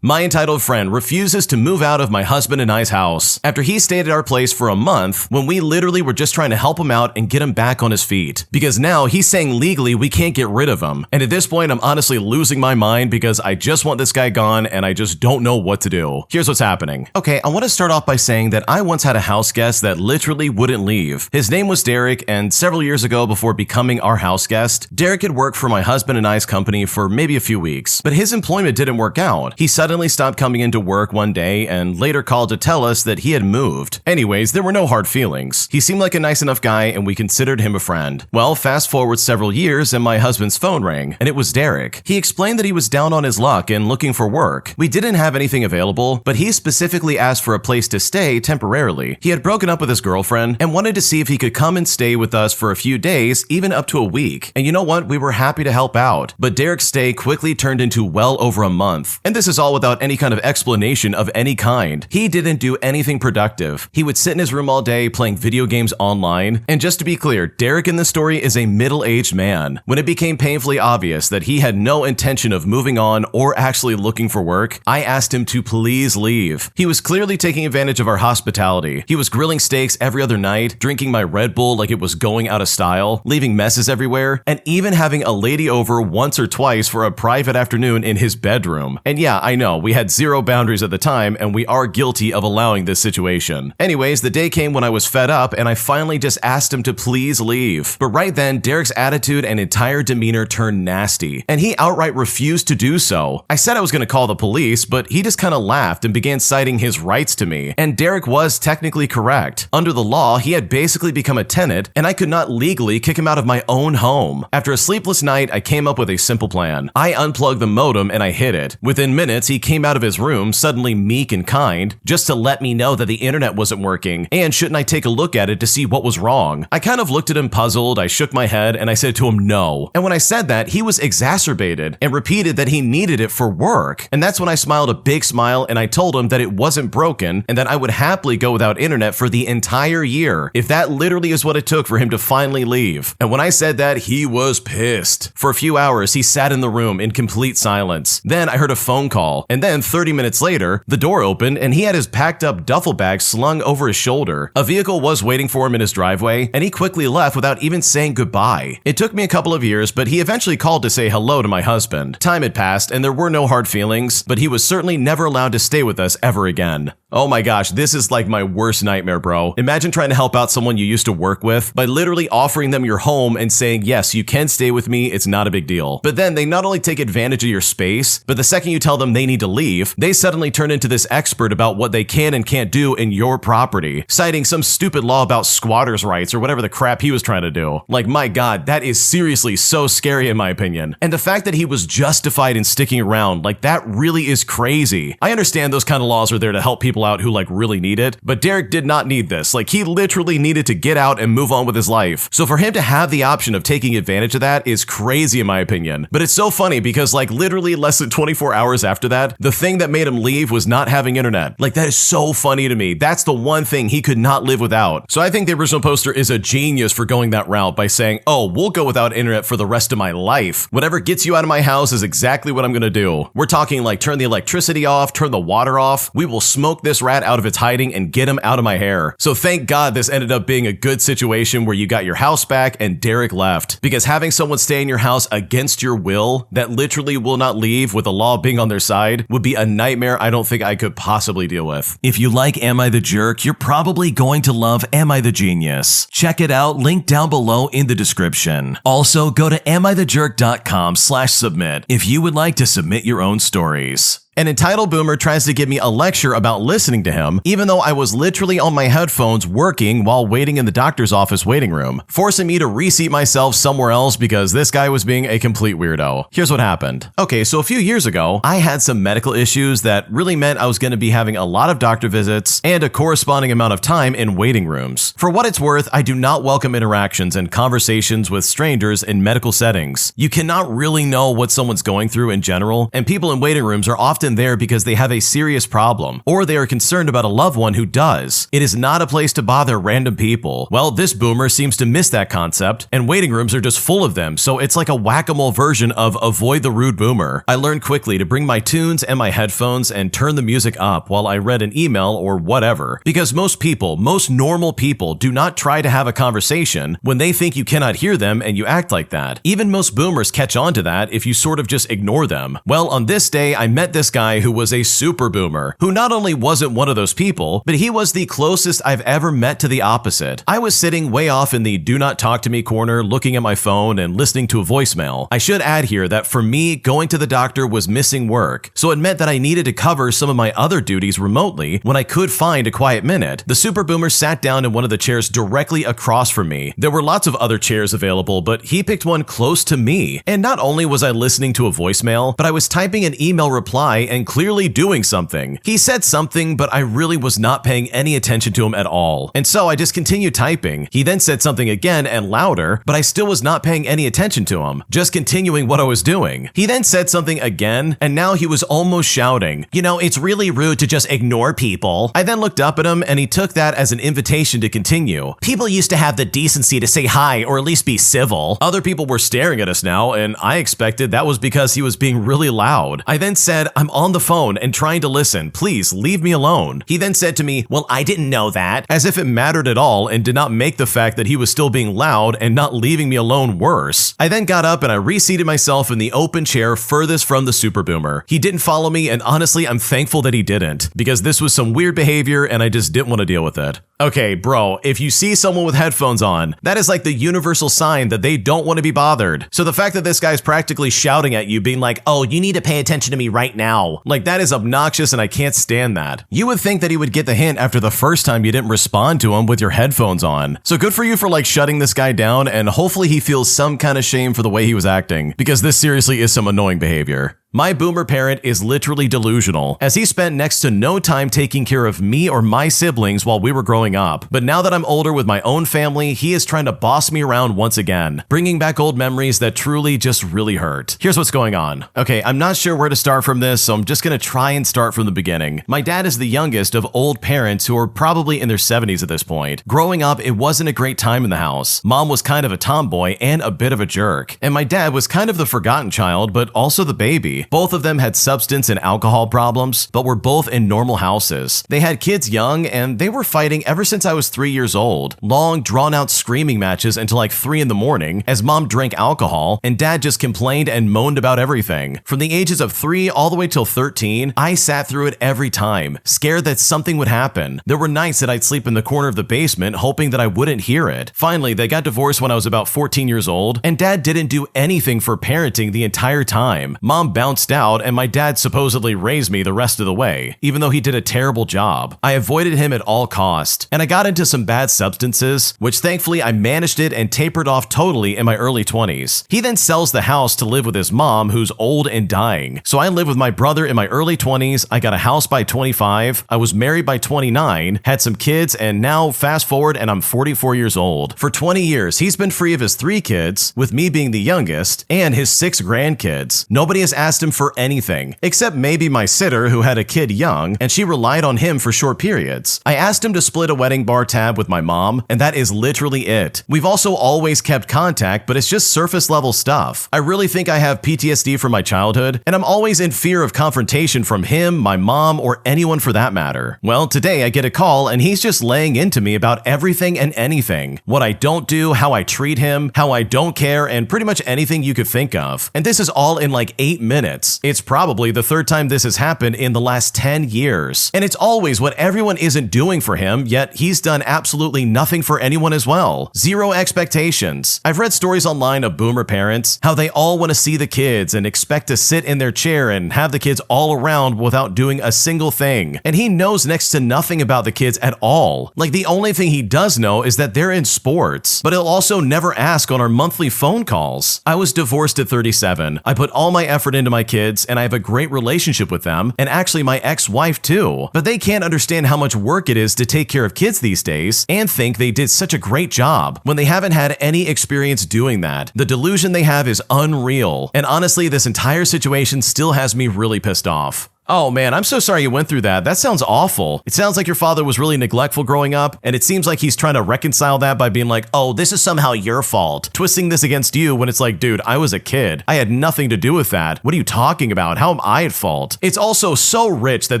My entitled friend refuses to move out of my husband and I's house after he stayed at our place for a month when we literally were just trying to help him out and get him back on his feet. Because now he's saying legally we can't get rid of him. And at this point, I'm honestly losing my mind because I just want this guy gone and I just don't know what to do. Here's what's happening. Okay, I want to start off by saying that I once had a house guest that literally wouldn't leave. His name was Derek, and several years ago before becoming our house guest, Derek had worked for my husband and I's company for maybe a few weeks. But his employment didn't work out. He suddenly stopped coming into work one day and later called to tell us that he had moved. Anyways, there were no hard feelings. He seemed like a nice enough guy and we considered him a friend. Well, fast forward several years and my husband's phone rang, and it was Derek. He explained that he was down on his luck and looking for work. We didn't have anything available, but he specifically asked for a place to stay temporarily. He had broken up with his girlfriend and wanted to see if he could come and stay with us for a few days, even up to a week. And you know what? We were happy to help out. But Derek's stay quickly turned into well over a month. And this is all without any kind of explanation of any kind. He didn't do anything productive. He would sit in his room all day playing video games online. And just to be clear, Derek in this story is a middle-aged man. When it became painfully obvious that he had no intention of moving on or actually looking for work, I asked him to please leave. He was clearly taking advantage of our hospitality. He was grilling steaks every other night, drinking my Red Bull like it was going out of style, leaving messes everywhere, and even having a lady over once or twice for a private afternoon in his bedroom. And yeah, I know, we had zero boundaries at the time, and we are guilty of allowing this situation. Anyways, the day came when I was fed up, and I finally just asked him to please leave. But right then, Derek's attitude and entire demeanor turned nasty, and he outright refused to do so. I said I was going to call the police, but he just kind of laughed and began citing his rights to me. And Derek was technically correct. Under the law, he had basically become a tenant, and I could not legally kick him out of my own home. After a sleepless night, I came up with a simple plan. I unplugged the modem and I hid it. Within minutes, he came out of his room, suddenly meek and kind, just to let me know that the internet wasn't working, and shouldn't I take a look at it to see what was wrong. I kind of looked at him puzzled, I shook my head, and I said to him no. And when I said that, he was exacerbated and repeated that he needed it for work. And that's when I smiled a big smile and I told him that it wasn't broken and that I would happily go without internet for the entire year if that literally is what it took for him to finally leave. And when I said that, he was pissed. For a few hours, he sat in the room in complete silence. Then I heard a phone call, and then 30 minutes later, the door opened and he had his packed up duffel bag slung over his shoulder. A vehicle was waiting for him in his driveway, and he quickly left without even saying goodbye. It took me a couple of years, but he eventually called to say hello to my husband. Time had passed and there were no hard feelings, but he was certainly never allowed to stay with us ever again. Oh my gosh, this is like my worst nightmare, bro. Imagine trying to help out someone you used to work with by literally offering them your home and saying, yes, you can stay with me, it's not a big deal. But then they not only take advantage of your space, but the second you tell them they need to leave, they suddenly turn into this expert about what they can and can't do in your property, citing some stupid law about squatters' rights or whatever the crap he was trying to do. Like, my God, that is seriously so scary in my opinion. And the fact that he was justified in sticking around, like, that really is crazy. I understand those kind of laws are there to help people out who like really need it, but Derek did not need this. Like, he literally needed to get out and move on with his life. So for him to have the option of taking advantage of that is crazy in my opinion. But it's so funny because like literally less than 24 hours after that, the thing that made him leave was not having internet. Like, that is so funny to me. That's the one thing he could not live without. So I think the original poster is a genius for going that route by saying, oh, we'll go without internet for the rest of my life. Whatever gets you out of my house is exactly what I'm gonna do. We're talking like turn the electricity off, turn the water off. We will smoke this rat out of its hiding and get him out of my hair. So thank God this ended up being a good situation where you got your house back and Derek left. Because having someone stay in your house against your will that literally will not leave with the law being on their side would be a nightmare I don't think I could possibly deal with. If you like Am I the Jerk, you're probably going to love Am I the Genius. Check it out, link down below in the description. Also, go to amithejerk.com/submit if you would like to submit your own stories. An entitled boomer tries to give me a lecture about listening to him, even though I was literally on my headphones working while waiting in the doctor's office waiting room, forcing me to reseat myself somewhere else because this guy was being a complete weirdo. Here's what happened. Okay, so a few years ago, I had some medical issues that really meant I was going to be having a lot of doctor visits and a corresponding amount of time in waiting rooms. For what it's worth, I do not welcome interactions and conversations with strangers in medical settings. You cannot really know what someone's going through in general, and people in waiting rooms are often often there because they have a serious problem, or they are concerned about a loved one who does. It is not a place to bother random people. Well, this boomer seems to miss that concept, and waiting rooms are just full of them, so it's like a whack-a-mole version of avoid the rude boomer. I learned quickly to bring my tunes and my headphones and turn the music up while I read an email or whatever, because most people, most normal people, do not try to have a conversation when they think you cannot hear them and you act like that. Even most boomers catch on to that if you sort of just ignore them. Well, on this day, I met this guy who was a super boomer, who not only wasn't one of those people, but he was the closest I've ever met to the opposite. I was sitting way off in the do not talk to me corner, looking at my phone and listening to a voicemail. I should add here that for me, going to the doctor was missing work, so it meant that I needed to cover some of my other duties remotely when I could find a quiet minute. The super boomer sat down in one of the chairs directly across from me. There were lots of other chairs available, but he picked one close to me. And not only was I listening to a voicemail, but I was typing an email reply and clearly doing something. He said something, but I really was not paying any attention to him at all. And so I just continued typing. He then said something again and louder, but I still was not paying any attention to him, just continuing what I was doing. He then said something again, and now he was almost shouting, "You know, it's really rude to just ignore people." I then looked up at him, and he took that as an invitation to continue. "People used to have the decency to say hi or at least be civil." Other people were staring at us now, and I expected that was because he was being really loud. I then said, "I'm on the phone and trying to listen. Please leave me alone." He then said to me, "Well, I didn't know that," as if it mattered at all and did not make the fact that he was still being loud and not leaving me alone worse. I then got up and I reseated myself in the open chair furthest from the super boomer. He didn't follow me, and honestly, I'm thankful that he didn't, because this was some weird behavior and I just didn't want to deal with it. Okay, bro, if you see someone with headphones on, that is like the universal sign that they don't want to be bothered. So the fact that this guy's practically shouting at you, being like, "Oh, you need to pay attention to me right now," like that is obnoxious and I can't stand that. You would think that he would get the hint after the first time you didn't respond to him with your headphones on. So good for you for like shutting this guy down, and hopefully he feels some kind of shame for the way he was acting, because this seriously is some annoying behavior. My boomer parent is literally delusional, as he spent next to no time taking care of me or my siblings while we were growing up. But now that I'm older with my own family, he is trying to boss me around once again, bringing back old memories that truly just really hurt. Here's what's going on. Okay, I'm not sure where to start from this, so I'm just gonna try and start from the beginning. My dad is the youngest of old parents who are probably in their 70s at this point. Growing up, it wasn't a great time in the house. Mom was kind of a tomboy and a bit of a jerk, and my dad was kind of the forgotten child, but also the baby. Both of them had substance and alcohol problems, but were both in normal houses. They had kids young, and they were fighting ever since I was 3 years old. Long, drawn-out screaming matches until like 3 in the morning, as mom drank alcohol, and dad just complained and moaned about everything. From the ages of 3 all the way till 13, I sat through it every time, scared that something would happen. There were nights that I'd sleep in the corner of the basement, hoping that I wouldn't hear it. Finally, they got divorced when I was about 14 years old, and dad didn't do anything for parenting the entire time. Mom bounced out, and my dad supposedly raised me the rest of the way, even though he did a terrible job. I avoided him at all costs, and I got into some bad substances, which thankfully I managed it and tapered off totally in my early 20s. He then sells the house to live with his mom, who's old and dying. So I lived with my brother in my early 20s, I got a house by 25, I was married by 29, had some kids, and now fast forward and I'm 44 years old. For 20 years, he's been free of his 3 kids, with me being the youngest, and his 6 grandkids. Nobody has asked him for anything, except maybe my sitter who had a kid young, and she relied on him for short periods. I asked him to split a wedding bar tab with my mom, and that is literally it. We've also always kept contact, but it's just surface level stuff. I really think I have PTSD from my childhood, and I'm always in fear of confrontation from him, my mom, or anyone for that matter. Well, today I get a call, and he's just laying into me about everything and anything. What I don't do, how I treat him, how I don't care, and pretty much anything you could think of. And this is all in like 8 minutes. It's probably the 3rd time this has happened in the last 10 years. And it's always what everyone isn't doing for him, yet he's done absolutely nothing for anyone as well. Zero expectations. I've read stories online of boomer parents, how they all want to see the kids and expect to sit in their chair and have the kids all around without doing a single thing. And he knows next to nothing about the kids at all. Like, the only thing he does know is that they're in sports, but he'll also never ask on our monthly phone calls. I was divorced at 37. I put all my effort into my kids, and I have a great relationship with them, and actually my ex-wife too. But they can't understand how much work it is to take care of kids these days, and think they did such a great job when they haven't had any experience doing that. The delusion they have is unreal, and honestly, this entire situation still has me really pissed off. Oh man, I'm so sorry you went through that. That sounds awful. It sounds like your father was really neglectful growing up, and it seems like he's trying to reconcile that by being like, oh, this is somehow your fault, twisting this against you when it's like, dude, I was a kid. I had nothing to do with that. What are you talking about? How am I at fault? It's also so rich that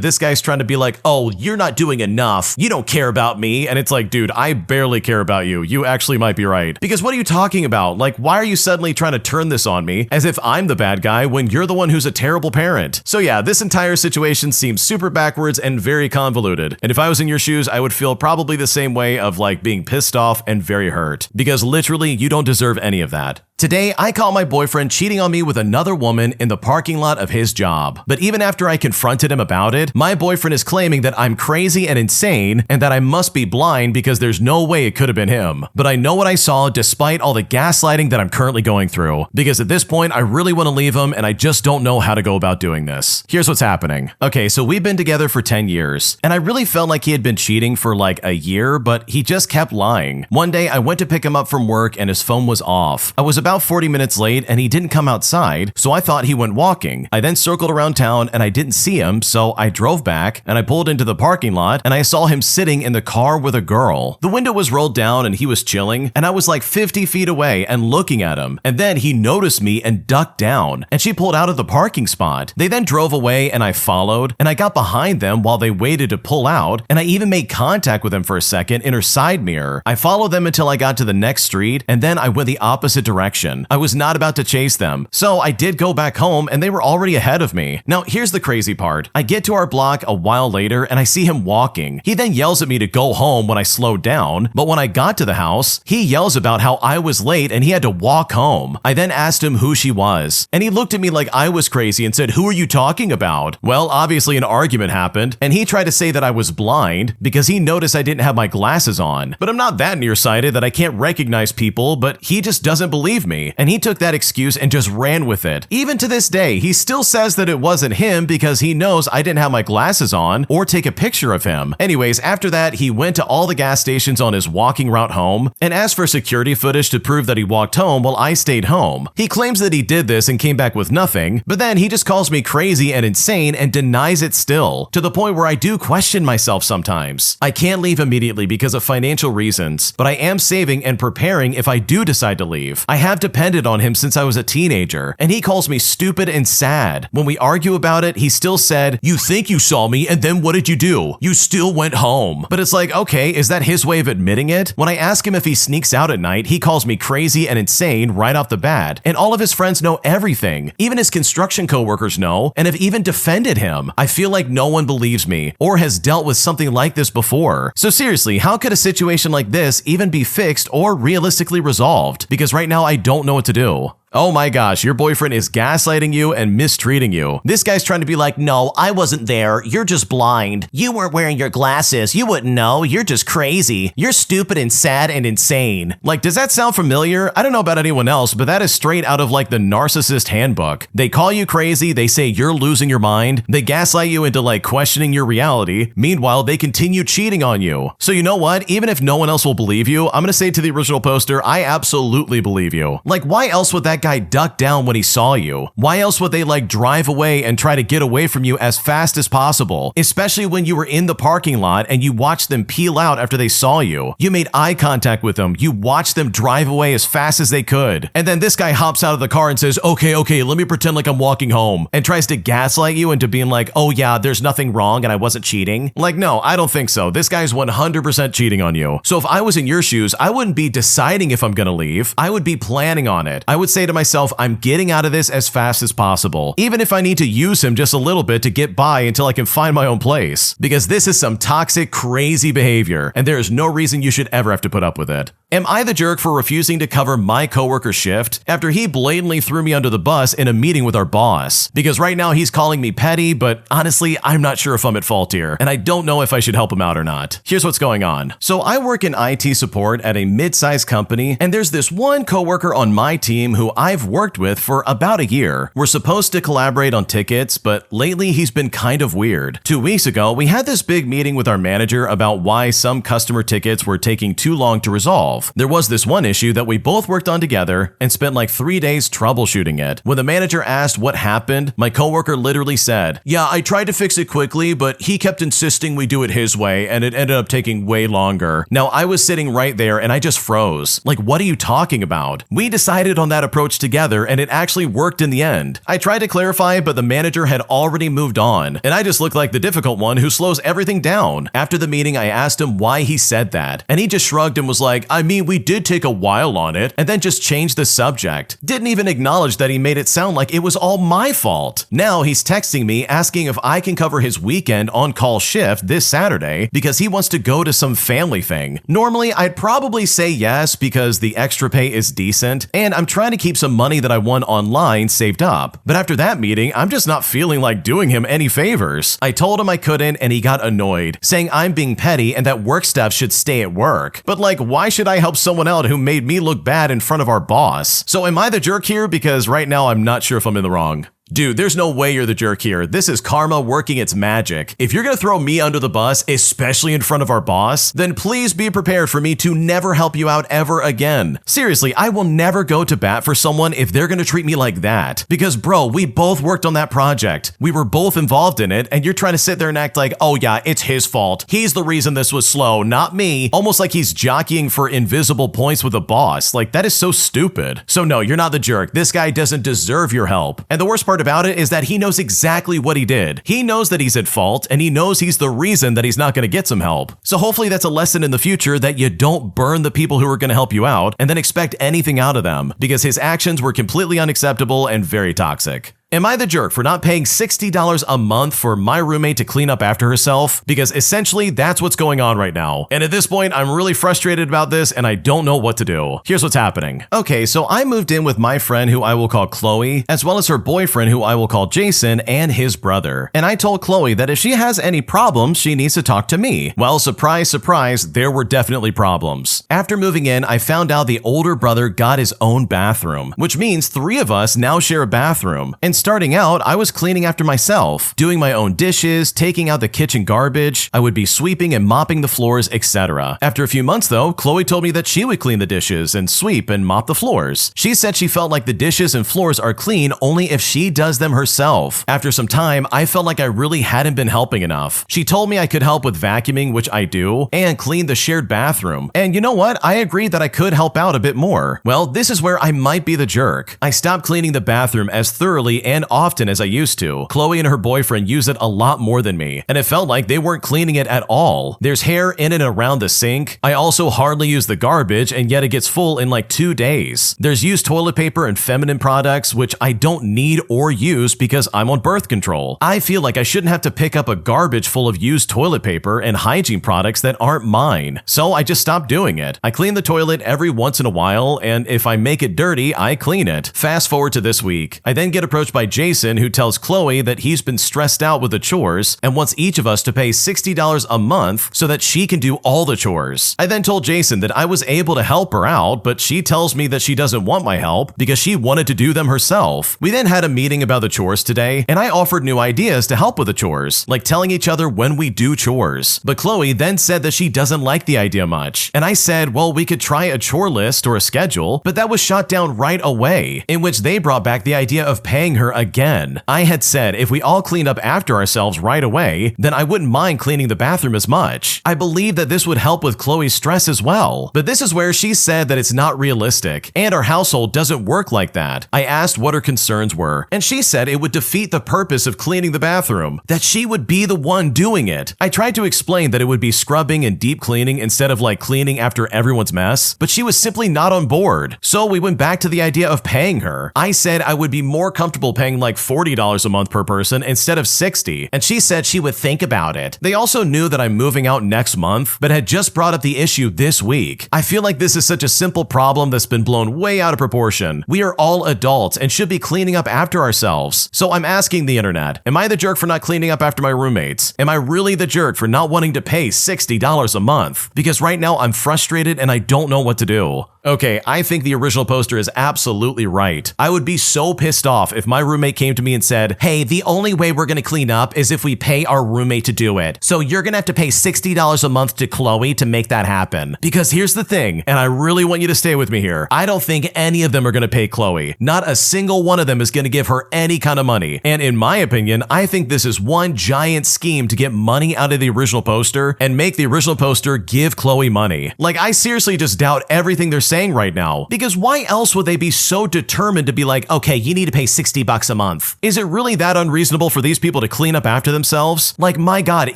this guy's trying to be like, oh, you're not doing enough. You don't care about me. And it's like, dude, I barely care about you. You actually might be right. Because what are you talking about? Like, why are you suddenly trying to turn this on me as if I'm the bad guy when you're the one who's a terrible parent? So yeah, this entire situation seems super backwards and very convoluted. And if I was in your shoes, I would feel probably the same way of like being pissed off and very hurt. Because literally, you don't deserve any of that. Today, I caught my boyfriend cheating on me with another woman in the parking lot of his job. But even after I confronted him about it, my boyfriend is claiming that I'm crazy and insane and that I must be blind because there's no way it could have been him. But I know what I saw despite all the gaslighting that I'm currently going through. Because at this point, I really want to leave him and I just don't know how to go about doing this. Here's what's happening. Okay, so we've been together for 10 years and I really felt like he had been cheating for like a year, but he just kept lying. One day, I went to pick him up from work and his phone was off. I was about 40 minutes late and he didn't come outside, so I thought he went walking. I then circled around town and I didn't see him, so I drove back and I pulled into the parking lot and I saw him sitting in the car with a girl. The window was rolled down and he was chilling and I was like 50 feet away and looking at him, and then he noticed me and ducked down and she pulled out of the parking spot. They then drove away and I followed and I got behind them while they waited to pull out, and I even made contact with him for a second in her side mirror. I followed them until I got to the next street and then I went the opposite direction. I was not about to chase them, so I did go back home and they were already ahead of me. Now here's the crazy part. I get to our block a while later and I see him walking. He then yells at me to go home when I slowed down, but when I got to the house, he yells about how I was late and he had to walk home. I then asked him who she was, and he looked at me like I was crazy and said, "Who are you talking about?" Well, obviously an argument happened, and he tried to say that I was blind because he noticed I didn't have my glasses on. But I'm not that nearsighted that I can't recognize people, but he just doesn't believe me, and he took that excuse and just ran with it. Even to this day, he still says that it wasn't him because he knows I didn't have my glasses on or take a picture of him. Anyways, after that, he went to all the gas stations on his walking route home and asked for security footage to prove that he walked home while I stayed home. He claims that he did this and came back with nothing, but then he just calls me crazy and insane and denies it still, to the point where I do question myself sometimes. I can't leave immediately because of financial reasons, but I am saving and preparing if I do decide to leave. I have depended on him since I was a teenager, and he calls me stupid and sad. When we argue about it, he still said, "You think you saw me, and then what did you do? You still went home." But it's like, okay, is that his way of admitting it? When I ask him if he sneaks out at night, he calls me crazy and insane right off the bat, and all of his friends know everything. Even his construction coworkers know, and have even defended him. I feel like no one believes me, or has dealt with something like this before. So seriously, how could a situation like this even be fixed or realistically resolved? Because right now I don't know what to do. Oh my gosh, your boyfriend is gaslighting you and mistreating you. This guy's trying to be like, "No, I wasn't there. You're just blind. You weren't wearing your glasses. You wouldn't know. You're just crazy. You're stupid and sad and insane." Like, does that sound familiar? I don't know about anyone else, but that is straight out of like the narcissist handbook. They call you crazy. They say you're losing your mind. They gaslight you into like questioning your reality. Meanwhile, they continue cheating on you. So you know what? Even if no one else will believe you, I'm going to say to the original poster, I absolutely believe you. Like, why else would that guy duck down when he saw you? Why else would they like drive away and try to get away from you as fast as possible? Especially when you were in the parking lot and you watched them peel out after they saw you. You made eye contact with them. You watched them drive away as fast as they could. And then this guy hops out of the car and says, okay, let me pretend like I'm walking home, and tries to gaslight you into being like, oh yeah, there's nothing wrong and I wasn't cheating. Like, no, I don't think so. This guy's 100% cheating on you. So if I was in your shoes, I wouldn't be deciding if I'm gonna leave. I would be planning on it. I would say to myself, I'm getting out of this as fast as possible, even if I need to use him just a little bit to get by until I can find my own place, because this is some toxic, crazy behavior, and there is no reason you should ever have to put up with it. Am I the jerk for refusing to cover my coworker's shift after he blatantly threw me under the bus in a meeting with our boss? Because right now he's calling me petty, but honestly, I'm not sure if I'm at fault here, and I don't know if I should help him out or not. Here's what's going on. So I work in IT support at a mid-sized company, and there's this one coworker on my team who I've worked with for about a year. We're supposed to collaborate on tickets, but lately he's been kind of weird. 2 weeks ago, we had this big meeting with our manager about why some customer tickets were taking too long to resolve. myself. There was this one issue that we both worked on together and spent like 3 days troubleshooting it. When the manager asked what happened, my coworker literally said, "Yeah, I tried to fix it quickly, but he kept insisting we do it his way and it ended up taking way longer." Now, I was sitting right there and I just froze. Like, what are you talking about? We decided on that approach together and it actually worked in the end. I tried to clarify, but the manager had already moved on, and I just looked like the difficult one who slows everything down. After the meeting, I asked him why he said that, and he just shrugged and was like, "I mean, we did take a while on it," and then just changed the subject. Didn't even acknowledge that he made it sound like it was all my fault. Now he's texting me asking if I can cover his weekend on-call shift this Saturday because he wants to go to some family thing. Normally, I'd probably say yes because the extra pay is decent, and I'm trying to keep some money that I won online saved up. But after that meeting, I'm just not feeling like doing him any favors. I told him I couldn't, and he got annoyed, saying I'm being petty and that work stuff should stay at work. But like, why should I help someone out who made me look bad in front of our boss? So am I the jerk here? Because right now I'm not sure if I'm in the wrong. Dude, there's no way you're the jerk here. This is karma working its magic. If you're gonna throw me under the bus, especially in front of our boss, then please be prepared for me to never help you out ever again. Seriously, I will never go to bat for someone if they're gonna treat me like that. Because bro, we both worked on that project. We were both involved in it, and you're trying to sit there and act like, oh yeah, it's his fault. He's the reason this was slow, not me. Almost like he's jockeying for invisible points with the boss. Like, that is so stupid. So no, you're not the jerk. This guy doesn't deserve your help. And the worst part about it is that he knows exactly what he did. He knows that he's at fault, and he knows he's the reason that he's not going to get some help. So hopefully that's a lesson in the future that you don't burn the people who are going to help you out and then expect anything out of them, because his actions were completely unacceptable and very toxic. Am I the jerk for not paying $60 a month for my roommate to clean up after herself? Because essentially that's what's going on right now. And at this point, I'm really frustrated about this and I don't know what to do. Here's what's happening. Okay, so I moved in with my friend who I will call Chloe, as well as her boyfriend who I will call Jason, and his brother. And I told Chloe that if she has any problems, she needs to talk to me. Well, surprise, surprise, there were definitely problems. After moving in, I found out the older brother got his own bathroom, which means 3 of us now share a bathroom. And starting out, I was cleaning after myself, doing my own dishes, taking out the kitchen garbage. I would be sweeping and mopping the floors, etc. After a few months though, Chloe told me that she would clean the dishes and sweep and mop the floors. She said she felt like the dishes and floors are clean only if she does them herself. After some time, I felt like I really hadn't been helping enough. She told me I could help with vacuuming, which I do, and clean the shared bathroom. And you know what? I agreed that I could help out a bit more. Well, this is where I might be the jerk. I stopped cleaning the bathroom as thoroughly and often as I used to. Chloe and her boyfriend use it a lot more than me, and it felt like they weren't cleaning it at all. There's hair in and around the sink. I also hardly use the garbage, and yet it gets full in like 2 days. There's used toilet paper and feminine products, which I don't need or use because I'm on birth control. I feel like I shouldn't have to pick up a garbage full of used toilet paper and hygiene products that aren't mine. So I just stopped doing it. I clean the toilet every once in a while, and if I make it dirty, I clean it. Fast forward to this week. I then get approached by Jason, who tells Chloe that he's been stressed out with the chores and wants each of us to pay $60 a month so that she can do all the chores. I then told Jason that I was able to help her out, but she tells me that she doesn't want my help because she wanted to do them herself. We then had a meeting about the chores today, and I offered new ideas to help with the chores, like telling each other when we do chores. But Chloe then said that she doesn't like the idea much, and I said, well, we could try a chore list or a schedule, but that was shot down right away, in which they brought back the idea of paying her again. I had said if we all cleaned up after ourselves right away, then I wouldn't mind cleaning the bathroom as much. I believe that this would help with Chloe's stress as well. But this is where she said that it's not realistic, and our household doesn't work like that. I asked what her concerns were, and she said it would defeat the purpose of cleaning the bathroom, that she would be the one doing it. I tried to explain that it would be scrubbing and deep cleaning instead of like cleaning after everyone's mess, but she was simply not on board. So we went back to the idea of paying her. I said I would be more comfortable paying like $40 a month per person instead of $60, and she said she would think about it. They also knew that I'm moving out next month, but had just brought up the issue this week. I feel like this is such a simple problem that's been blown way out of proportion. We are all adults and should be cleaning up after ourselves. So I'm asking the internet, am I the jerk for not cleaning up after my roommates? Am I really the jerk for not wanting to pay $60 a month? Because right now I'm frustrated and I don't know what to do. Okay, I think the original poster is absolutely right. I would be so pissed off if my roommate came to me and said, hey, the only way we're gonna clean up is if we pay our roommate to do it. So you're gonna have to pay $60 a month to Chloe to make that happen. Because here's the thing, and I really want you to stay with me here. I don't think any of them are gonna pay Chloe. Not a single one of them is gonna give her any kind of money. And in my opinion, I think this is one giant scheme to get money out of the original poster and make the original poster give Chloe money. Like, I seriously just doubt everything they're saying right now. Because why else would they be so determined to be like, okay, you need to pay $60 a month? Is it really that unreasonable for these people to clean up after themselves? Like, my God,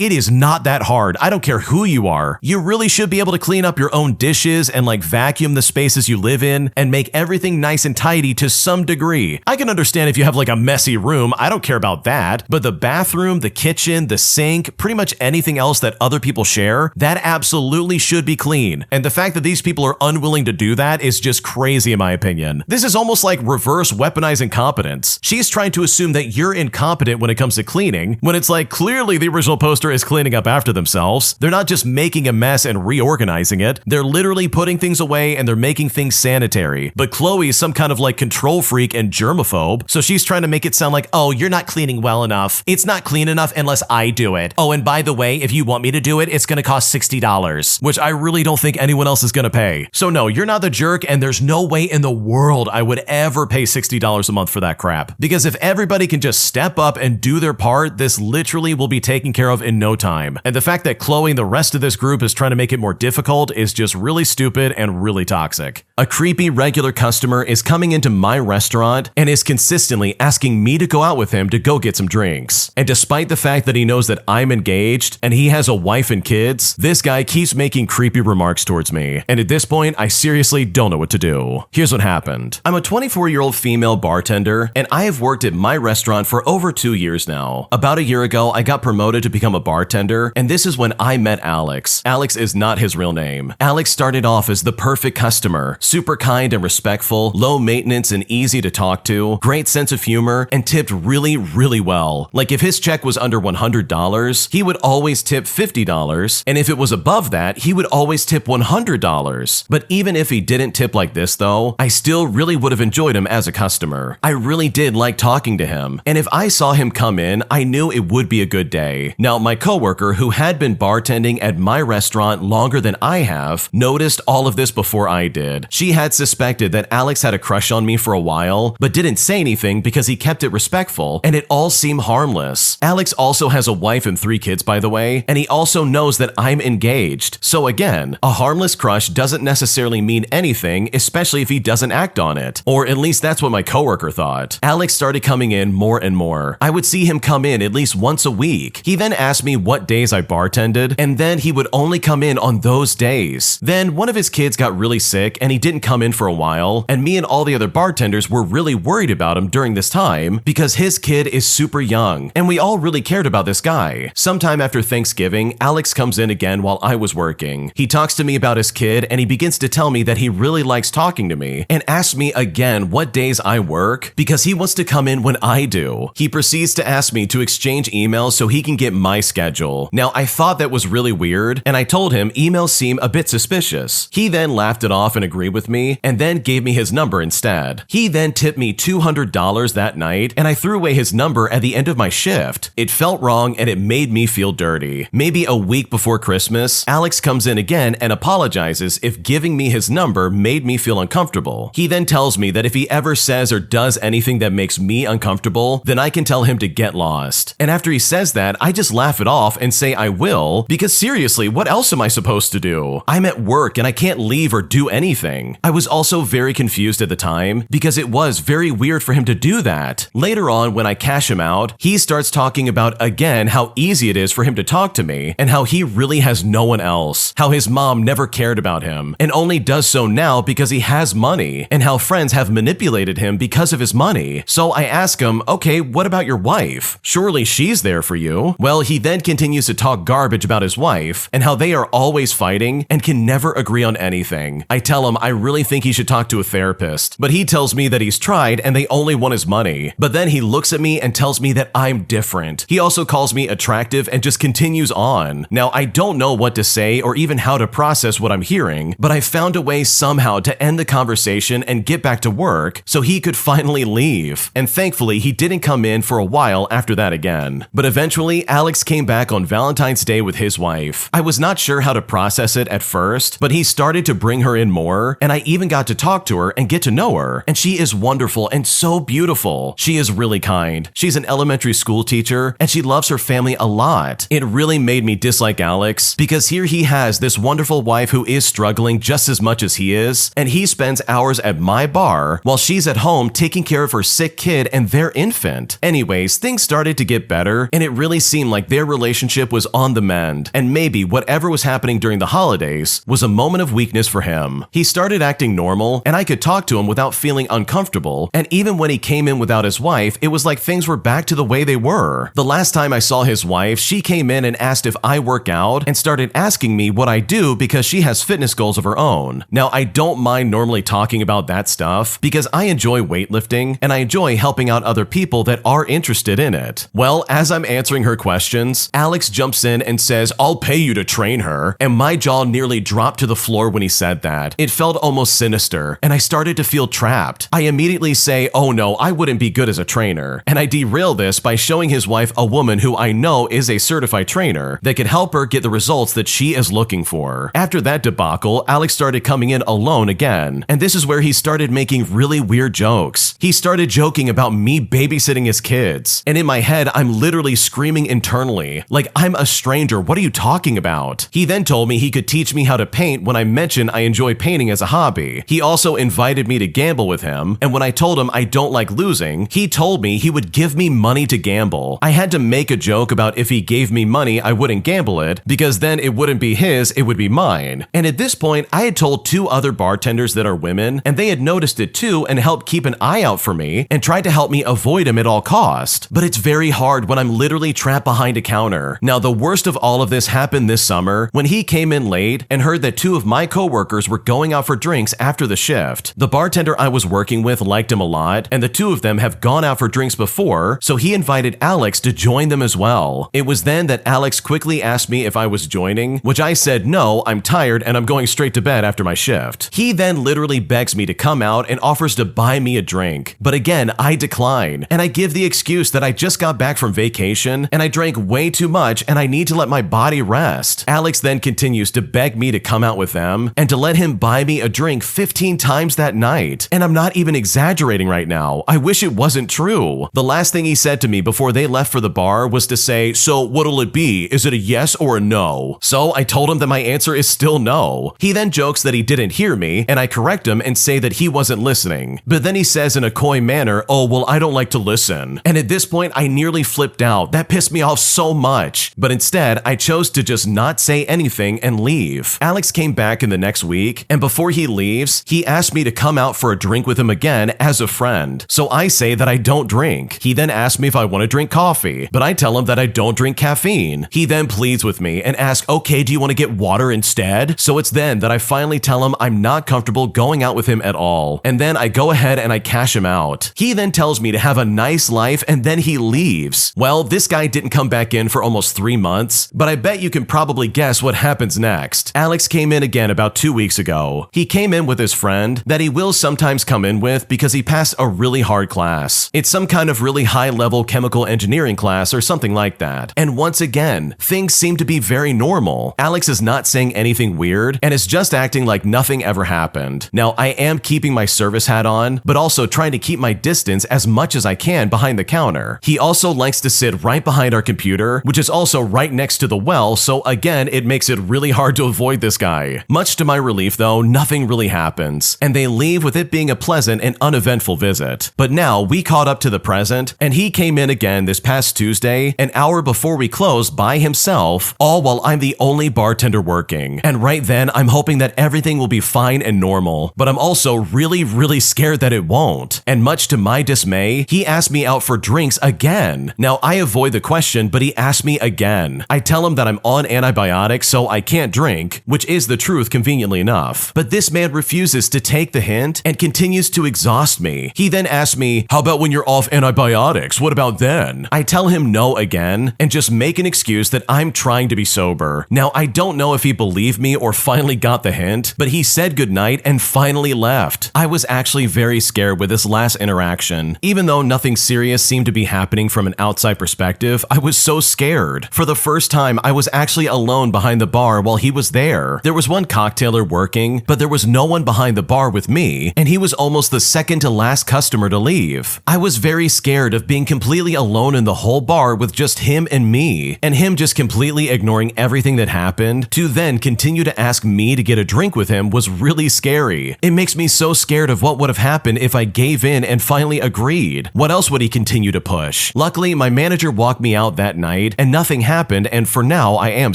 it is not that hard. I don't care who you are. You really should be able to clean up your own dishes and like vacuum the spaces you live in and make everything nice and tidy to some degree. I can understand if you have like a messy room. I don't care about that. But the bathroom, the kitchen, the sink, pretty much anything else that other people share, that absolutely should be clean. And the fact that these people are unwilling to do that is just crazy in my opinion. This is almost like reverse weaponizing competence. She's trying to assume that you're incompetent when it comes to cleaning, when it's like clearly the original poster is cleaning up after themselves. They're not just making a mess and reorganizing it. They're literally putting things away and they're making things sanitary. But Chloe is some kind of like control freak and germaphobe, so she's trying to make it sound like, oh, you're not cleaning well enough. It's not clean enough unless I do it. Oh, and by the way, if you want me to do it, it's gonna cost $60, which I really don't think anyone else is gonna pay. So no, you're not the jerk, and there's no way in the world I would ever pay $60 a month for that crap. Because if everybody can just step up and do their part, this literally will be taken care of in no time. And the fact that Chloe and the rest of this group is trying to make it more difficult is just really stupid and really toxic. A creepy regular customer is coming into my restaurant and is consistently asking me to go out with him to go get some drinks. And despite the fact that he knows that I'm engaged and he has a wife and kids, this guy keeps making creepy remarks towards me. And at this point, I seriously don't know what to do. Here's what happened. I'm a 24-year-old female bartender, and I have worked at my restaurant for over 2 years now. About a year ago, I got promoted to become a bartender, and this is when I met Alex. Alex is not his real name. Alex started off as the perfect customer, super kind and respectful, low maintenance and easy to talk to, great sense of humor, and tipped really, really well. Like if his check was under $100, he would always tip $50, and if it was above that, he would always tip $100. But even if he didn't tip like this though, I still really would have enjoyed him as a customer. I really did like talking to him, and if I saw him come in, I knew it would be a good day. Now, my coworker, who had been bartending at my restaurant longer than I have, noticed all of this before I did. She had suspected that Alex had a crush on me for a while, but didn't say anything because he kept it respectful, and it all seemed harmless. Alex also has a wife and 3 kids, by the way, and he also knows that I'm engaged. So again, a harmless crush doesn't necessarily mean anything, especially if he doesn't act on it. Or at least that's what my coworker thought. Alex started coming in more and more. I would see him come in at least once a week. He then asked me what days I bartended, and then he would only come in on those days. Then one of his kids got really sick and he didn't come in for a while, and me and all the other bartenders were really worried about him during this time because his kid is super young, and we all really cared about this guy. Sometime after Thanksgiving, Alex comes in again while I was working. He talks to me about his kid and he begins to tell me that he really likes talking to me and asks me again what days I work because he wants to come in when I do. He proceeds to ask me to exchange emails so he can get my schedule. Now, I thought that was really weird, and I told him emails seem a bit suspicious. He then laughed it off and agreed with me, and then gave me his number instead. He then tipped me $200 that night, and I threw away his number at the end of my shift. It felt wrong and it made me feel dirty. Maybe a week before Christmas, Alex comes in again and apologizes if giving me his number made me feel uncomfortable. He then tells me that if he ever says or does anything that makes me uncomfortable, then I can tell him to get lost. And after he says that, I just laugh it off and say I will, because seriously, what else am I supposed to do? I'm at work and I can't leave or do anything. I was also very confused at the time because it was very weird for him to do that. Later on, when I cash him out, he starts talking about again how easy it is for him to talk to me and how he really has no one else, how his mom never cared about him and only does so now because he has money, and how friends have manipulated him because of his money. So I ask him, okay, what about your wife? Surely she's there for you. Well, he then continues to talk garbage about his wife and how they are always fighting and can never agree on anything. I tell him I really think he should talk to a therapist. But he tells me that he's tried and they only want his money. But then he looks at me and tells me that I'm different. He also calls me attractive and just continues on. Now, I don't know what to say or even how to process what I'm hearing, but I found a way somehow to end the conversation and get back to work so he could finally leave. And thankfully, he didn't come in for a while after that again. But eventually, Alex came back on Valentine's Day with his wife. I was not sure how to process it at first, but he started to bring her in more, and I even got to talk to her and get to know her. And she is wonderful and so beautiful. She is really kind. She's an elementary school teacher, and she loves her family a lot. It really made me dislike Alex because here he has this wonderful wife who is struggling just as much as he is, and he spends hours at my bar while she's at home taking care of her sick kid and their infant. Anyways, things started to get better, and it really seemed like their relationship was on the mend, and maybe whatever was happening during the holidays was a moment of weakness for him. He started acting normal, and I could talk to him without feeling uncomfortable, and even when he came in without his wife, it was like things were back to the way they were. The last time I saw his wife, she came in and asked if I work out and started asking me what I do because she has fitness goals of her own. Now, I don't mind normally talking about that stuff because I enjoy weightlifting and I enjoy helping out other people that are interested in it. Well, as I'm answering her questions, Alex jumps in and says, "I'll pay you to train her," and my jaw nearly dropped to the floor when he said that. It felt almost sinister, and I started to feel trapped. I immediately say, "Oh no, I wouldn't be good as a trainer," and I derail this by showing his wife a woman who I know is a certified trainer that could help her get the results that she is looking for. After that debacle, Alex started coming in alone again, and this is where he started making really weird jokes. He started joking about me babysitting his kids, and in my head, I'm literally screaming internally, like, I'm a stranger, what are you talking about? He then told me he could teach me how to paint when I mentioned I enjoy painting as a hobby. He also invited me to gamble with him, and when I told him I don't like losing, he told me he would give me money to gamble. I had to make a joke about if he gave me money, I wouldn't gamble it, because then it wouldn't be his, it would be mine. And at this point, I had told 2 other bartenders that are women, and they had noticed it too and helped keep an eye out for me and tried to help me avoid him at all cost. But it's very hard when I'm literally trapped behind a counter. Now, the worst of all of this happened this summer when he came in late and heard that 2 of my coworkers were going out for drinks after the shift. The bartender I was working with liked him a lot, and the 2 of them have gone out for drinks before, so he invited Alex to join them as well. It was then that Alex quickly asked me if I was joining, which I said no, I'm tired and I'm going straight to bed after my shift. He then literally begs me to come out and offers to buy me a drink. But again, I decline, and I give the excuse that I just got back from vacation and I drank way too much and I need to let my body rest. Alex then continues to beg me to come out with them and to let him buy me a drink 15 times that night. And I'm not even exaggerating right now. I wish it wasn't true. The last thing he said to me before they left for the bar was to say, "So what'll it be? Is it a yes or a no?" So I told him that my answer is still no. He then jokes that he didn't hear me, and I correct him and say that he wasn't listening. But then he says in a coy manner, "Oh, well, I don't like to listen." And at this point, I nearly flipped out. That pissed me off so much. But instead, I chose to just not say anything and leave. Alex came back in the next week, and before he leaves, he asked me to come out for a drink with him again as a friend. So I say that I don't drink. He then asks me if I want to drink coffee, but I tell him that I don't drink caffeine. He then pleads with me and asks, "Okay, do you want to get water instead?" So it's then that I finally tell him I'm not comfortable going out with him at all. And then I go ahead and I cash him out. He then tells me to have a nice life and then he leaves. Well, this guy didn't come back in for almost 3 months, but I bet you can probably guess what happens next. Alex came in again about 2 weeks ago. He came in with his friend that he will sometimes come in with because he passed a really hard class. It's some kind of really high-level chemical engineering class or something like that. And once again, things seem to be very normal. Alex is not saying anything weird and is just acting like nothing ever happened. Now, I am keeping my service hat on, but also trying to keep my distance as much as I can behind the counter. He also likes to sit right behind our computer, which is also right next to the well, so again, it makes it really hard to avoid this guy. Much to my relief though, nothing really happens, and they leave with it being a pleasant and uneventful visit. But now we caught up to the present, and he came in again this past Tuesday, an hour before we closed by himself, all while I'm the only bartender working. And right then, I'm hoping that everything will be fine and normal, but I'm also really scared that it won't. And much to my dismay, he asked me out for drinks again. Now, I avoid the question, but he asked me again. I tell him that I'm on antibiotics, so I can't drink, which is the truth conveniently enough. But this this man refuses to take the hint and continues to exhaust me. He then asks me, how about when you're off antibiotics? What about then? I tell him no again and just make an excuse that I'm trying to be sober. Now, I don't know if he believed me or finally got the hint, but he said goodnight and finally left. I was actually very scared with this last interaction. Even though nothing serious seemed to be happening from an outside perspective, I was so scared. For the first time, I was actually alone behind the bar while he was there. There was one cocktailer working, but there was no one behind the bar with me, and he was almost the second to last customer to leave. I was very scared of being completely alone in the whole bar with just him and me, and him just completely ignoring everything that happened to then continue to ask me to get a drink with him was really scary. It makes me so scared of what would have happened if I gave in and finally agreed. What else would he continue to push? Luckily, my manager walked me out that night and nothing happened, and for now I am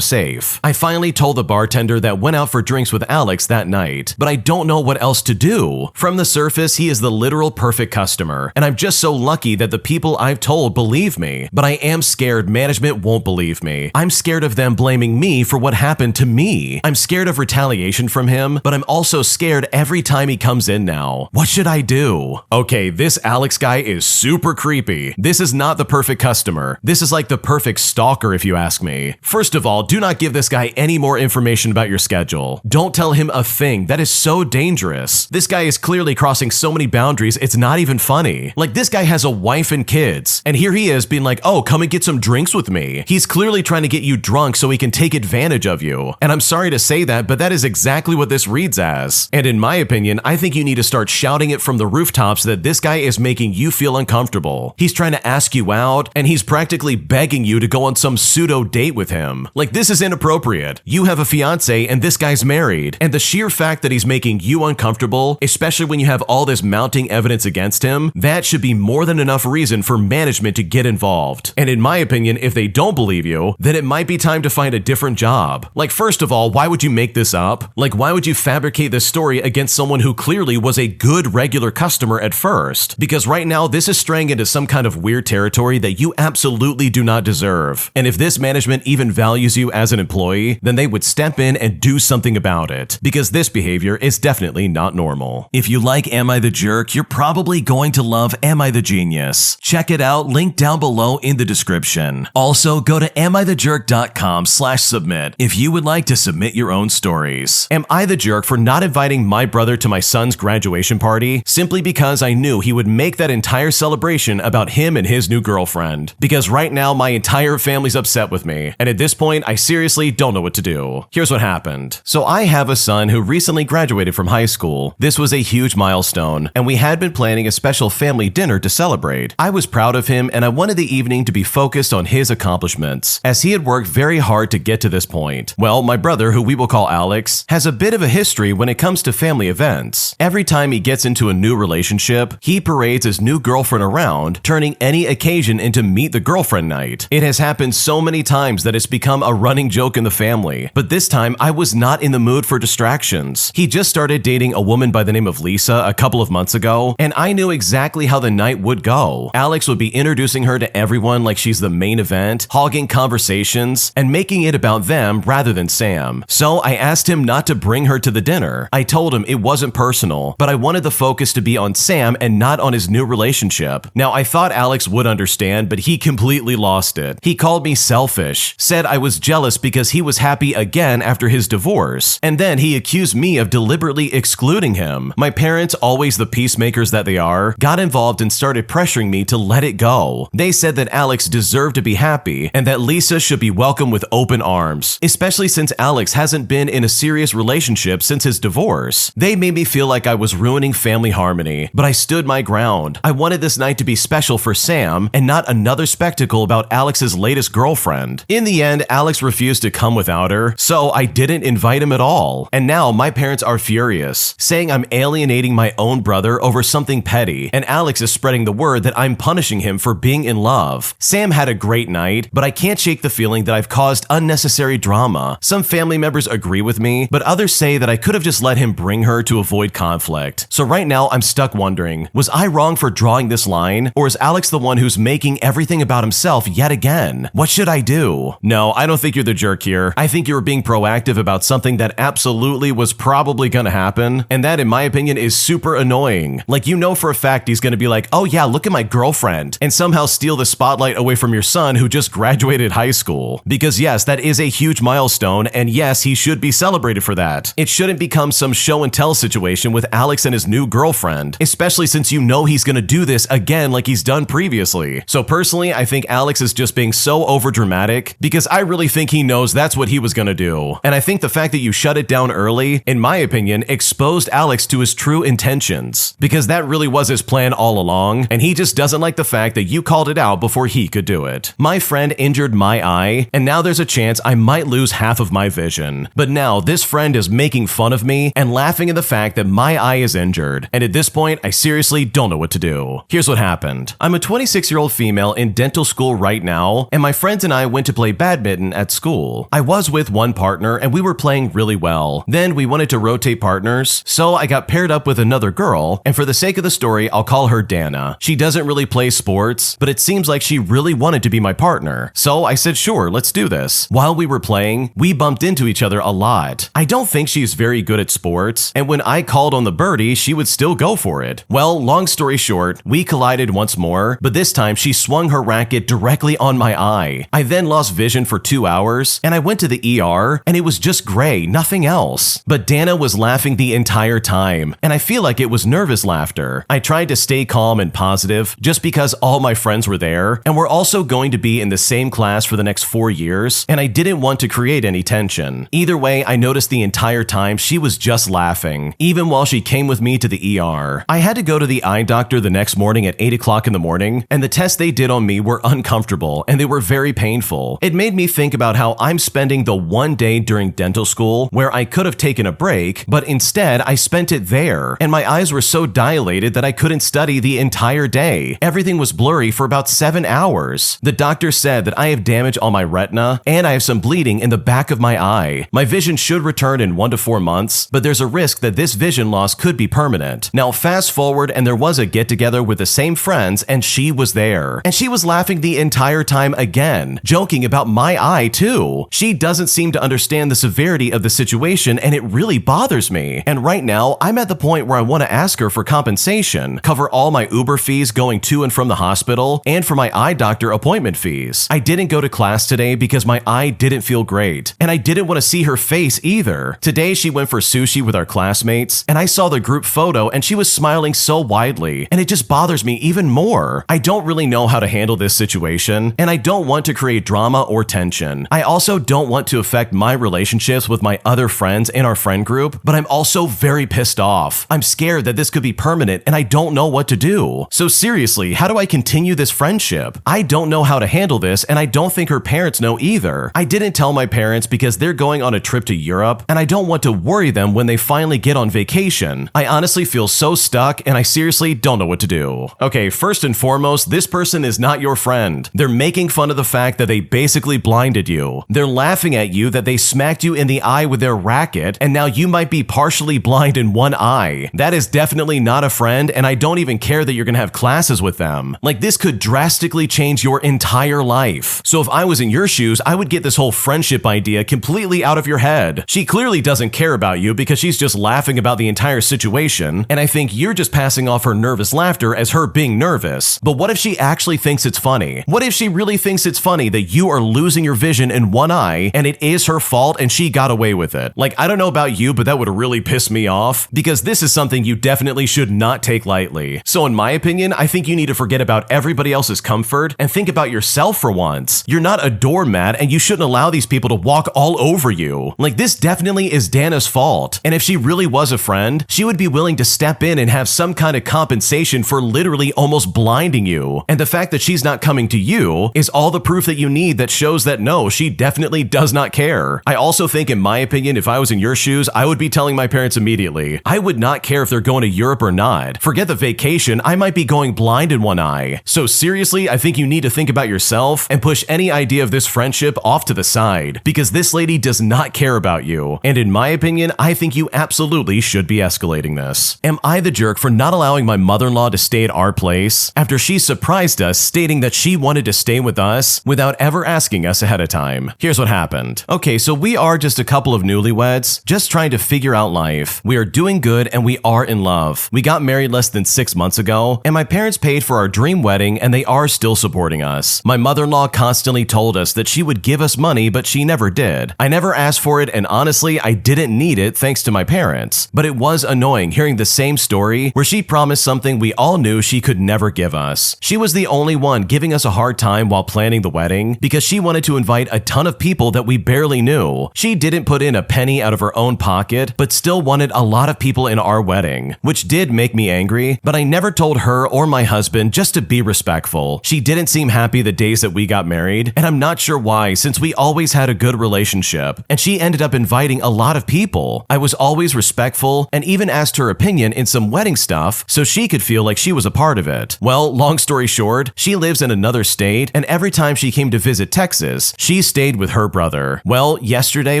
safe. I finally told the bartender that went out for drinks with Alex that night, but I don't know what else to do. From the surface, he is the literal perfect customer, and I'm just so lucky that the people I've told believe me, but I am scared management won't believe me. I'm scared of them blaming me for what happened to me. I'm scared of retaliation from him, but I'm also scared every time he comes in now. What should I do? Okay, this Alex guy is super creepy. This is not the perfect customer. This is like the perfect stalker if you ask me. First of all, do not give this guy any more information about your schedule. Don't tell him a thing. That is so dangerous. This guy is clearly crossing so many boundaries, it's not even funny. Like, this guy has a wife and kids, and here he is being like, oh, come and get some drinks with me. He's clearly trying to get you drunk so he can take advantage of you. And I'm sorry to say that, but that is exactly what this reads as. And in my opinion, I think you need to start shouting it from the rooftops that this guy is making you feel uncomfortable. He's trying to ask you out, and he's practically begging you to go on some pseudo date with him. Like, this is inappropriate. You have a fiance and this guy's married, and the sheer fact that he's making you uncomfortable, especially when you have all this mounting evidence against him, that should be more than enough reason for management to get involved. And in my opinion, if they don't believe you, then it might be time to find a different job. Like, first of all, why would you make this up? Like, why would you fabricate this story against someone who clearly was a good regular customer at first? Because right now, this is straying into some kind of weird territory that you absolutely do not deserve. And if this management even values you as an employee, then they would step in and do something about it, because this behavior is definitely not normal. If you like Am I the Jerk, you're probably going to love Am I the Genius. Check it out, link down below in the description. Also, go to amithejerk.com/submit if you would like to submit your own stories. Am I the jerk for not inviting my brother to my son's graduation party simply because I knew he would make that entire celebration about him and his new girlfriend? Because right now my entire family's upset with me, and at this point I seriously don't know what to do. Here's what happened. So I have a son who recently graduated from high school. This was a huge milestone, and we had been planning a special family dinner to celebrate. I was proud of him, and I wanted the evening to be focused on his accomplishments, as he had worked very hard to get to this point. Well, my brother, who we will call Alex, has a bit of a history when it comes to family events. Every time he gets into a new relationship, he parades his new girlfriend around, turning any occasion into meet the girlfriend night. It has happened so many times that it's become a running joke in the family, but this time I was not in the mood for distractions. He just started dating a woman by the name of Lisa a couple of months ago, and I knew exactly how the night would go. Alex would be introducing her to everyone like she's the main event, hogging conversations, and making it about them rather than Sam. So I asked him not to bring her to the dinner. I told him it wasn't personal, but I wanted the focus to be on Sam and not on his new relationship. Now, I thought Alex would understand, but he completely lost it. He called me selfish, said I was jealous because he was happy again after his divorce, and then he accused me of deliberately excluding him. My parents, always the peacemakers that they are, got involved and started pressuring me to let it go. They said that Alex deserved to be happy and that Lisa should be welcomed with open arms, especially since Alex hasn't been in a serious relationship since his divorce. They made me feel like I was ruining family harmony, but I stood my ground. I wanted this night to be special for Sam and not another spectacle about Alex's latest girlfriend. In the end, Alex refused to come without her, so I didn't invite him at all. And now my parents are furious, saying I'm alienating my own brother over something petty, and Alex is spreading the word that I'm punishing him for being in love. Sam had a great night, but I can't shake the feeling that I've caused unnecessary drama. Some family members agree with me, but others say that I could have just let him bring her to avoid conflict. So right now I'm stuck wondering, was I wrong for drawing this line, or is Alex the one who's making everything about himself yet again? What should I do? No, I don't think you're the jerk here. I think you were being proactive about something that absolutely was probably gonna happen, and that, in my opinion, is super annoying. Like, you know for a fact he's gonna be like, oh yeah, look at my girlfriend, and somehow steal the spotlight away from your son who just graduated high school. Because yes, that is a huge milestone, and yes, he should be celebrated for that. It shouldn't become some show and tell situation with Alex and his new girlfriend, especially since you know he's gonna do this again like he's done previously. So personally, I think Alex is just being so overdramatic because I really think he knows that's what he was gonna do. And I think the fact that you shut it down early, in my opinion, exposed Alex to his true intentions, because that really was his plan all along, and he just doesn't like the fact that you called it out before he could do it. My friend injured my eye, and now there's a chance I might lose half of my vision. But now this friend is making fun of me and laughing at the fact that my eye is injured, and at this point, I seriously don't know what to do. Here's what happened. I'm a 26-year-old female in dental school right now, and my friends and I went to play badminton at school. I was with one partner, and we were playing really well. Then we wanted to rotate partners, so I got paired up with another girl, and for the sake of the story, I'll call her Dana. She doesn't really play sports, but it seems like she really wanted to be my partner. So I said, sure, let's do this. While we were playing, we bumped into each other a lot. I don't think she's very good at sports, and when I called on the birdie, she would still go for it. Well, long story short, we collided once more, but this time she swung her racket directly on my eye. I then lost vision for 2 hours, and I went to the ER, and it was just gray, nothing else. But Dana was laughing the entire time, and I feel like it was nervous laughter. I tried to stay calm and positive just because all my friends were there, and we're also going to be in the same class for the next 4 years, and I didn't want to create any tension. Either way, I noticed the entire time she was just laughing, even while she came with me to the ER. I had to go to the eye doctor the next morning at 8 o'clock in the morning, and the tests they did on me were uncomfortable, and they were very painful. It made me think about how I'm spending the one day during dental school where I could have taken a break, but instead I spent it there, and my eyes were so dilated that I couldn't study the entire day. Everything was blurry for about 7 hours. The doctor said that I have damage on my retina, and I have some bleeding in the back of my eye. My vision should return in 1 to 4 months, but there's a risk that this vision loss could be permanent. Now fast forward, and there was a get-together with the same friends, and she was there. And she was laughing the entire time again, joking about my eye too. She doesn't seem to understand the severity of the situation, and it really bothers me. And right now, I'm at the point where I want to ask her for compensation, cover all my Uber fees going to and from the hospital, and for my eye doctor appointment fees. I didn't go to class today because my eye didn't feel great, and I didn't want to see her face either. Today, she went for sushi with our classmates, and I saw the group photo, and she was smiling so widely, and it just bothers me even more. I don't really know how to handle this situation, and I don't want to create drama or tension. I also don't want to affect my relationships with my other friends in our friend group, but I'm also very pissed off. I'm scared that this could be permanent, and I don't know what to do. So seriously, how do I continue this friendship? I don't know how to handle this, and I don't think her parents know either. I didn't tell my parents because they're going on a trip to Europe, and I don't want to worry them when they finally get on vacation. I honestly feel so stuck, and I seriously don't know what to do. Okay, first and foremost, this person is not your friend. They're making fun of the fact that they basically blinded you. They're laughing at you that they smacked you in the eye with their racket, and now you might be partially blind in one eye. That is definitely not a friend, and I don't even care that you're gonna have classes with them. Like, this could drastically change your entire life. So if I was in your shoes, I would get this whole friendship idea completely out of your head. She clearly doesn't care about you because she's just laughing about the entire situation, and I think you're just passing off her nervous laughter as her being nervous. But what if she actually thinks it's funny? What if she really thinks it's funny that you are losing your vision in one eye and it is her fault and she got away with it? Like, I don't know about you, but that would really piss me off because this is something you definitely should not take lightly. So in my opinion, I think you need to forget about everybody else's comfort and think about yourself for once. You're not a doormat, and you shouldn't allow these people to walk all over you. Like, this definitely is Dana's fault. And if she really was a friend, she would be willing to step in and have some kind of compensation for literally almost blinding you. And the fact that she's not coming to you is all the proof that you need that shows that no, she definitely does not care. I also think, in my opinion, if I was in your shoes, I would be telling my parents immediately. I would not care if they're going to Europe or not. Forget the vacation, I might be going blind in one eye. So seriously, I think you need to think about yourself and push any idea of this friendship off to the side, because this lady does not care about you. And in my opinion, I think you absolutely should be escalating this. Am I the jerk for not allowing my mother-in-law to stay at our place after she surprised us stating that she wanted to stay with us without ever asking us ahead of time? Here's what happened. Okay, so we are just a couple of newlyweds, just trying trying to figure out life. We are doing good and we are in love. We got married less than 6 months ago, and my parents paid for our dream wedding and they are still supporting us. My mother-in-law constantly told us that she would give us money, but she never did. I never asked for it, and honestly, I didn't need it thanks to my parents. But it was annoying hearing the same story where she promised something we all knew she could never give us. She was the only one giving us a hard time while planning the wedding because she wanted to invite a ton of people that we barely knew. She didn't put in a penny out of her own pocket, but still wanted a lot of people in our wedding, which did make me angry, but I never told her or my husband just to be respectful. She didn't seem happy the days that we got married, and I'm not sure why since we always had a good relationship, and she ended up inviting a lot of people. I was always respectful and even asked her opinion in some wedding stuff so she could feel like she was a part of it. Well, long story short, she lives in another state, and every time she came to visit Texas, she stayed with her brother. Well, yesterday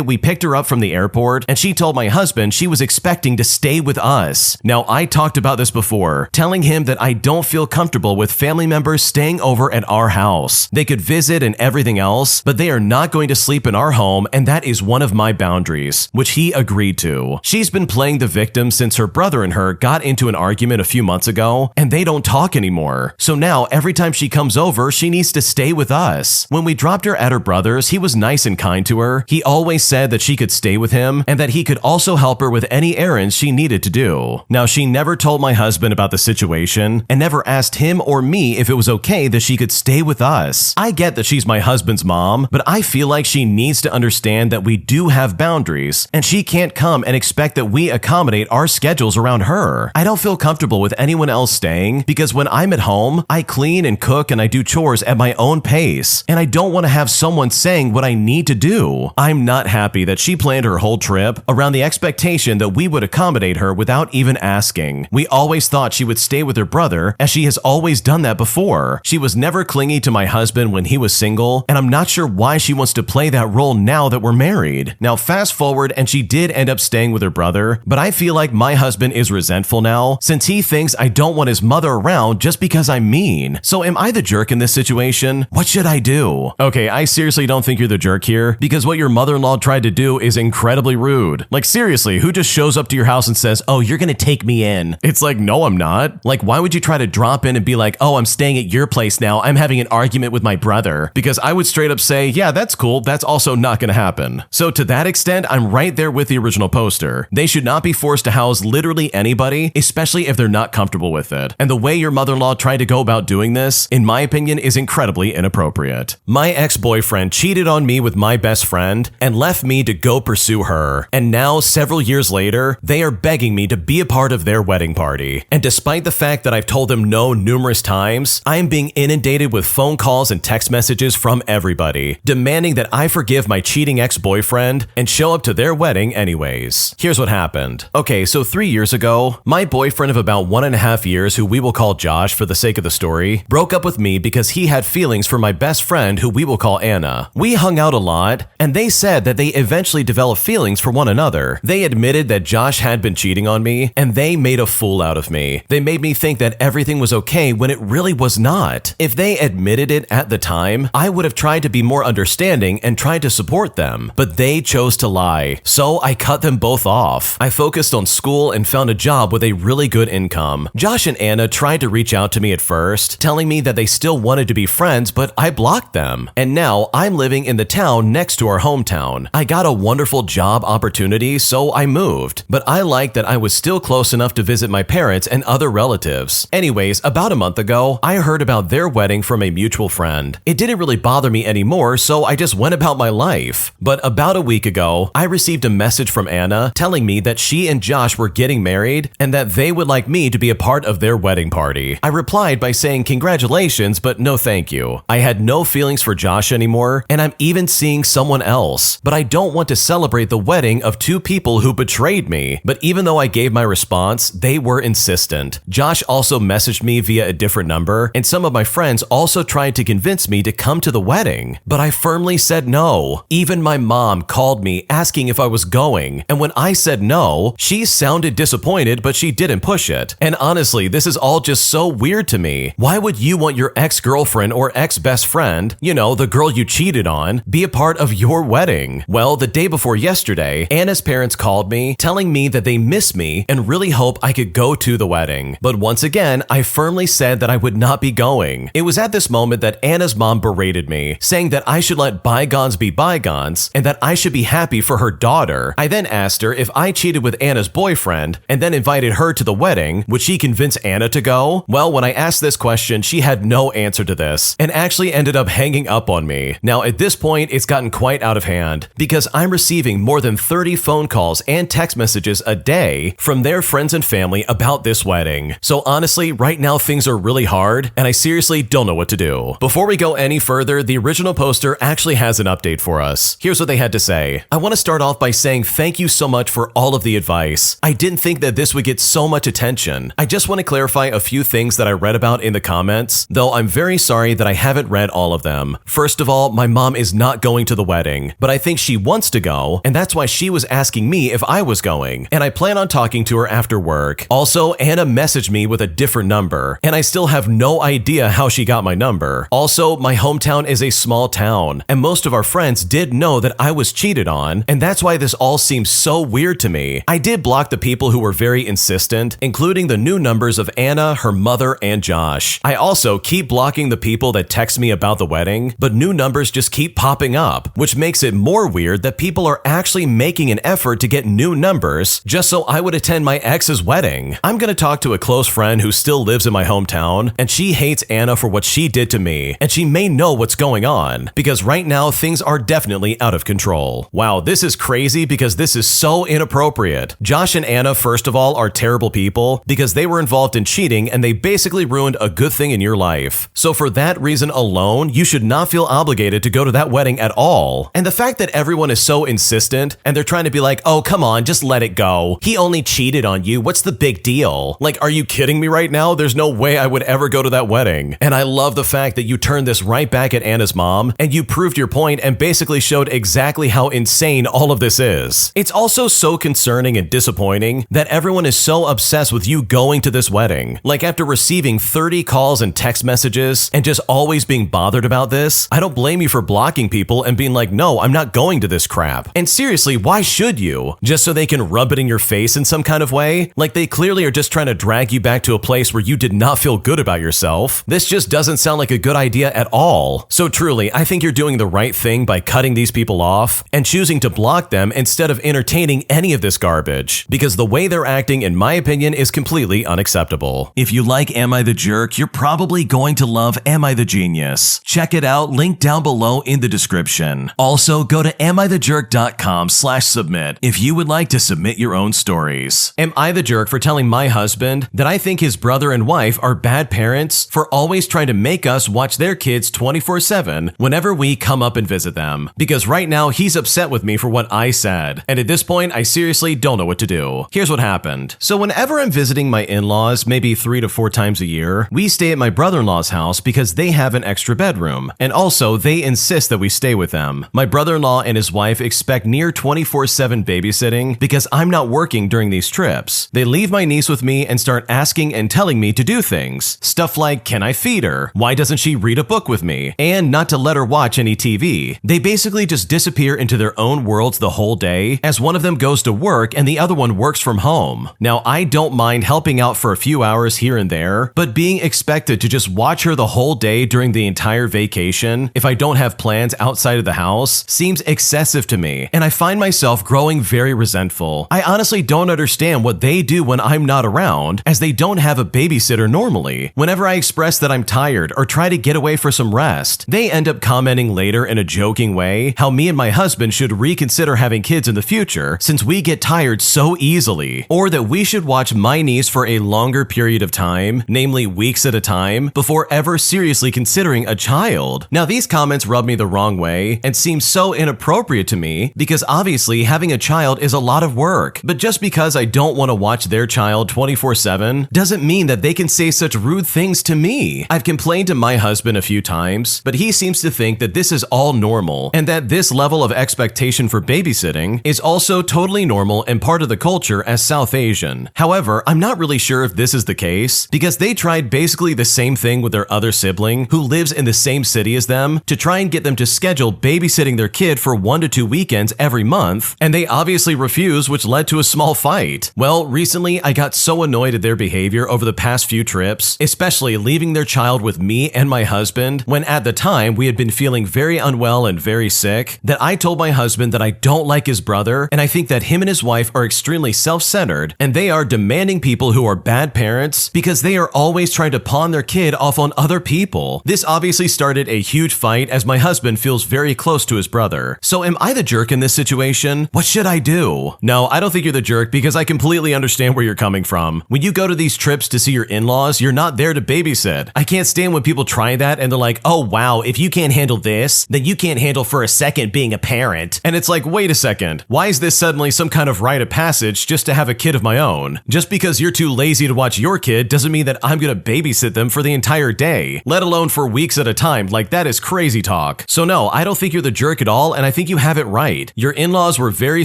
we picked her up from the airport, and she told my husband she was expecting to stay with us. Now, I talked about this before, telling him that I don't feel comfortable with family members staying over at our house. They could visit and everything else, but they are not going to sleep in our home, and that is one of my boundaries, which he agreed to. She's been playing the victim since her brother and her got into an argument a few months ago, and they don't talk anymore. So now every time she comes over, she needs to stay with us. When we dropped her at her brother's, he was nice and kind to her. He always said that she could stay with him and that he could also help her with any errands she needed to do. Now, she never told my husband about the situation and never asked him or me if it was okay that she could stay with us. I get that she's my husband's mom, but I feel like she needs to understand that we do have boundaries, and she can't come and expect that we accommodate our schedules around her. I don't feel comfortable with anyone else staying because when I'm at home, I clean and cook and I do chores at my own pace, and I don't want to have someone saying what I need to do. I'm not happy that she planned her whole trip around the expectation that we would accommodate her without even asking. We always thought she would stay with her brother, as she has always done that before. She was never clingy to my husband when he was single, and I'm not sure why she wants to play that role now that we're married. Now, fast forward, and she did end up staying with her brother, but I feel like my husband is resentful now since he thinks I don't want his mother around just because I'm mean. So am I the jerk in this situation? What should I do? Okay, I seriously don't think you're the jerk here, because what your mother-in-law tried to do is incredibly rude. Like, seriously, who just shows up to your house and says, "Oh, you're gonna take me in"? It's like, no, I'm not. Like, why would you try to drop in and be like, "Oh, I'm staying at your place now. I'm having an argument with my brother"? Because I would straight up say, yeah, that's cool. That's also not gonna happen. So to that extent, I'm right there with the original poster. They should not be forced to house literally anybody, especially if they're not comfortable with it. And the way your mother-in-law tried to go about doing this, in my opinion, is incredibly inappropriate. My ex-boyfriend cheated on me with my best friend and left me to go pursue her. And now, several years later, they are begging me to be a part of their wedding party. And despite the fact that I've told them no numerous times, I am being inundated with phone calls and text messages from everybody, demanding that I forgive my cheating ex-boyfriend and show up to their wedding anyways. Here's what happened. Okay, so 3 years ago, my boyfriend of about 1.5 years, who we will call Josh for the sake of the story, broke up with me because he had feelings for my best friend, who we will call Anna. We hung out a lot, and they said that they eventually developed feelings for one another. They admitted that Josh had been cheating on me, and they made a fool out of me. They made me think that everything was okay when it really was not. If they admitted it at the time, I would have tried to be more understanding and tried to support them, but they chose to lie. So I cut them both off. I focused on school and found a job with a really good income. Josh and Anna tried to reach out to me at first, telling me that they still wanted to be friends, but I blocked them. And now I'm living in the town next to our hometown. I got a wonderful job opportunity, so I moved. But I liked that I was still close enough to visit my parents and other relatives. Anyways, about a month ago, I heard about their wedding from a mutual friend. It didn't really bother me anymore, so I just went about my life. But about a week ago, I received a message from Anna telling me that she and Josh were getting married and that they would like me to be a part of their wedding party. I replied by saying congratulations, but no thank you. I had no feelings for Josh anymore, and I'm even seeing someone else. But I don't want to celebrate the wedding of two people who betrayed me. But even though I gave my response, they were insistent. Josh also messaged me via a different number, and some of my friends also tried to convince me to come to the wedding. But I firmly said no. Even my mom called me asking if I was going, and when I said no, she sounded disappointed, but she didn't push it. And honestly, this is all just so weird to me. Why would you want your ex-girlfriend or ex-best friend, you know, the girl you cheated on, be a part of your wedding? Well, the day before yesterday, Anna Anna's parents called me, telling me that they miss me and really hope I could go to the wedding. But once again, I firmly said that I would not be going. It was at this moment that Anna's mom berated me, saying that I should let bygones be bygones and that I should be happy for her daughter. I then asked her if I cheated with Anna's boyfriend and then invited her to the wedding. Would she convince Anna to go? Well, when I asked this question, she had no answer to this and actually ended up hanging up on me. Now, at this point, it's gotten quite out of hand because I'm receiving more than 30 phone calls and text messages a day from their friends and family about this wedding. So honestly, right now things are really hard and I seriously don't know what to do. Before we go any further, the original poster actually has an update for us. Here's what they had to say. I want to start off by saying thank you so much for all of the advice. I didn't think that this would get so much attention. I just want to clarify a few things that I read about in the comments, though I'm very sorry that I haven't read all of them. First of all, my mom is not going to the wedding, but I think she wants to go, and that's why she was asking me if I was going, and I plan on talking to her after work. Also, Anna messaged me with a different number, and I still have no idea how she got my number. Also, my hometown is a small town, and most of our friends did know that I was cheated on, and that's why this all seems so weird to me. I did block the people who were very insistent, including the new numbers of Anna, her mother, and Josh. I also keep blocking the people that text me about the wedding, but new numbers just keep popping up, which makes it more weird that people are actually making an effort to get new numbers just so I would attend my ex's wedding. I'm gonna talk to a close friend who still lives in my hometown, and she hates Anna for what she did to me, and she may know what's going on, because right now things are definitely out of control. Wow, this is crazy because this is so inappropriate. Josh and Anna, first of all, are terrible people because they were involved in cheating and they basically ruined a good thing in your life. So for that reason alone, you should not feel obligated to go to that wedding at all. And the fact that everyone is so insistent and they're trying to be like, oh, come on, just let it go. He only cheated on you. What's the big deal? Like, are you kidding me right now? There's no way I would ever go to that wedding. And I love the fact that you turned this right back at Anna's mom and you proved your point and basically showed exactly how insane all of this is. It's also so concerning and disappointing that everyone is so obsessed with you going to this wedding. Like, after receiving 30 calls and text messages and just always being bothered about this, I don't blame you for blocking people and being like, no, I'm not going to this crap. And seriously, why should you? Just so they can rub it in your face in some kind of way? Like, they clearly are just trying to drag you back to a place where you did not feel good about yourself. This just doesn't sound like a good idea at all. So truly, I think you're doing the right thing by cutting these people off and choosing to block them instead of entertaining any of this garbage, because the way they're acting, in my opinion, is completely unacceptable. If you like Am I the Jerk, you're probably going to love Am I the Genius. Check it out, link down below in the description. Also, go to amithejerk.com/submit if you would like to submit your own stories. Am I the jerk for telling my husband that I think his brother and wife are bad parents for always trying to make us watch their kids 24/7 whenever we come up and visit them? Because right now he's upset with me for what I said, and at this point I seriously don't know what to do. Here's what happened. So whenever I'm visiting my in-laws, maybe 3 to 4 times a year, we stay at my brother-in-law's house because they have an extra bedroom, and also they insist that we stay with them. My brother-in-law and his wife expect near 24/7 babysitting because I'm not working during these trips. They leave my niece with me and start asking and telling me to do things. Stuff like, can I feed her? Why doesn't she read a book with me? And not to let her watch any TV. They basically just disappear into their own worlds the whole day, as one of them goes to work and the other one works from home. Now, I don't mind helping out for a few hours here and there, but being expected to just watch her the whole day during the entire vacation, if I don't have plans outside of the house, seems excessive to me, and I find myself growing very resentful. I honestly don't understand what they do when I'm not around, as they don't have a babysitter normally. Whenever I express that I'm tired or try to get away for some rest, they end up commenting later in a joking way how me and my husband should reconsider having kids in the future since we get tired so easily, or that we should watch my niece for a longer period of time, namely weeks at a time, before ever seriously considering a child. Now, these comments rub me the wrong way and seem so inappropriate to me because obviously having a child is a lot of work, but just because I don't want to watch their child 24/7 doesn't mean that they can say such rude things to me. I've complained to my husband a few times, but he seems to think that this is all normal and that this level of expectation for babysitting is also totally normal and part of the culture as South Asian. However, I'm not really sure if this is the case because they tried basically the same thing with their other sibling who lives in the same city as them to try and get them to schedule babysitting their kid for 1 to 2 weekends every month, And they obviously refused, which led to a small fight. Well, recently I got so annoyed at their behavior over the past few trips, especially leaving their child with me and my husband, when at the time we had been feeling very unwell and very sick, that I told my husband that I don't like his brother, and I think that him and his wife are extremely self-centered, and they are demanding people who are bad parents because they are always trying to pawn their kid off on other people. This obviously started a huge fight as my husband feels very close to his brother. So am I the jerk in this situation? What should I do? No, I don't think you're the jerk because I completely understand where you're coming from. When you go to these trips to see your in-laws, you're not there to babysit. I can't stand when people try that and they're like, oh wow, if you can't handle this, then you can't handle for a second being a parent. And it's like, wait a second, why is this suddenly some kind of rite of passage just to have a kid of my own? Just because you're too lazy to watch your kid doesn't mean that I'm gonna babysit them for the entire day, let alone for weeks at a time. Like, that is crazy talk. So no, I don't think you're the jerk at all, and I think you have it right. Your in-laws were very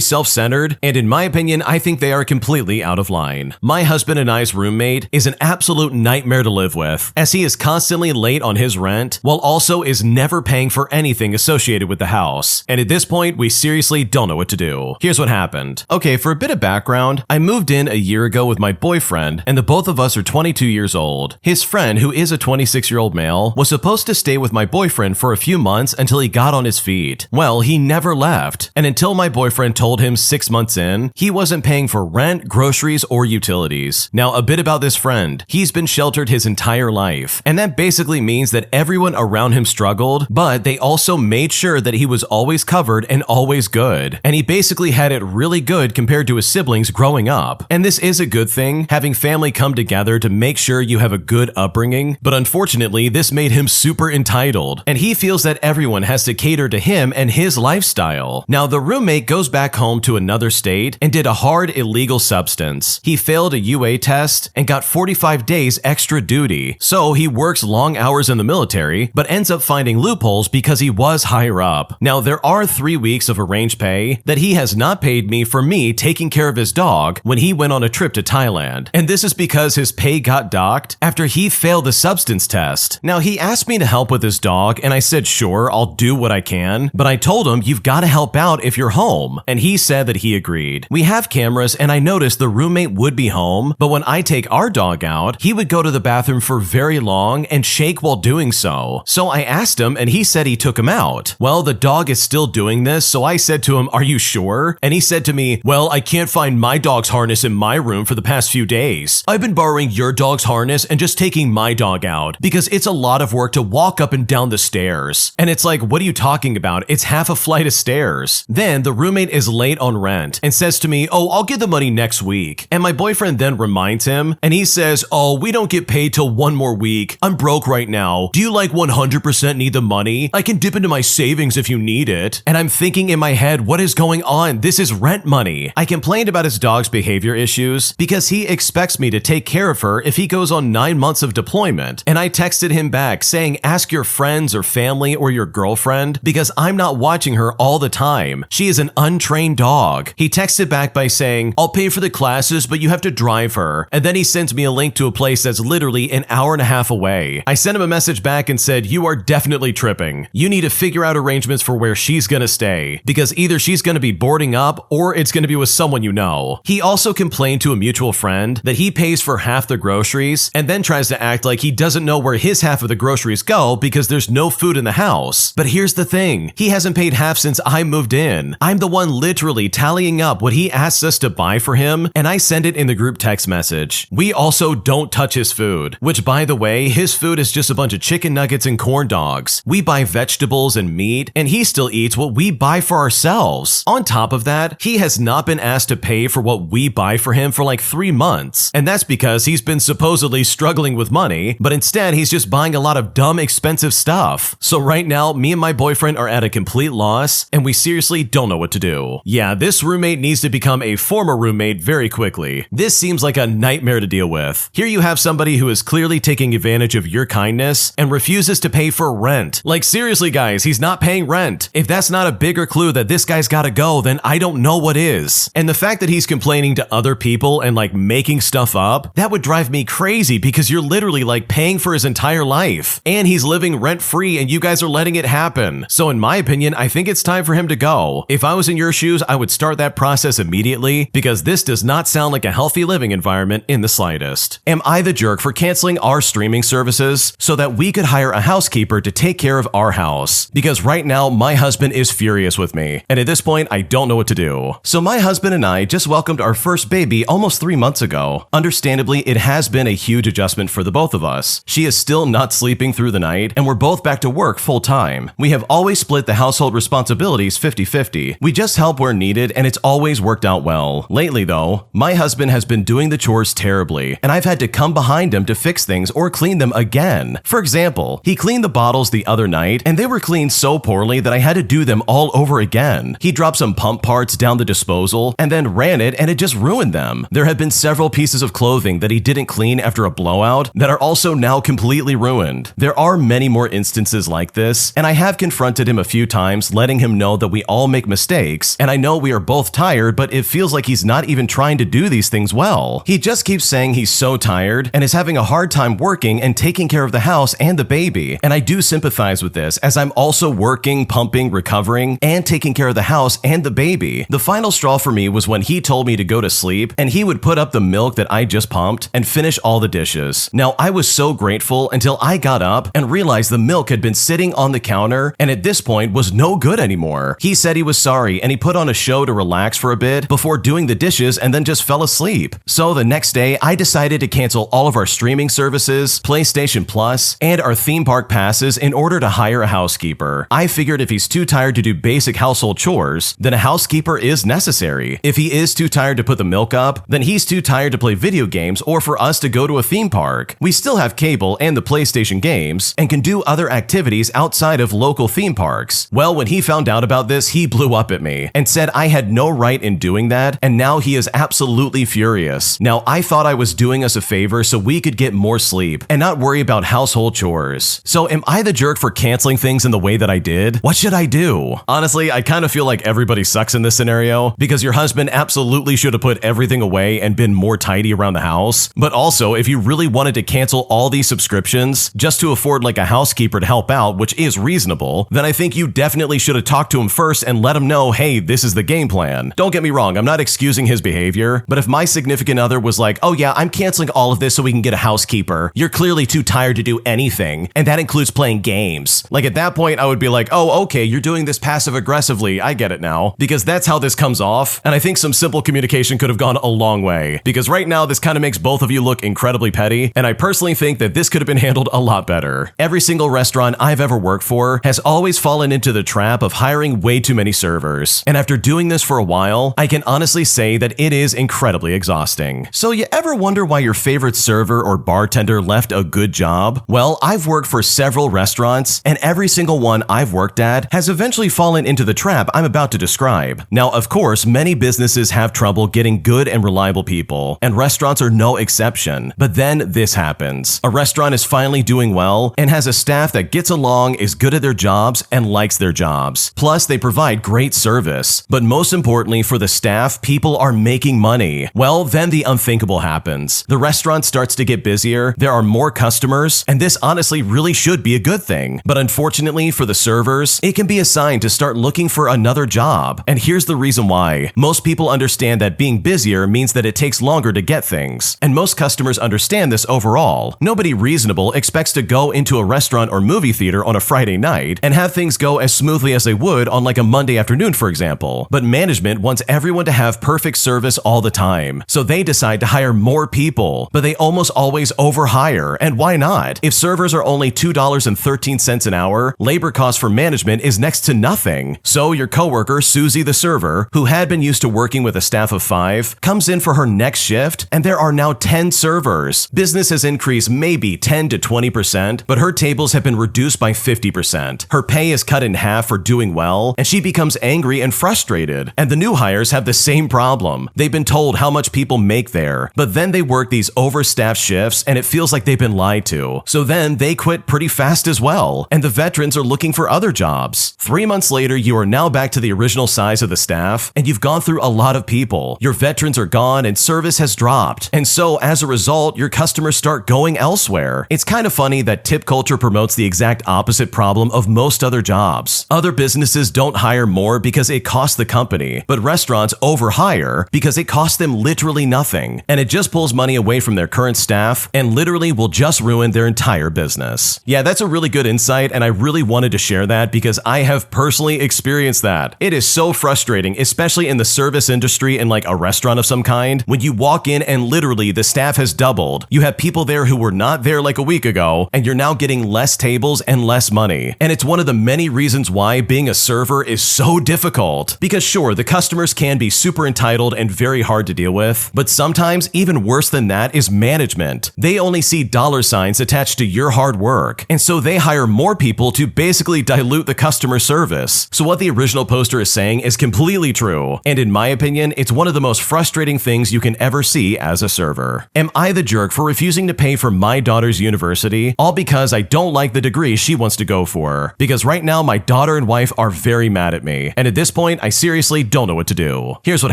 self-centered, and in my opinion, I think they are completely out of line. My husband and I's roommate is an absolute nightmare to live with, as he is constantly late on his rent, while also is never paying for anything associated with the house. And at this point, we seriously don't know what to do. Here's what happened. Okay, for a bit of background, I moved in a year ago with my boyfriend, and the both of us are 22 years old. His friend, who is a 26-year-old male, was supposed to stay with my boyfriend for a few months until he got on his feet. Well, he never left, and until my boyfriend told him 6 months in, he wasn't paying for rent, groceries, or utilities. Now, a bit about this friend. He's been sheltered his entire life, and that basically means that everyone around him struggled, but they also made sure that he was always covered and always good. And he basically had it really good compared to his siblings growing up. And this is a good thing, having family come together to make sure you have a good upbringing, but unfortunately, this made him super entitled, and he feels that everyone has to cater to him and his lifestyle. Now, the roommate goes back home to another state and did a hard illegal substance. He failed a UA test and got 45 days extra duty, so he works long hours in the military, but ends up finding loopholes because he was higher up. Now, there are 3 weeks of arranged pay that he has not paid me for me taking care of his dog when he went on a trip to Thailand, and this is because his pay got docked after he failed the substance test. Now, he asked me to help with his dog, and I said sure, I'll do what I can, but I told him you've got to help out if you're home, and he said that he agreed. We have cameras, and I noticed the roommate would be home, but when I take our dog out, he would go to the bathroom for very long and shake while doing so. So I asked him, and he said he took him out. Well, the dog is still doing this, so I said to him, are you sure? And he said to me, well, I can't find my dog's harness in my room for the past few days. I've been borrowing your dog's harness and just taking my dog out because it's a lot of work to walk up and down the stairs. And it's like, what are you talking about? It's half a flight of stairs. Then the roommate is late on rent and says to me, oh, I'll get the money next week. And my boyfriend then reminds him, and he says, oh, we don't get paid till 1 more week. I'm broke right now. Do you like 100% need the money? I can dip into my savings if you need it. And I'm thinking in my head, what is going on? This is rent money. I complained about his dog's behavior issues because he expects me to take care of her if he goes on 9 months of deployment. And I texted him back saying, ask your friends or family or your girlfriend because I'm not watching her all the time. She is an untrained dog. He texted back by saying, I'll pay for the classes, but you have to drive her. And then he sends me a link to a place that's literally an hour and a half away. I sent him a message back and said, you are definitely tripping. You need to figure out arrangements for where she's gonna stay because either she's gonna be boarding up or it's gonna be with someone you know. He also complained to a mutual friend that he pays for half the groceries and then tries to act like he doesn't know where his half of the groceries go because there's no food in the house. But here's the thing, he hasn't paid half since I moved in. I'm the one literally tallying up what he asks us to buy for him, and I send it in the group text message. We also don't touch his food, which by the way, his food is just a bunch of chicken nuggets and corn dogs. We buy vegetables and meat, and he still eats what we buy for ourselves. On top of that, he has not been asked to pay for what we buy for him for like 3 months, and that's because he's been supposedly struggling with money, but instead he's just buying a lot of dumb, expensive stuff. So right now, me and my boyfriend are at a complete loss, and we seriously don't know what to do. Yeah, this roommate needs to become a former roommate very quickly. This seems like a nightmare to deal with. Here you have somebody who is clearly taking advantage of your kindness and refuses to pay for rent. Like seriously guys, he's not paying rent. If that's not a bigger clue that this guy's gotta go, then I don't know what is. And the fact that he's complaining to other people and like making stuff up, that would drive me crazy because you're literally like paying for his entire life. And he's living rent free and you guys are letting it happen. So in my opinion, I think it's time for him to go. If I was in your your shoes, I would start that process immediately because this does not sound like a healthy living environment in the slightest. Am I the jerk for canceling our streaming services so that we could hire a housekeeper to take care of our house? Because right now, my husband is furious with me, and at this point, I don't know what to do. So my husband and I just welcomed our first baby almost 3 months ago. Understandably, it has been a huge adjustment for the both of us. She is still not sleeping through the night, and we're both back to work full time. We have always split the household responsibilities 50-50. We just help where needed, and it's always worked out well. Lately though, my husband has been doing the chores terribly, and I've had to come behind him to fix things or clean them again. For example, he cleaned the bottles the other night, and they were cleaned so poorly that I had to do them all over again. He dropped some pump parts down the disposal and then ran it, and it just ruined them. There have been several pieces of clothing that he didn't clean after a blowout that are also now completely ruined. There are many more instances like this, and I have confronted him a few times, letting him know that we all make mistakes, and I know we are both tired, but it feels like he's not even trying to do these things well. He just keeps saying he's so tired and is having a hard time working and taking care of the house and the baby, and I do sympathize with this as I'm also working, pumping, recovering, and taking care of the house and the baby. The final straw for me was when he told me to go to sleep and he would put up the milk that I just pumped and finish all the dishes. Now, I was so grateful until I got up and realized the milk had been sitting on the counter and at this point was no good anymore. He said he was sorry and he put on a show to relax for a bit before doing the dishes and then just fell asleep. So the next day, I decided to cancel all of our streaming services, PlayStation Plus, and our theme park passes in order to hire a housekeeper. I figured if he's too tired to do basic household chores, then a housekeeper is necessary. If he is too tired to put the milk up, then he's too tired to play video games or for us to go to a theme park. We still have cable and the PlayStation games and can do other activities outside of local theme parks. Well, when he found out about this, he blew up at me and said I had no right in doing that, and now he is absolutely furious. Now, I thought I was doing us a favor so we could get more sleep and not worry about household chores. So am I the jerk for canceling things in the way that I did? What should I do? Honestly, I kind of feel like everybody sucks in this scenario because your husband absolutely should have put everything away and been more tidy around the house. But also, if you really wanted to cancel all these subscriptions just to afford like a housekeeper to help out, which is reasonable, then I think you definitely should have talked to him first and let him know, hey, this is the game plan. Don't get me wrong, I'm not excusing his behavior, but if my significant other was like, oh yeah, I'm canceling all of this so we can get a housekeeper, you're clearly too tired to do anything, and that includes playing games. Like at that point, I would be like, oh, okay, you're doing this passive aggressively, I get it now, because that's how this comes off, and I think some simple communication could have gone a long way, because right now this kind of makes both of you look incredibly petty, and I personally think that this could have been handled a lot better. Every single restaurant I've ever worked for has always fallen into the trap of hiring way too many servers, and after doing this for a while, I can honestly say that it is incredibly exhausting. So you ever wonder why your favorite server or bartender left a good job? Well, I've worked for several restaurants, and every single one I've worked at has eventually fallen into the trap I'm about to describe. Now, of course, many businesses have trouble getting good and reliable people, and restaurants are no exception. But then this happens. A restaurant is finally doing well and has a staff that gets along, is good at their jobs, and likes their jobs. Plus, they provide great service. But most importantly for the staff, people are making money. Well, then the unthinkable happens. The restaurant starts to get busier, there are more customers, and this honestly really should be a good thing. But unfortunately for the servers, it can be a sign to start looking for another job. And here's the reason why. Most people understand that being busier means that it takes longer to get things. And most customers understand this overall. Nobody reasonable expects to go into a restaurant or movie theater on a Friday night and have things go as smoothly as they would on like a Monday afternoon, for example. But management wants everyone to have perfect service all the time. So they decide to hire more people, but they almost always overhire. And why not? If servers are only $2.13 an hour, labor cost for management is next to nothing. So your coworker, Susie the server, who had been used to working with a staff of 5, comes in for her next shift, and there are now 10 servers. Business has increased maybe 10 to 20%, but her tables have been reduced by 50%. Her pay is cut in half for doing well, and she becomes angry and frustrated. And the new hires have the same problem. They've been told how much people make there, but then they work these overstaffed shifts, and it feels like they've been lied to. So then they quit pretty fast as well, and the veterans are looking for other jobs. 3 months later, you are now back to the original size of the staff, and you've gone through a lot of people. Your veterans are gone, and service has dropped. And so, as a result, your customers start going elsewhere. It's kind of funny that tip culture promotes the exact opposite problem of most other jobs. Other businesses don't hire more because it costs the company, but restaurants overhire because it costs them literally nothing, and it just pulls money away from their current staff and literally will just ruin their entire business. Yeah, that's a really good insight, and I really wanted to share that because I have personally experienced that. It is so frustrating, especially in the service industry in like a restaurant of some kind, when you walk in and literally the staff has doubled. You have people there who were not there like a week ago, and you're now getting less tables and less money. And it's one of the many reasons why being a server is so difficult. Because sure, the customers can be super entitled and very hard to deal with, but sometimes even worse than that is management. They only see dollar signs attached to your hard work, and so they hire more people to basically dilute the customer service. So what the original poster is saying is completely true, and in my opinion, it's one of the most frustrating things you can ever see as a server. Am I the jerk for refusing to pay for my daughter's university, all because I don't like the degree she wants to go for? Because right now my daughter and wife are very mad at me, and at this point I seriously don't know what to do. Here's what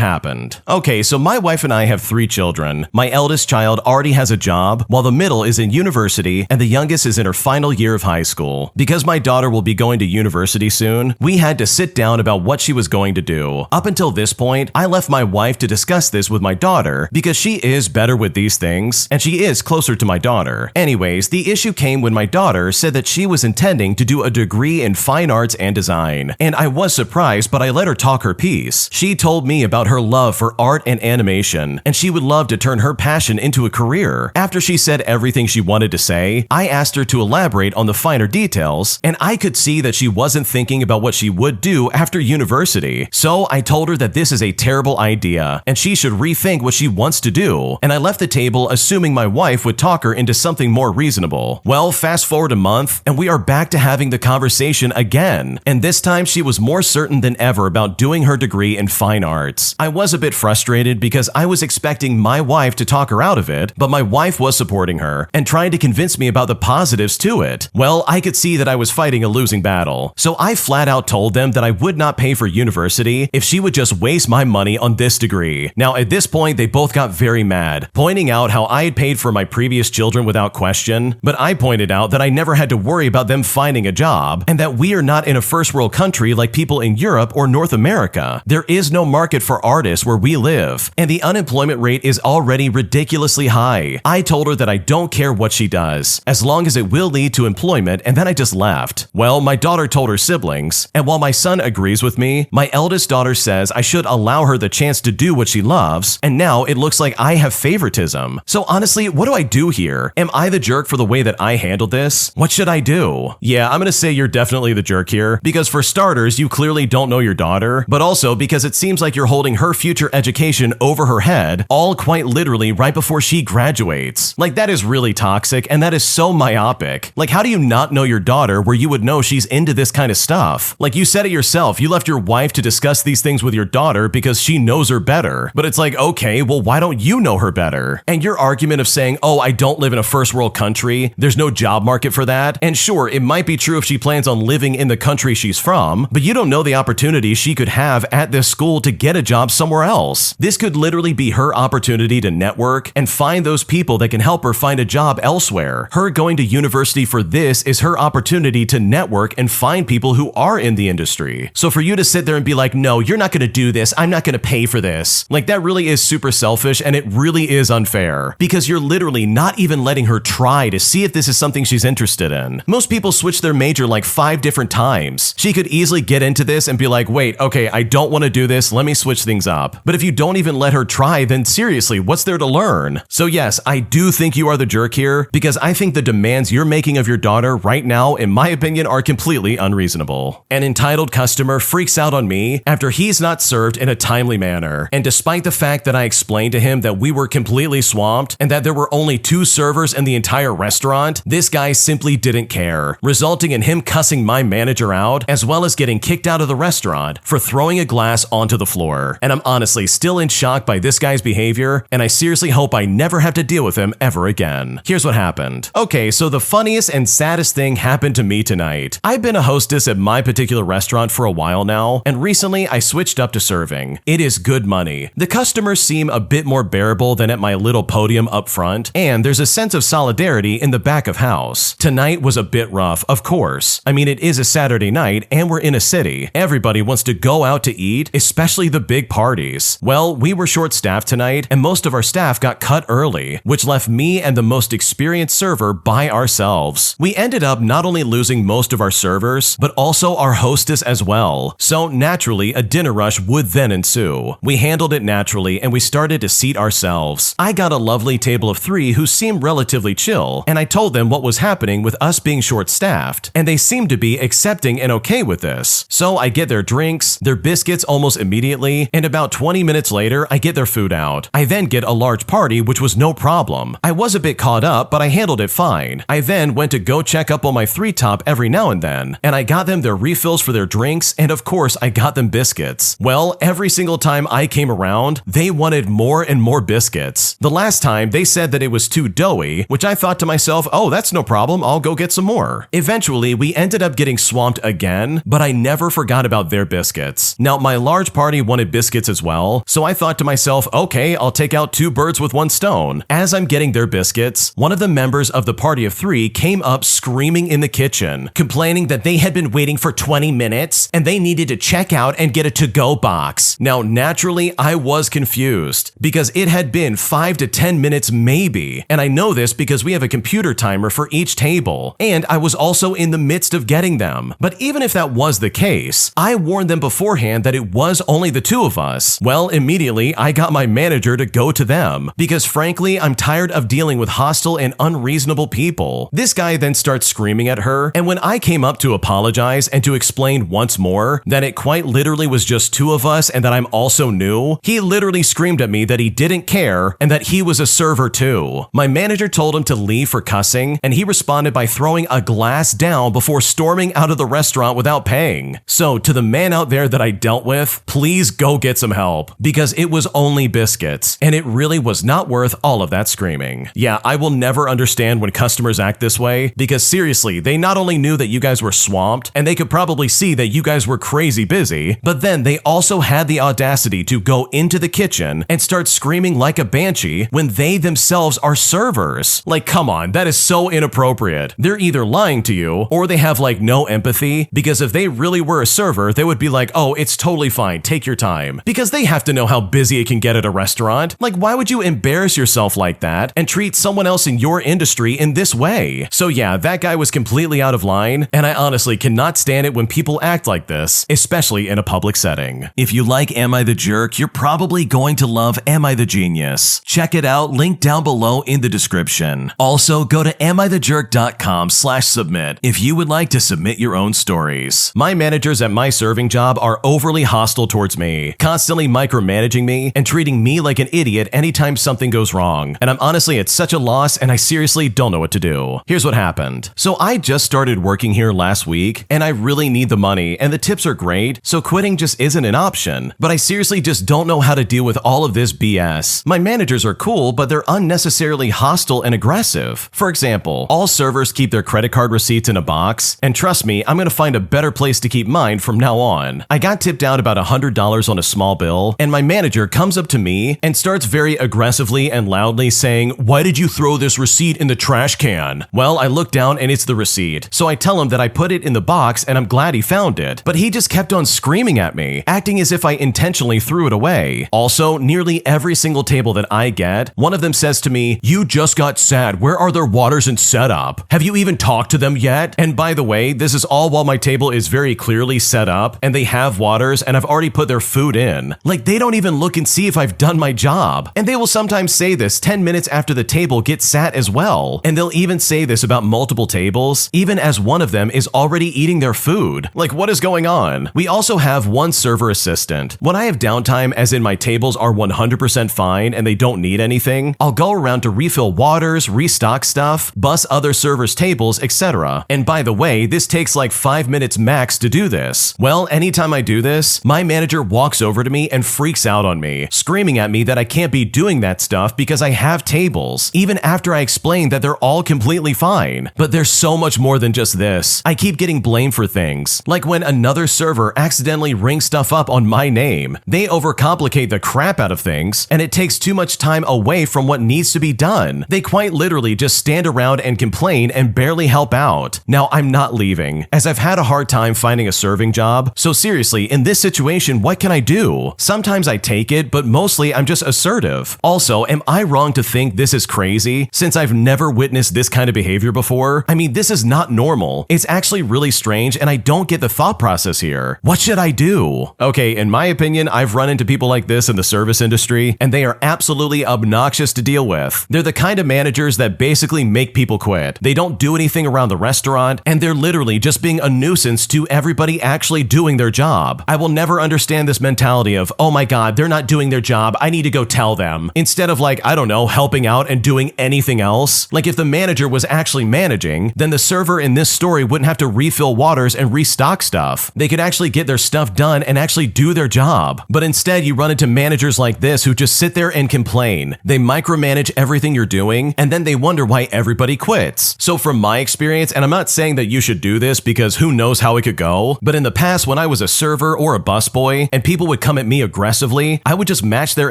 happened. Okay, so my wife and I have 3 children. My eldest child already has a job, while the middle is in university, and the youngest is in her final year of high school. Because my daughter will be going to university soon, we had to sit down about what she was going to do. Up until this point, I left my wife to discuss this with my daughter because she is better with these things, and she is closer to my daughter. Anyways, the issue came when my daughter said that she was intending to do a degree in fine arts and design, and I was surprised, but I let her talk her piece. She told me about her love for art and animation, and she would love to turn her passion into a career. After she said everything she wanted to say, I asked her to elaborate on the finer details, and I could see that she wasn't thinking about what she would do after university. So I told her that this is a terrible idea, and she should rethink what she wants to do, and I left the table assuming my wife would talk her into something more reasonable. Well, fast forward a month, and we are back to having the conversation again, and this time she was more certain than ever about doing her degree in fine arts. I was a bit frustrated because I was expecting my wife to talk her out of it, but my wife was supporting her and trying to convince me about the positives to it. Well, I could see that I was fighting a losing battle, so I flat out told them that I would not pay for university if she would just waste my money on this degree. Now, at this point, they both got very mad, pointing out how I had paid for my previous children without question, but I pointed out that I never had to worry about them finding a job, and that we are not in a first world country like people in Europe or North America. There is no market for artists where we live, and the unemployment rate is already ridiculously high. I told her that I don't care what she does, as long as it will lead to employment, and then I just left. Well, my daughter told her siblings, and while my son agrees with me, my eldest daughter says I should allow her the chance to do what she loves, and now it looks like I have favoritism. So honestly, what do I do here? Am I the jerk for the way that I handled this? What should I do? Yeah, I'm gonna say you're definitely the jerk here, because for starters, you clearly don't know your daughter, but also because it seems like you're holding her future education over her head, all quite literally right before she graduates. Like, that is really toxic, and that is so myopic. Like, how do you not know your daughter where you would know she's into this kind of stuff? Like, you said it yourself, you left your wife to discuss these things with your daughter because she knows her better. But it's like, okay, well, why don't you know her better? And your argument of saying, oh, I don't live in a first world country, there's no job market for that, and sure, it might be true if she plans on living in the country she's from, but you don't know the opportunity she could have at this school to get a job somewhere else. This could literally be her opportunity to network and find those people that can help her find a job elsewhere. Her going to university for this is her opportunity to network and find people who are in the industry. So for you to sit there and be like, no, you're not going to do this, I'm not going to pay for this, like, that really is super selfish, and it really is unfair, because you're literally not even letting her try to see if this is something she's interested in. Most people switch their major like 5 different times. She could easily get into this and be like, wait, okay, I don't want to do this, let me switch things up. But if you don't even let her try, then seriously, what's there to learn? So yes, I do think you are the jerk here, because I think the demands you're making of your daughter right now, in my opinion, are completely unreasonable. An entitled customer freaks out on me after he's not served in a timely manner, and despite the fact that I explained to him that we were completely swamped and that there were only 2 servers in the entire restaurant, this guy simply didn't care, resulting in him cussing my manager out, as well as getting kicked out of the restaurant for throwing a glass onto the floor. And I'm honestly still in shock by this guy's behavior, and I seriously hope I never have to deal with him ever again. Here's what happened. Okay, so the funniest and saddest thing happened to me tonight. I've been a hostess at my particular restaurant for a while now, and recently I switched up to serving. It is good money. The customers seem a bit more bearable than at my little podium up front, and there's a sense of solidarity in the back of house. Tonight was a bit rough, of course. I mean, it is a Saturday night, and we're in a city. Everybody party wants to go out to eat, especially the big parties. Well, we were short-staffed tonight, and most of our staff got cut early, which left me and the most experienced server by ourselves. We ended up not only losing most of our servers, but also our hostess as well. So naturally, a dinner rush would then ensue. We handled it naturally, and we started to seat ourselves. I got a lovely table of 3 who seemed relatively chill, and I told them what was happening with us being short-staffed, and they seemed to be accepting and okay with this. So I get their drinks, their biscuits almost immediately, and about 20 minutes later, I get their food out. I then get a large party, which was no problem. I was a bit caught up, but I handled it fine. I then went to go check up on my 3-top every now and then, and I got them their refills for their drinks, and of course, I got them biscuits. Well, every single time I came around, they wanted more and more biscuits. The last time, they said that it was too doughy, which I thought to myself, oh, that's no problem, I'll go get some more. Eventually, we ended up getting swamped again, but I never forgot about their biscuits. Now, my large party wanted biscuits as well, so I thought to myself, okay, I'll take out 2 birds with 1 stone. As I'm getting their biscuits, one of the members of the party of 3 came up screaming in the kitchen, complaining that they had been waiting for 20 minutes and they needed to check out and get a to-go box. Now, naturally, I was confused because it had been 5 to 10 minutes maybe, and I know this because we have a computer timer for each table, and I was also in the midst of getting them. But even if that was the case, I warned them beforehand that it was only the 2 of us. Well, immediately, I got my manager to go to them because frankly, I'm tired of dealing with hostile and unreasonable people. This guy then starts screaming at her, and when I came up to apologize and to explain once more that it quite literally was just 2 of us and that I'm also new, he literally screamed at me that he didn't care and that he was a server too. My manager told him to leave for cussing, and he responded by throwing a glass down before storming out of the restaurant without paying. So to the man out there that I dealt with, please go get some help because it was only biscuits and it really was not worth all of that screaming. Yeah, I will never understand when customers act this way because seriously, they not only knew that you guys were swamped and they could probably see that you guys were crazy busy, but then they also had the audacity to go into the kitchen and start screaming like a banshee when they themselves are servers. Like, come on, that is so inappropriate. They're either lying to you or they have like no empathy, because if they really were a server, they would be like, oh, it's totally fine, take your time, because they have to know how busy it can get at a restaurant. Like, why would you embarrass yourself like that and treat someone else in your industry in this way? So yeah, that guy was completely out of line, and I honestly cannot stand it when people act like this, especially in a public setting. If you like Am I the Jerk, you're probably going to love Am I the Genius. Check it out, link down below in the description. Also, go to amithejerk.com/submit if you would like to submit your own stories. My managers at my serving job are overly hostile towards me, constantly micromanaging me and treating me like an idiot anytime something goes wrong. And I'm honestly at such a loss, and I seriously don't know what to do. Here's what happened. So I just started working here last week, and I really need the money, and the tips are great, so quitting just isn't an option. But I seriously just don't know how to deal with all of this BS. My managers are cool, but they're unnecessarily hostile and aggressive. For example, all servers keep their credit card receipts in a box, and trust me, I'm gonna find a better place to keep mine from now on. I got tipped out about $100 on a small bill, and my manager comes up to me and starts very aggressively and loudly saying, "Why did you throw this receipt in the trash can?" Well, I look down and it's the receipt, so I tell him that I put it in the box and I'm glad he found it, but he just kept on screaming at me, acting as if I intentionally threw it away. Also, nearly every single table that I get, one of them says to me, "You just got sad, where are their waters and setup? Have you even talked to them yet?" And by the way, this is all while my table is very clearly set up and they have waters and I've already put their food in. Like, they don't even look and see if I've done my job. And they will sometimes say this 10 minutes after the table gets sat as well. And they'll even say this about multiple tables, even as one of them is already eating their food. Like, what is going on? We also have one server assistant. When I have downtime, as in my tables are 100% fine and they don't need anything, I'll go around to refill waters, restock stuff, bus other servers' tables, etc. And by the way, this takes like 5 minutes max to do this. Well, anytime I do this, my manager walks over to me and freaks out on me, screaming at me that I can't be doing that stuff because I have tables, even after I explain that they're all completely fine. But there's so much more than just this. I keep getting blamed for things, like when another server accidentally rings stuff up on my name. They overcomplicate the crap out of things, and it takes too much time away from what needs to be done. They quite literally just stand around and complain and barely help out. Now, I'm not leaving, as I've had a hard time finding a serving job, job. So seriously, in this situation, what can I do? Sometimes I take it, but mostly I'm just assertive. Also, am I wrong to think this is crazy since I've never witnessed this kind of behavior before? I mean, this is not normal. It's actually really strange and I don't get the thought process here. What should I do? Okay, in my opinion, I've run into people like this in the service industry and they are absolutely obnoxious to deal with. They're the kind of managers that basically make people quit. They don't do anything around the restaurant and they're literally just being a nuisance to everybody actually doing their job. I will never understand this mentality of, oh my god, they're not doing their job, I need to go tell them. Instead of like, I don't know, helping out and doing anything else. Like if the manager was actually managing, then the server in this story wouldn't have to refill waters and restock stuff. They could actually get their stuff done and actually do their job. But instead you run into managers like this who just sit there and complain. They micromanage everything you're doing and then they wonder why everybody quits. So from my experience, and I'm not saying that you should do this because who knows how it could go, but in the past when I was a server or a busboy and people would come at me aggressively, I would just match their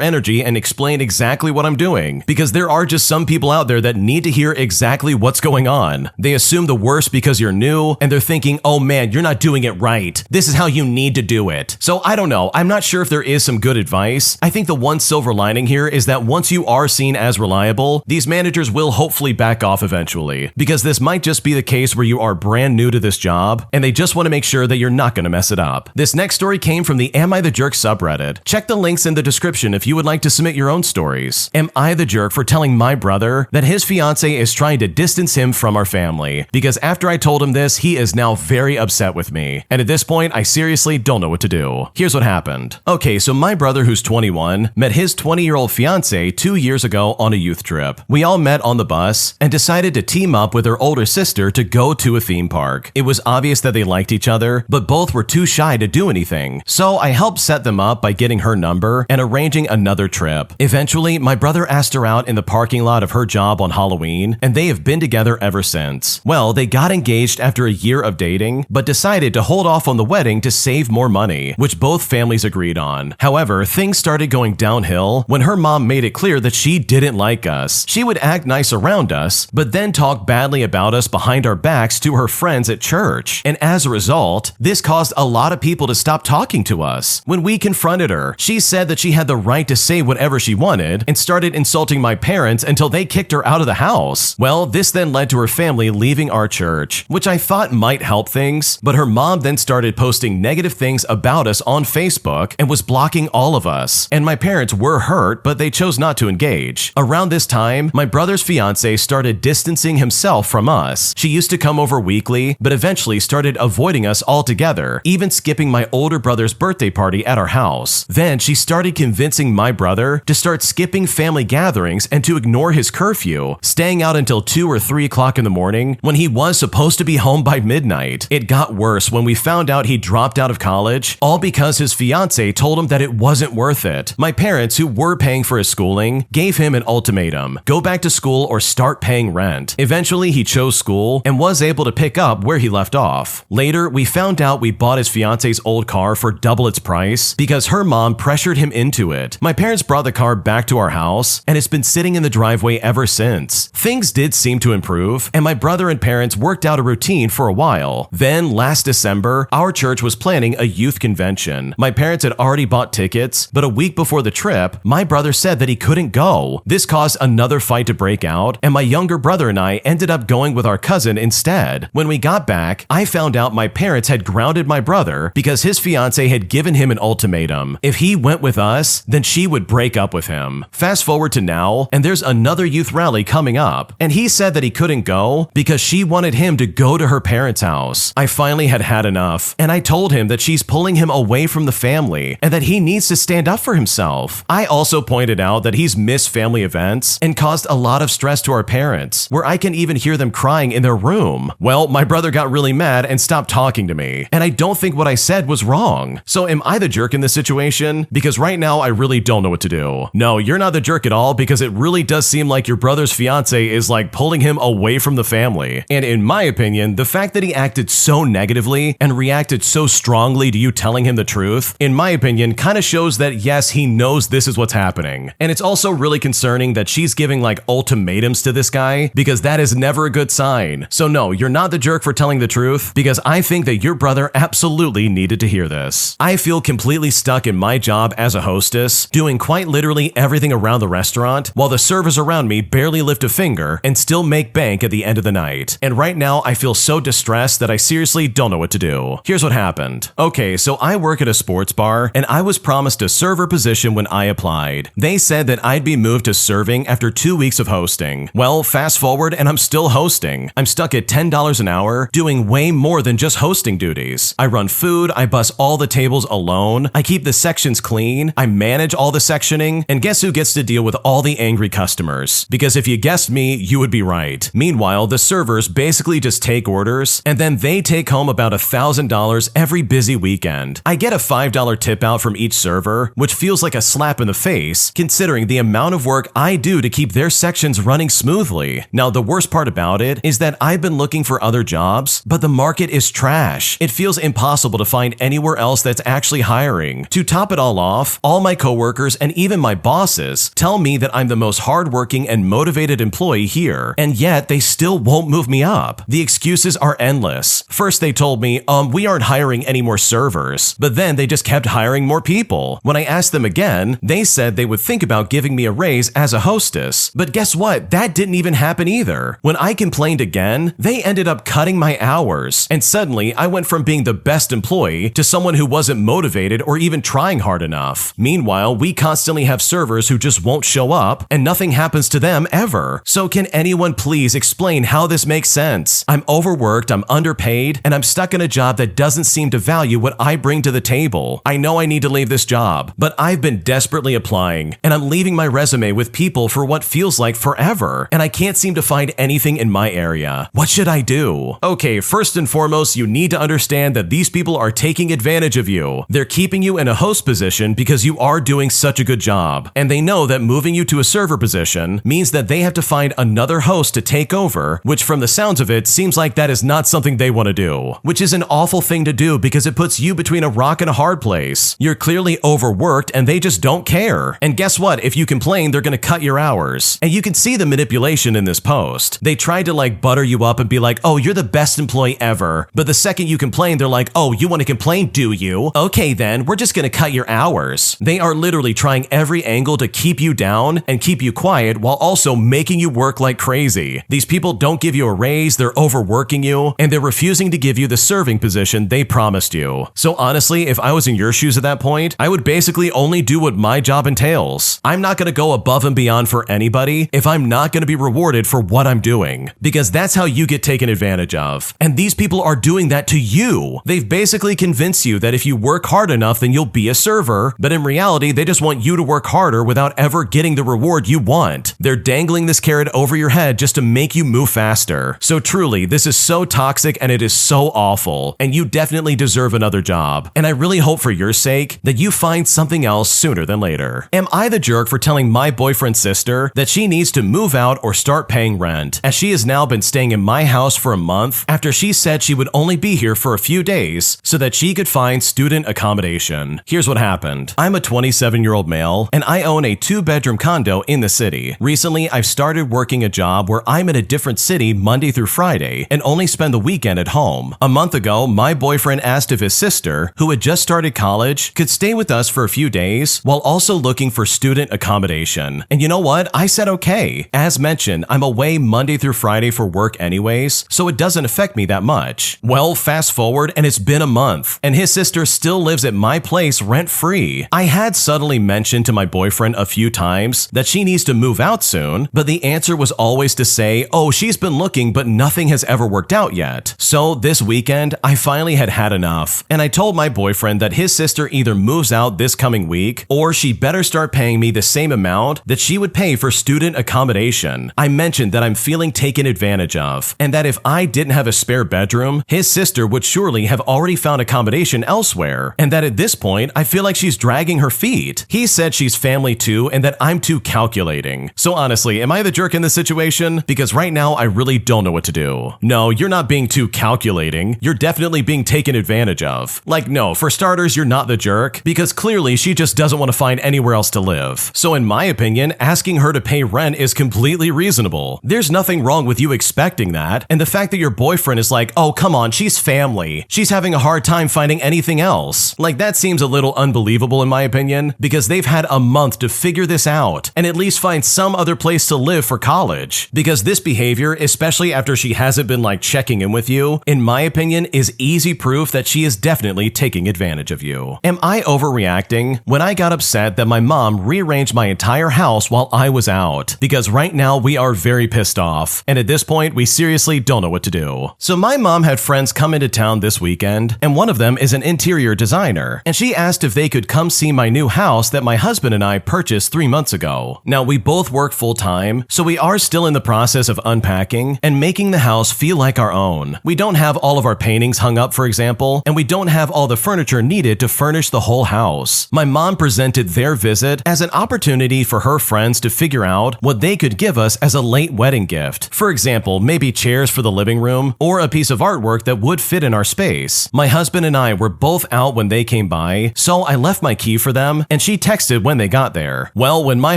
energy and explain exactly what I'm doing. Because there are just some people out there that need to hear exactly what's going on. They assume the worst because you're new and they're thinking, oh man, you're not doing it right. This is how you need to do it. So I don't know. I'm not sure if there is some good advice. I think the one silver lining here is that once you are seen as reliable, these managers will hopefully back off eventually. Because this might just be the case where you are brand new to this job and they just want to make sure that you're not going to mess it up. This next story came from the Am I the Jerk subreddit. Check the links in the description if you would like to submit your own stories. Am I the jerk for telling my brother that his fiance is trying to distance him from our family? Because after I told him this, he is now very upset with me. And at this point, I seriously don't know what to do. Here's what happened. Okay, so my brother, who's 21, met his 20-year-old fiance 2 years ago on a youth trip. We all met on the bus and decided to team up with her older sister to go to a theme park. It was obvious that they liked each other, but both were too shy to do anything. So I helped set them up by getting her number and arranging another trip. Eventually, my brother asked her out in the parking lot of her job on Halloween, and they have been together ever since. Well, they got engaged after a year of dating, but decided to hold off on the wedding to save more money, which both families agreed on. However, things started going downhill when her mom made it clear that she didn't like us. She would act nice around us, but then talk badly about us behind our backs to her friends at church. And as a result, this caused a lot of people to stop talking to us. When we confronted her, she said that she had the right to say whatever she wanted and started insulting my parents until they kicked her out of the house. Well, this then led to her family leaving our church, which I thought might help things, but her mom then started posting negative things about us on Facebook and was blocking all of us. And my parents were hurt, but they chose not to engage. Around this time, my brother's fiance started distancing himself from us. She used to come over weekly, but eventually started avoiding us altogether, even skipping my older brother's birthday party at our house. Then she started convincing my brother to start skipping family gatherings and to ignore his curfew, staying out until 2 or 3 o'clock in the morning when he was supposed to be home by midnight. It got worse when we found out he dropped out of college, all because his fiance told him that it wasn't worth it. My parents, who were paying for his schooling, gave him an ultimatum: go back to school or start paying rent. Eventually, he chose school and was able to pick up where he left off. Later, we found out we bought his fiance's old car for double its price because her mom pressured him into it. My parents brought the car back to our house and it's been sitting in the driveway ever since. Things did seem to improve, and my brother and parents worked out a routine for a while. Then, last December, our church was planning a youth convention. My parents had already bought tickets, but a week before the trip, my brother said that he couldn't go. This caused another fight to break out, and my younger brother and I ended up going with our cousin instead. When we got back, I found out my parents had grounded my brother because his fiance had given him an ultimatum. If he went with us, then she would break up with him. Fast forward to now, and there's another youth rally coming up, and he said that he couldn't go because she wanted him to go to her parents' house. I finally had had enough, and I told him that she's pulling him away from the family and that he needs to stand up for himself. I also pointed out that he's missed family events and caused a lot of stress to our parents, where I can even hear them crying in their room. Well, my brother got really mad and stopped talking to me, and I don't think what I said was wrong. So am I the jerk in this situation? Because right now I really don't know what to do. No, you're not the jerk at all, because it really does seem like your brother's fiance is like pulling him away from the family. And in my opinion, the fact that he acted so negatively and reacted so strongly to you telling him the truth, in my opinion, kind of shows that yes, he knows this is what's happening. And it's also really concerning that she's giving like ultimatums to this guy, because that is never a good sign. So no, you're not the jerk for telling the truth, because I think that your brother absolutely absolutely needed to hear this. I feel completely stuck in my job as a hostess, doing quite literally everything around the restaurant, while the servers around me barely lift a finger and still make bank at the end of the night. And right now, I feel so distressed that I seriously don't know what to do. Here's what happened. Okay, so I work at a sports bar, and I was promised a server position when I applied. They said that I'd be moved to serving after 2 weeks of hosting. Well, fast forward, and I'm still hosting. I'm stuck at $10 an hour, doing way more than just hosting duties. I run food, I bus all the tables alone, I keep the sections clean, I manage all the sectioning, and guess who gets to deal with all the angry customers? Because if you guessed me, you would be right. Meanwhile, the servers basically just take orders, and then they take home about $1,000 every busy weekend. I get a $5 tip out from each server, which feels like a slap in the face, considering the amount of work I do to keep their sections running smoothly. Now, the worst part about it is that I've been looking for other jobs, but the market is trash. It feels impossible to find anywhere else that's actually hiring. To top it all off, all my coworkers and even my bosses tell me that I'm the most hardworking and motivated employee here, and yet they still won't move me up. The excuses are endless. First, they told me, we aren't hiring any more servers, but then they just kept hiring more people. When I asked them again, they said they would think about giving me a raise as a hostess. But guess what? That didn't even happen either. When I complained again, they ended up cutting my hours, and suddenly I went from being the best employee to someone who wasn't motivated or even trying hard enough. Meanwhile, we constantly have servers who just won't show up, and nothing happens to them ever. So can anyone please explain how this makes sense? I'm overworked, I'm underpaid, and I'm stuck in a job that doesn't seem to value what I bring to the table. I know I need to leave this job, but I've been desperately applying, and I'm leaving my resume with people for what feels like forever, and I can't seem to find anything in my area. What should I do? Okay, first and foremost, you need to understand that these people are taking advantage of you. They're keeping you in a host position because you are doing such a good job, and they know that moving you to a server position means that they have to find another host to take over, which from the sounds of it seems like that is not something they want to do, which is an awful thing to do because it puts you between a rock and a hard place. You're clearly overworked and they just don't care. And guess what? If you complain, they're going to cut your hours. And you can see the manipulation in this post. They tried to butter you up and be like, oh, you're the best employee ever. But the second you complain, they're like, oh, you want to complain, do you? Okay then, we're just going to cut your hours. They are literally trying every angle to keep you down and keep you quiet while also making you work like crazy. These people don't give you a raise, they're overworking you, and they're refusing to give you the serving position they promised you. So honestly, if I was in your shoes at that point, I would basically only do what my job entails. I'm not going to go above and beyond for anybody if I'm not going to be rewarded for what I'm doing, because that's how you get taken advantage of. And these people are doing that to you. They've basically convinced you that if you work hard enough, then you'll be a server, but in reality, they just want you to work harder without ever getting the reward you want. They're dangling this carrot over your head just to make you move faster. So truly, this is so toxic and it is so awful, and you definitely deserve another job. And I really hope for your sake that you find something else sooner than later. Am I the jerk for telling my boyfriend's sister that she needs to move out or start paying rent, as she has now been staying in my house for a month after she said she would only be here for a few days so that she could find student accommodation? Here's what happened. I'm a 27-year-old male, and I own a 2-bedroom condo in the city. Recently, I've started working a job where I'm in a different city Monday through Friday and only spend the weekend at home. A month ago, my boyfriend asked if his sister, who had just started college, could stay with us for a few days while also looking for student accommodation. And you know what? I said okay. As mentioned, I'm away Monday through Friday for work anyways, so it doesn't affect me that much. Well, fast forward and it's been a month, and his sister still lives at my place rent-free. I had subtly mentioned to my boyfriend a few times that she needs to move out soon, but the answer was always to say, oh, she's been looking, but nothing has ever worked out yet. So this weekend, I finally had enough, and I told my boyfriend that his sister either moves out this coming week, or she better start paying me the same amount that she would pay for student accommodation. I mentioned that I'm feeling taken advantage of, and that if I didn't have a spare bedroom, his sister would surely have already found accommodation elsewhere, and that at this point, I feel like she's dragging her feet. He said she's family too, and that I'm too calculating. So honestly, am I the jerk in this situation? Because right now, I really don't know what to do. No, you're not being too calculating. You're definitely being taken advantage of. No, for starters, you're not the jerk, because clearly she just doesn't want to find anywhere else to live. So in my opinion, asking her to pay rent is completely reasonable. There's nothing wrong with you expecting that, and the fact that your boyfriend is like, oh, come on, she's family. She's having having a hard time finding anything else. Like, that seems a little unbelievable in my opinion, because they've had a month to figure this out and at least find some other place to live for college. Because this behavior, especially after she hasn't been like checking in with you, in my opinion, is easy proof that she is definitely taking advantage of you. Am I overreacting? When I got upset that my mom rearranged my entire house while I was out, because right now we are very pissed off, and at this point we seriously don't know what to do. So my mom had friends come into town this weekend, and one of them is an interior designer, and she asked if they could come see my new house that my husband and I purchased 3 months ago. Now, we both work full time, so we are still in the process of unpacking and making the house feel like our own. We don't have all of our paintings hung up, for example, and we don't have all the furniture needed to furnish the whole house. My mom presented their visit as an opportunity for her friends to figure out what they could give us as a late wedding gift. For example, maybe chairs for the living room or a piece of artwork that would fit in our space. My husband and I were both out when they came by, so I left my key for them and she texted when they got there. Well, when my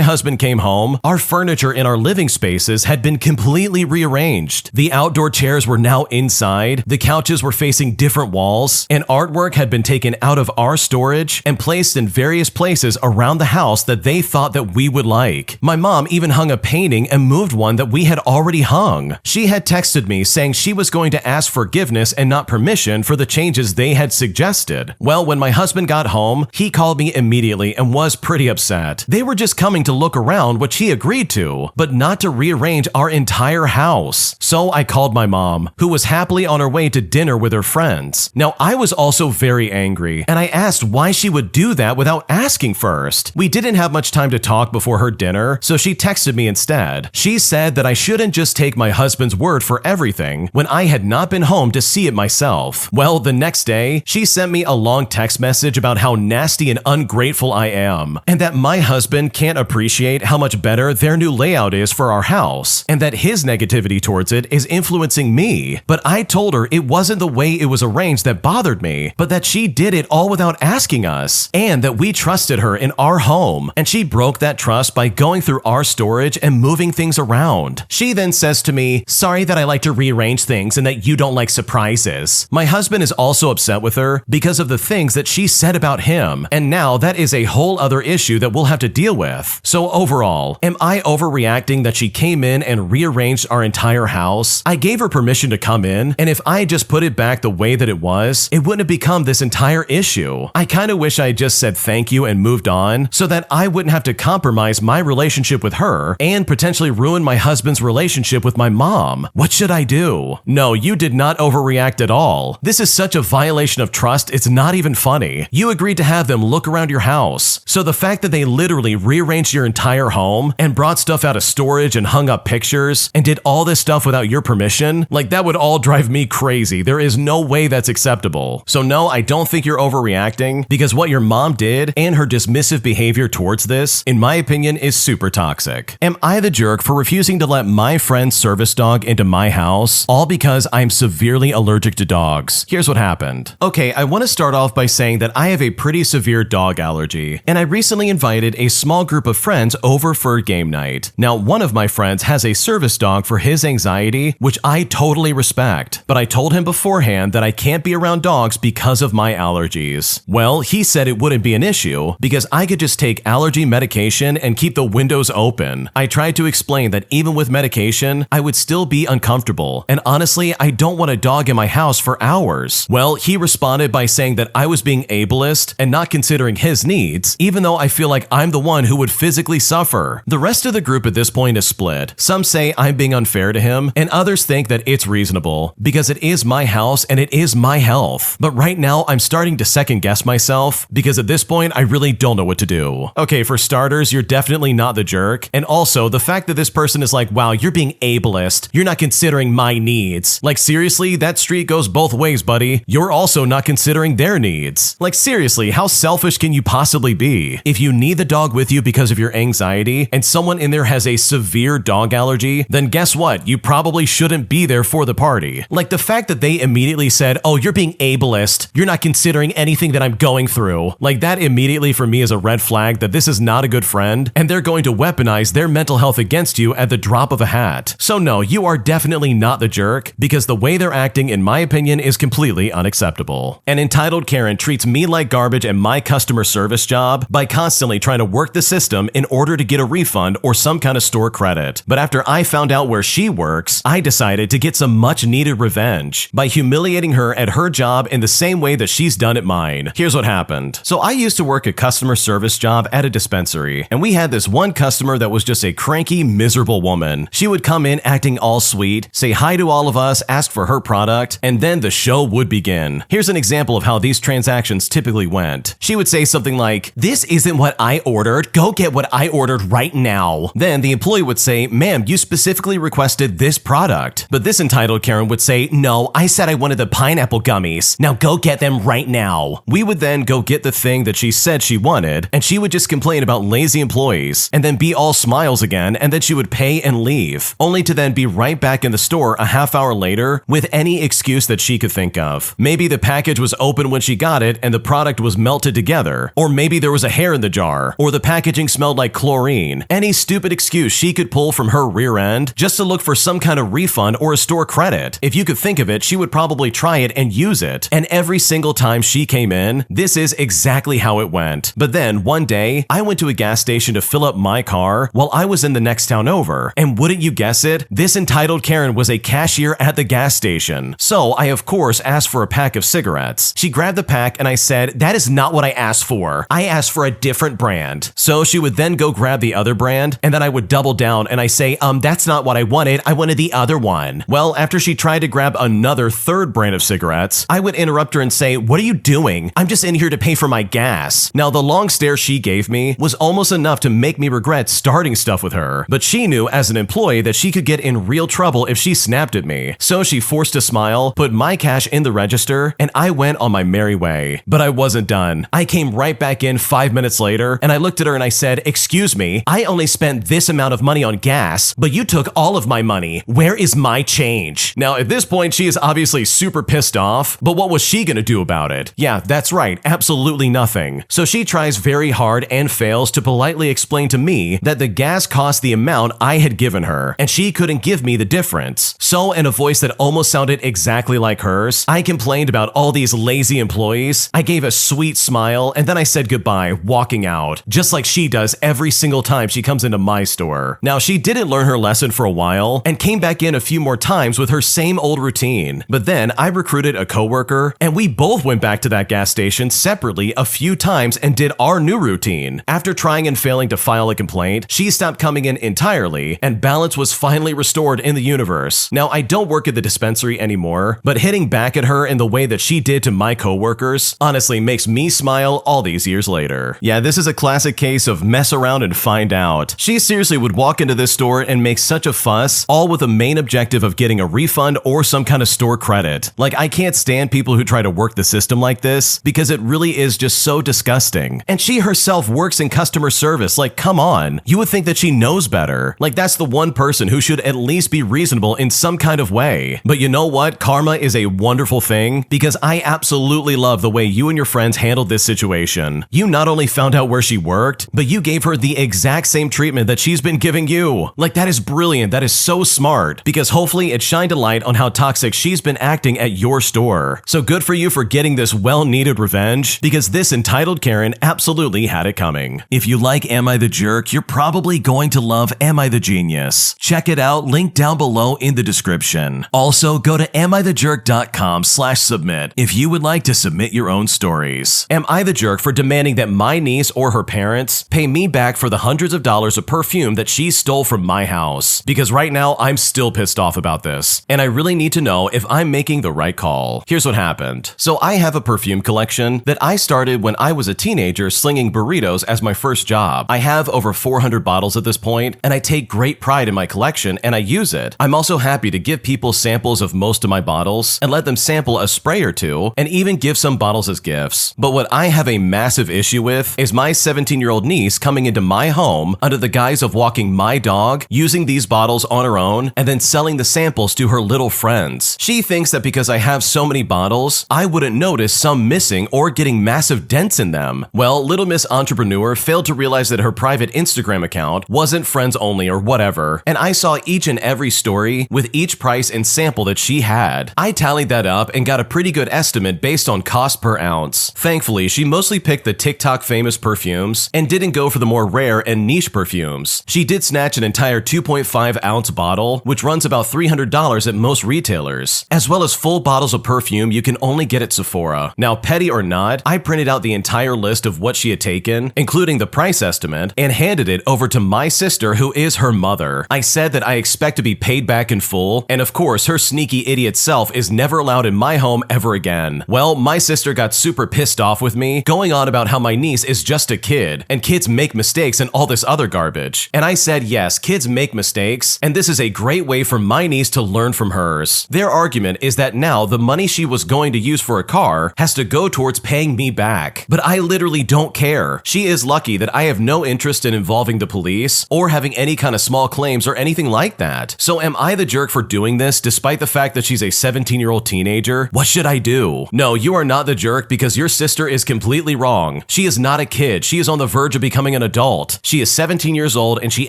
husband came home, our furniture in our living spaces had been completely rearranged. The outdoor chairs were now inside, the couches were facing different walls, and artwork had been taken out of our storage and placed in various places around the house that they thought that we would like. My mom even hung a painting and moved one that we had already hung. She had texted me saying she was going to ask forgiveness and not permission for the changes they had suggested. Well, when my husband got home, he called me immediately and was pretty upset. They were just coming to look around, which he agreed to, but not to rearrange our entire house. So I called my mom, who was happily on her way to dinner with her friends. Now, I was also very angry, and I asked why she would do that without asking first. We didn't have much time to talk before her dinner, so she texted me instead. She said that I shouldn't just take my husband's word for everything when I had not been home to see it myself. Well, the next day, she sent me a long text message about how nasty and ungrateful I am, and that my husband can't appreciate how much better their new layout is for our house, and that his negativity towards it is influencing me. But I told her it wasn't the way it was arranged that bothered me, but that she did it all without asking us, and that we trusted her in our home, and she broke that trust by going through our storage and moving things around. She then says to me, "Sorry that I like to rearrange things and that you don't like surprises." My husband is also upset with her because of the things that she said about him, and now that is a whole other issue that we'll have to deal with. So overall, am I overreacting that she came in and rearranged our entire house? I gave her permission to come in, and if I just put it back the way that it was, it wouldn't have become this entire issue. I kind of wish I had just said thank you and moved on so that I wouldn't have to compromise my relationship with her and potentially ruin my husband's relationship with my mom. What should I do? No, you did not overreact at all. This is such a violation of trust, it's not even funny. You agreed to have them look around your house. So the fact that they literally rearranged your entire home and brought stuff out of storage and hung up pictures and did all this stuff without your permission, like, that would all drive me crazy. There is no way that's acceptable. So no, I don't think you're overreacting, because what your mom did and her dismissive behavior towards this, in my opinion, is super toxic. Am I the jerk for refusing to let my friend's service dog into my house, all because I'm severely allergic to dogs? Here's what happened. Okay, I want to start off by saying that I have a pretty severe dog allergy, and I recently invited a small group of friends over for a game night. Now, one of my friends has a service dog for his anxiety, which I totally respect, but I told him beforehand that I can't be around dogs because of my allergies. Well, he said it wouldn't be an issue because I could just take allergy medication and keep the windows open. I tried to explain that even with medication, I would still be uncomfortable, and honestly, I don't want a dog in my house for hours. Well, he responded by saying that I was being ableist and not considering his needs, even though I feel like I'm the one who would physically suffer. The rest of the group at this point is split. Some say I'm being unfair to him, and others think that it's reasonable because it is my house and it is my health. But right now, I'm starting to second guess myself because at this point, I really don't know what to do. Okay, for starters, you're definitely not the jerk, and also the fact that this person is like, wow, you're being ableist, you're not considering my needs. Like, seriously, that street goes both ways, buddy. You're also not considering their needs. Like, seriously, how selfish can you possibly be? If you need the dog with you because of your anxiety and someone in there has a severe dog allergy, then guess what? You probably shouldn't be there for the party. Like, the fact that they immediately said, oh, you're being ableist, you're not considering anything that I'm going through. Like, that immediately for me is a red flag that this is not a good friend and they're going to weaponize their mental health against you at the drop of a hat. So no, you are definitely not the jerk because the way they're acting, in my opinion, is completely completely unacceptable. An entitled Karen treats me like garbage at my customer service job by constantly trying to work the system in order to get a refund or some kind of store credit. But after I found out where she works, I decided to get some much needed revenge by humiliating her at her job in the same way that she's done at mine. Here's what happened. So I used to work a customer service job at a dispensary, and we had this one customer that was just a cranky, miserable woman. She would come in acting all sweet, say hi to all of us, ask for her product, and then the show would begin. Here's an example of how these transactions typically went. She would say something like, "This isn't what I ordered. Go get what I ordered right now." Then the employee would say, "Ma'am, you specifically requested this product." But this entitled Karen would say, "No, I said I wanted the pineapple gummies. Now go get them right now." We would then go get the thing that she said she wanted, and she would just complain about lazy employees, and then be all smiles again, and then she would pay and leave, only to then be right back in the store a half hour later with any excuse that she could think of. Maybe the package was open when she got it and the product was melted together, or maybe there was a hair in the jar, or the packaging smelled like chlorine. Any stupid excuse she could pull from her rear end just to look for some kind of refund or a store credit. If you could think of it, she would probably try it and use it. And every single time she came in, this is exactly how it went. But then one day, I went to a gas station to fill up my car while I was in the next town over. And wouldn't you guess it? This entitled Karen was a cashier at the gas station. So I of course asked for a pack of cigarettes. She grabbed the pack and I said, "That is not what I asked for. I asked for a different brand." So she would then go grab the other brand, and then I would double down and I say, "That's not what I wanted. I wanted the other one." Well, after she tried to grab another third brand of cigarettes, I would interrupt her and say, "What are you doing? I'm just in here to pay for my gas." Now, the long stare she gave me was almost enough to make me regret starting stuff with her, but she knew as an employee that she could get in real trouble if she snapped at me. So she forced a smile, put my cash in the register, and I went on my merry way. But I wasn't done. I came right back in 5 minutes later, and I looked at her and I said, "Excuse me, I only spent this amount of money on gas, but you took all of my money. Where is my change?" Now, at this point, she is obviously super pissed off, but what was she gonna do about it? Yeah, that's right, absolutely nothing. So she tries very hard and fails to politely explain to me that the gas cost the amount I had given her, and she couldn't give me the difference. So in a voice that almost sounded exactly like hers, I complained about all these lazy employees. I gave a sweet smile, and then I said goodbye, walking out, just like she does every single time she comes into my store. Now, she didn't learn her lesson for a while, and came back in a few more times with her same old routine. But then I recruited a coworker, and we both went back to that gas station separately a few times and did our new routine. After trying and failing to file a complaint, she stopped coming in entirely, and balance was finally restored in the universe. Now, I don't work at the dispensary anymore, but hitting back at her in the way that she did to my coworkers honestly makes me smile all these years later. Yeah, this is a classic case of mess around and find out. She seriously would walk into this store and make such a fuss, all with the main objective of getting a refund or some kind of store credit. Like, I can't stand people who try to work the system like this because it really is just so disgusting. And she herself works in customer service. Like, come on. You would think that she knows better. Like, that's the one person who should at least be reasonable in some kind of way. But you know what? Karma is a wonderful thing because I absolutely love the way you and your friends handled this situation. You not only found out where she worked, but you gave her the exact same treatment that she's been giving you. Like, that is brilliant. That is so smart because hopefully it shined a light on how toxic she's been acting at your store. So good for you for getting this well-needed revenge because this entitled Karen absolutely had it coming. If you like Am I the Jerk, you're probably going to love Am I the Genius. Check it out, link down below in the description. Also, go to amithejerk.com/submit if you would like to submit your own stories. Am I the jerk for demanding that my niece or her parents pay me back for the hundreds of dollars of perfume that she stole from my house? Because right now, I'm still pissed off about this, and I really need to know if I'm making the right call. Here's what happened. So I have a perfume collection that I started when I was a teenager slinging burritos as my first job. I have over 400 bottles at this point, and I take great pride in my collection and I use it. I'm also happy to give people samples of most of my bottles and let them sample a spray or two and even give some bottles as gifts. But what I have a massive issue with is my 17-year-old niece coming into my home under the guise of walking my dog, using these bottles on her own, and then selling the samples to her little friends. She thinks that because I have so many bottles, I wouldn't notice some missing or getting massive dents in them. Well, Little Miss Entrepreneur failed to realize that her private Instagram account wasn't friends only or whatever, and I saw each and every story with each price and sample that she had. I tallied that up up and got a pretty good estimate based on cost per ounce. Thankfully, she mostly picked the TikTok famous perfumes and didn't go for the more rare and niche perfumes. She did snatch an entire 2.5 ounce bottle, which runs about $300 at most retailers, as well as full bottles of perfume you can only get at Sephora. Now, petty or not, I printed out the entire list of what she had taken, including the price estimate, and handed it over to my sister, who is her mother. I said that I expect to be paid back in full, and of course, her sneaky idiot self is never allowed in my home ever again. Well, my sister got super pissed off with me, going on about how my niece is just a kid, and kids make mistakes and all this other garbage. And I said, yes, kids make mistakes, and this is a great way for my niece to learn from hers. Their argument is that now the money she was going to use for a car has to go towards paying me back. But I literally don't care. She is lucky that I have no interest in involving the police or having any kind of small claims or anything like that. So am I the jerk for doing this despite the fact that she's a 17-year-old teenager? What should I do? No, you are not the jerk because your sister is completely wrong. She is not a kid. She is on the verge of becoming an adult. She is 17 years old and she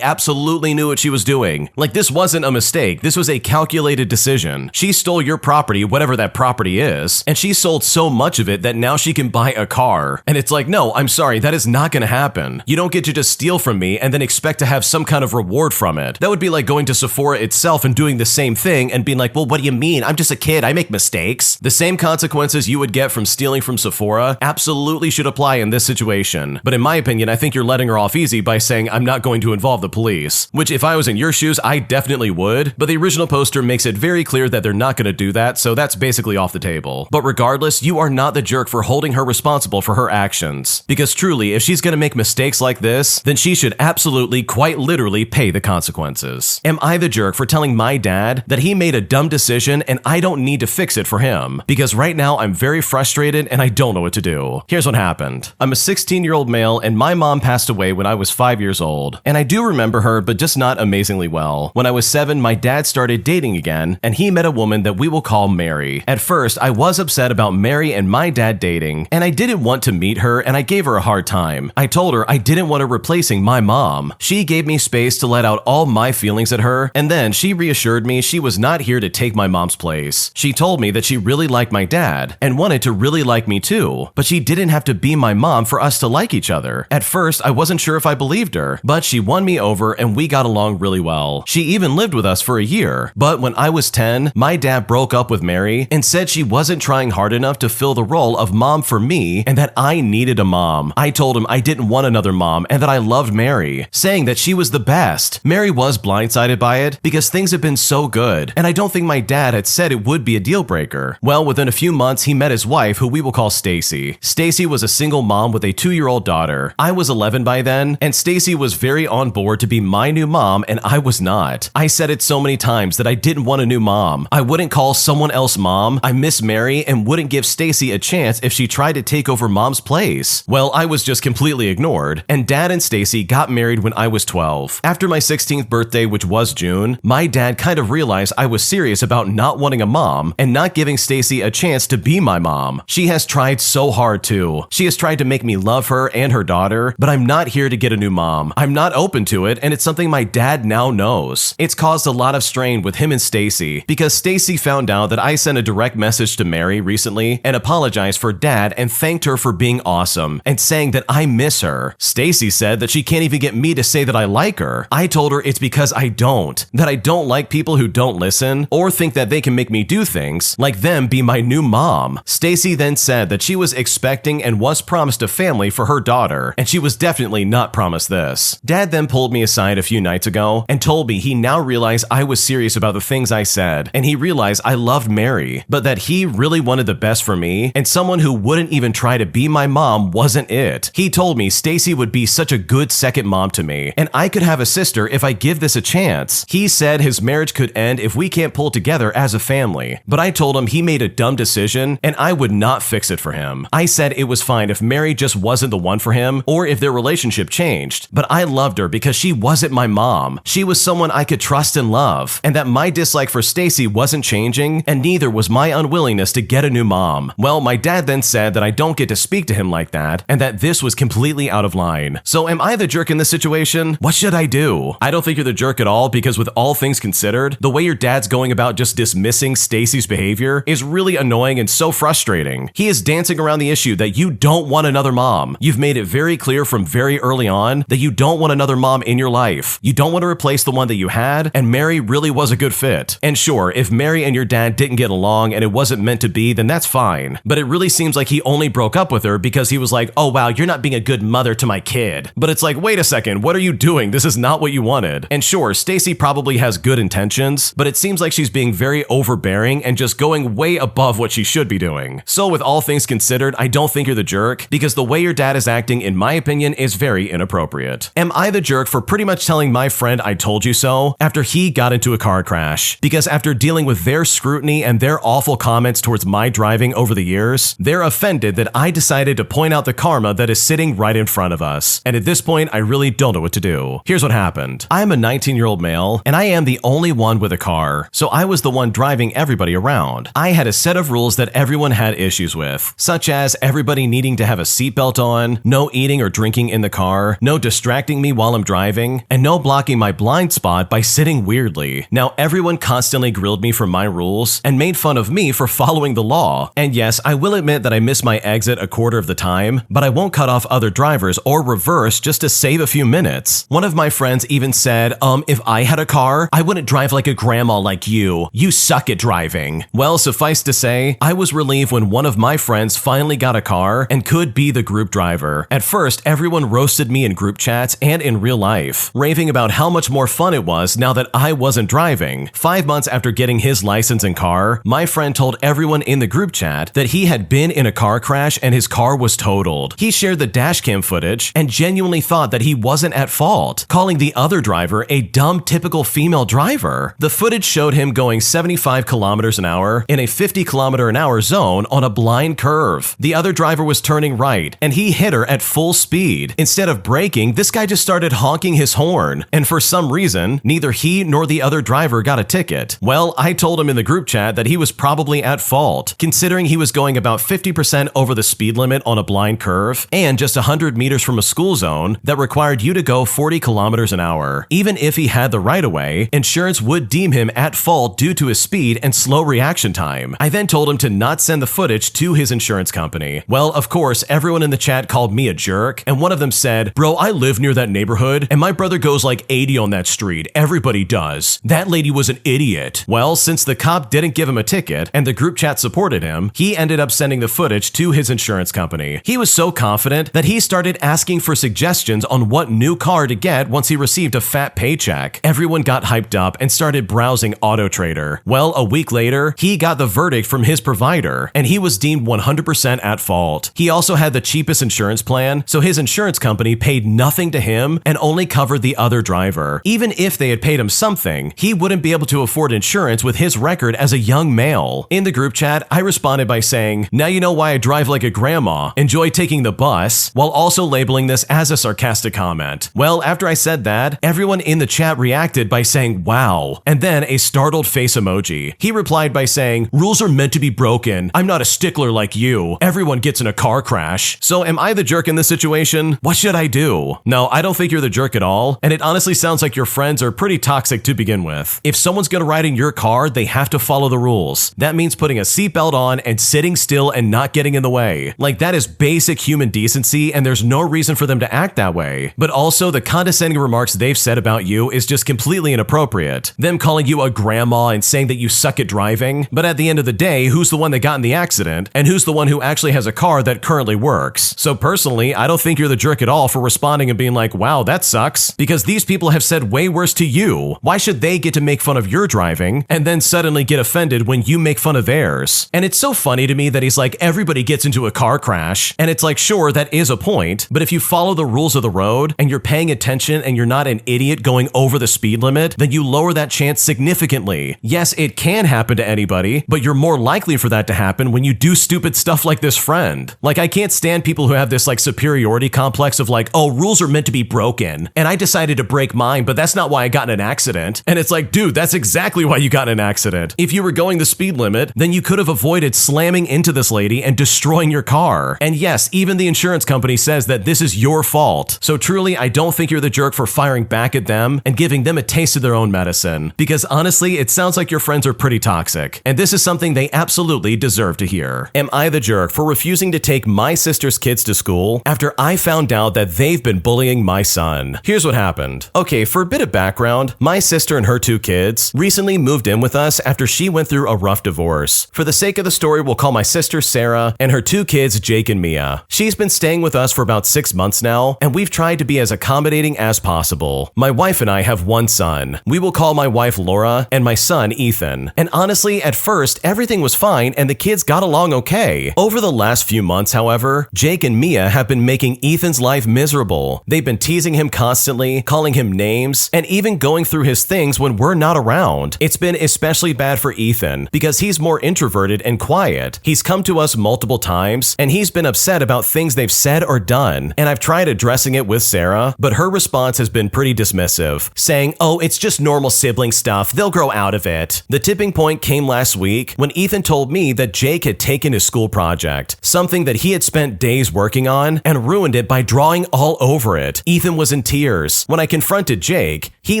absolutely knew what she was doing. Like, this wasn't a mistake. This was a calculated decision. She stole your property, whatever that property is, and she sold so much of it that now she can buy a car. And it's like, no, I'm sorry, that is not going to happen. You don't get to just steal from me and then expect to have some kind of reward from it. That would be like going to Sephora itself and doing the same thing and being like, well, what do you mean? I'm just a kid. I make mistakes. The same consequences you would get from stealing from Sephora absolutely should apply in this situation. But in my opinion, I think you're letting her off easy by saying I'm not going to involve the police, which if I was in your shoes, I definitely would. But the original poster makes it very clear that they're not going to do that, so that's basically off the table. But regardless, you are not the jerk for holding her responsible for her actions. Because truly, if she's going to make mistakes like this, then she should absolutely, quite literally, pay the consequences. Am I the jerk for telling my dad that he made a dumb decision and I don't need to fix it for him? Because right now I'm very frustrated and I don't know what to do. Here's what happened. I'm a 16-year-old male and my mom passed away when I was 5 years old. And I do remember her, but just not amazingly well. When I was 7, my dad started dating again and he met a woman that we will call Mary. At first, I was upset about Mary and my dad dating, and I didn't want to meet her and I gave her a hard time. I told her I didn't want her replacing my mom. She gave me space to let out all my feelings at her, and then she reassured me she was not here to take my mom's place. She told me that she really liked my dad and wanted to really like me too, but she didn't have to be my mom for us to like each other. At first, I wasn't sure if I believed her, but she won me over and we got along really well. She even lived with us for a year, but when I was 10, my dad broke up with Mary and said she wasn't trying hard enough to fill the role of mom for me and that I needed a mom. I told him I didn't want another mom and that I loved Mary, saying that she was the best. Mary was blindsided by it because things had been so good, and I don't think my dad had said it would be a deal breaker. Well, within a few months, he met his wife, who we will call Stacy. Stacy was a single mom with a 2-year-old daughter. I was 11 by then, and Stacy was very on board to be my new mom, and I was not. I said it so many times that I didn't want a new mom. I wouldn't call someone else mom. I miss Mary and wouldn't give Stacy a chance if she tried to take over mom's place. Well, I was just completely ignored, and dad and Stacy got married when I was 12. After my 16th birthday, which was June, my dad kind of realized I was serious about not wanting a mom and not giving Stacy a chance to be my mom. She has tried so hard too. She has tried to make me love her and her daughter, but I'm not here to get a new mom. I'm not open to it, and it's something my dad now knows. It's caused a lot of strain with him and Stacy because Stacy found out that I sent a direct message to Mary recently and apologized for dad and thanked her for being awesome and saying that I miss her. Stacy said that she can't even get me to say that I like her. I told her it's because I don't. That I don't like people who don't listen or think that they can make me do things like them be my new mom. Stacy then said that she was expecting and was promised a family for her daughter, and she was definitely not promised this. Dad then pulled me aside a few nights ago and told me he now realized I was serious about the things I said, and he realized I loved Mary, but that he really wanted the best for me, and someone who wouldn't even try to be my mom wasn't it. He told me Stacy would be such a good second mom to me, and I could have a sister if I give this a chance. He said his marriage could end if we can't pull together as a family, but I told him he made a dumb decision and I would not fix it for him. I said it was fine if Mary just wasn't the one for him or if their relationship changed, but I loved her because she wasn't my mom. She was someone I could trust and love, and that my dislike for Stacy wasn't changing, and neither was my unwillingness to get a new mom. Well, my dad then said that I don't get to speak to him like that, and that this was completely out of line. So am I the jerk in this situation? What should I do? I don't think you're the jerk at all because with all things considered, the way your dad's going about just dismissing Stacy's behavior behavior is really annoying and so frustrating. He is dancing around the issue that you don't want another mom. You've made it very clear from very early on that you don't want another mom in your life. You don't want to replace the one that you had, and Mary really was a good fit. And sure, if Mary and your dad didn't get along and it wasn't meant to be, then that's fine. But it really seems like he only broke up with her because he was like, oh wow, you're not being a good mother to my kid. But it's like, wait a second, what are you doing? This is not what you wanted. And sure, Stacy probably has good intentions, but it seems like she's being very overbearing and just going way above what she should be doing. So with all things considered, I don't think you're the jerk, because the way your dad is acting, in my opinion, is very inappropriate. Am I the jerk for pretty much telling my friend I told you so after he got into a car crash? Because after dealing with their scrutiny and their awful comments towards my driving over the years, they're offended that I decided to point out the karma that is sitting right in front of us. And at this point, I really don't know what to do. Here's what happened. I'm a 19-year-old male, and I am the only one with a car, so I was the one driving everybody around. I had a set of rules that everyone had issues with, such as everybody needing to have a seatbelt on, no eating or drinking in the car, no distracting me while I'm driving, and no blocking my blind spot by sitting weirdly. Now, everyone constantly grilled me for my rules and made fun of me for following the law. And yes, I will admit that I miss my exit a quarter of the time, but I won't cut off other drivers or reverse just to save a few minutes. One of my friends even said, if I had a car, I wouldn't drive like a grandma like you. You suck at driving. Well, suffice to say, I was relieved when one of my friends finally got a car and could be the group driver. At first, everyone roasted me in group chats and in real life, raving about how much more fun it was now that I wasn't driving. 5 months after getting his license and car, my friend told everyone in the group chat that he had been in a car crash and his car was totaled. He shared the dashcam footage and genuinely thought that he wasn't at fault, calling the other driver a dumb typical female driver. The footage showed him going 75 kilometers an hour in a 50 kilometer an hour zone on a blind curve. The other driver was turning right and he hit her at full speed. Instead of braking, this guy just started honking his horn, and for some reason, neither he nor the other driver got a ticket. Well, I told him in the group chat that he was probably at fault, considering he was going about 50% over the speed limit on a blind curve and just 100 meters from a school zone that required you to go 40 kilometers an hour. Even if he had the right-of-way, insurance would deem him at fault due to his speed and slow reaction time. I then told him to not send the footage to his insurance company. Well, of course, everyone in the chat called me a jerk, and one of them said, bro, I live near that neighborhood, and my brother goes like 80 on that street. Everybody does. That lady was an idiot. Well, since the cop didn't give him a ticket, and the group chat supported him, he ended up sending the footage to his insurance company. He was so confident that he started asking for suggestions on what new car to get once he received a fat paycheck. Everyone got hyped up and started browsing Auto Trader. Well, a week later, he got the verdict from his provider, and he was deemed 100% at fault. He also had the cheapest insurance plan, so his insurance company paid nothing to him and only covered the other driver. Even if they had paid him something, he wouldn't be able to afford insurance with his record as a young male. In the group chat, I responded by saying, now you know why I drive like a grandma, enjoy taking the bus, while also labeling this as a sarcastic comment. Well, after I said that, everyone in the chat reacted by saying, wow, and then a startled face emoji. He replied by saying, rules are meant to be broken. I'm not a stickler like you. Everyone gets in a car crash. So am I the jerk in this situation? What should I do? No, I don't think you're the jerk at all, and it honestly sounds like your friends are pretty toxic to begin with. If someone's gonna ride in your car, they have to follow the rules. That means putting a seatbelt on and sitting still and not getting in the way. Like, that is basic human decency, and there's no reason for them to act that way. But also, the condescending remarks they've said about you is just completely inappropriate. Them calling you a grandma and saying that you suck at driving, but at the end of the day, who's the one that got in the accident, and who's the one who actually has a car that currently works? So personally, I don't think you're the jerk at all for responding and being like, wow, that sucks, because these people have said way worse to you. Why should they get to make fun of your driving and then suddenly get offended when you make fun of theirs? And it's so funny to me that he's like, everybody gets into a car crash, and it's like, sure, that is a point, but if you follow the rules of the road and you're paying attention and you're not an idiot going over the speed limit, then you lower that chance significantly. Yes, it can happen to anybody, but you're more likely for that to happen when you do stupid stuff like this friend. Like, I can't stand people who have this like superiority complex of like, oh, rules are meant to be broken, and I decided to break mine, but that's not why I got in an accident. And it's like, dude, that's exactly why you got in an accident. If you were going the speed limit, then you could have avoided slamming into this lady and destroying your car. And yes, even the insurance company says that this is your fault. So truly, I don't think you're the jerk for firing back at them and giving them a taste of their own medicine. Because honestly, it sounds like your friends are pretty toxic. and this is something they absolutely deserve to hear. Am I the jerk for refusing to take my sister's kids to school after I found out that they've been bullying my son? Here's what happened. Okay, for a bit of background, my sister and her 2 kids recently moved in with us after she went through a rough divorce. For the sake of the story, we'll call my sister Sarah and her 2 kids Jake and Mia. She's been staying with us for about 6 months now, and we've tried to be as accommodating as possible. My wife and I have 1 son. We will call my wife Laura and my son Ethan. And honestly, at first, everything was fine and the kids got along okay. Over the last few months, however, Jake and Mia have been making Ethan's life miserable. They've been teasing him constantly, calling him names, and even going through his things when we're not around. It's been especially bad for Ethan because he's more introverted and quiet. He's come to us multiple times and he's been upset about things they've said or done, and I've tried addressing it with Sarah, but her response has been pretty dismissive, saying, "Oh, it's just normal sibling stuff, they'll grow out of it." The tipping point came last week when Ethan told me that Jake had taken his school project, something that he had spent days working on, and ruined it by drawing all over it. Ethan was in tears. When I confronted Jake, he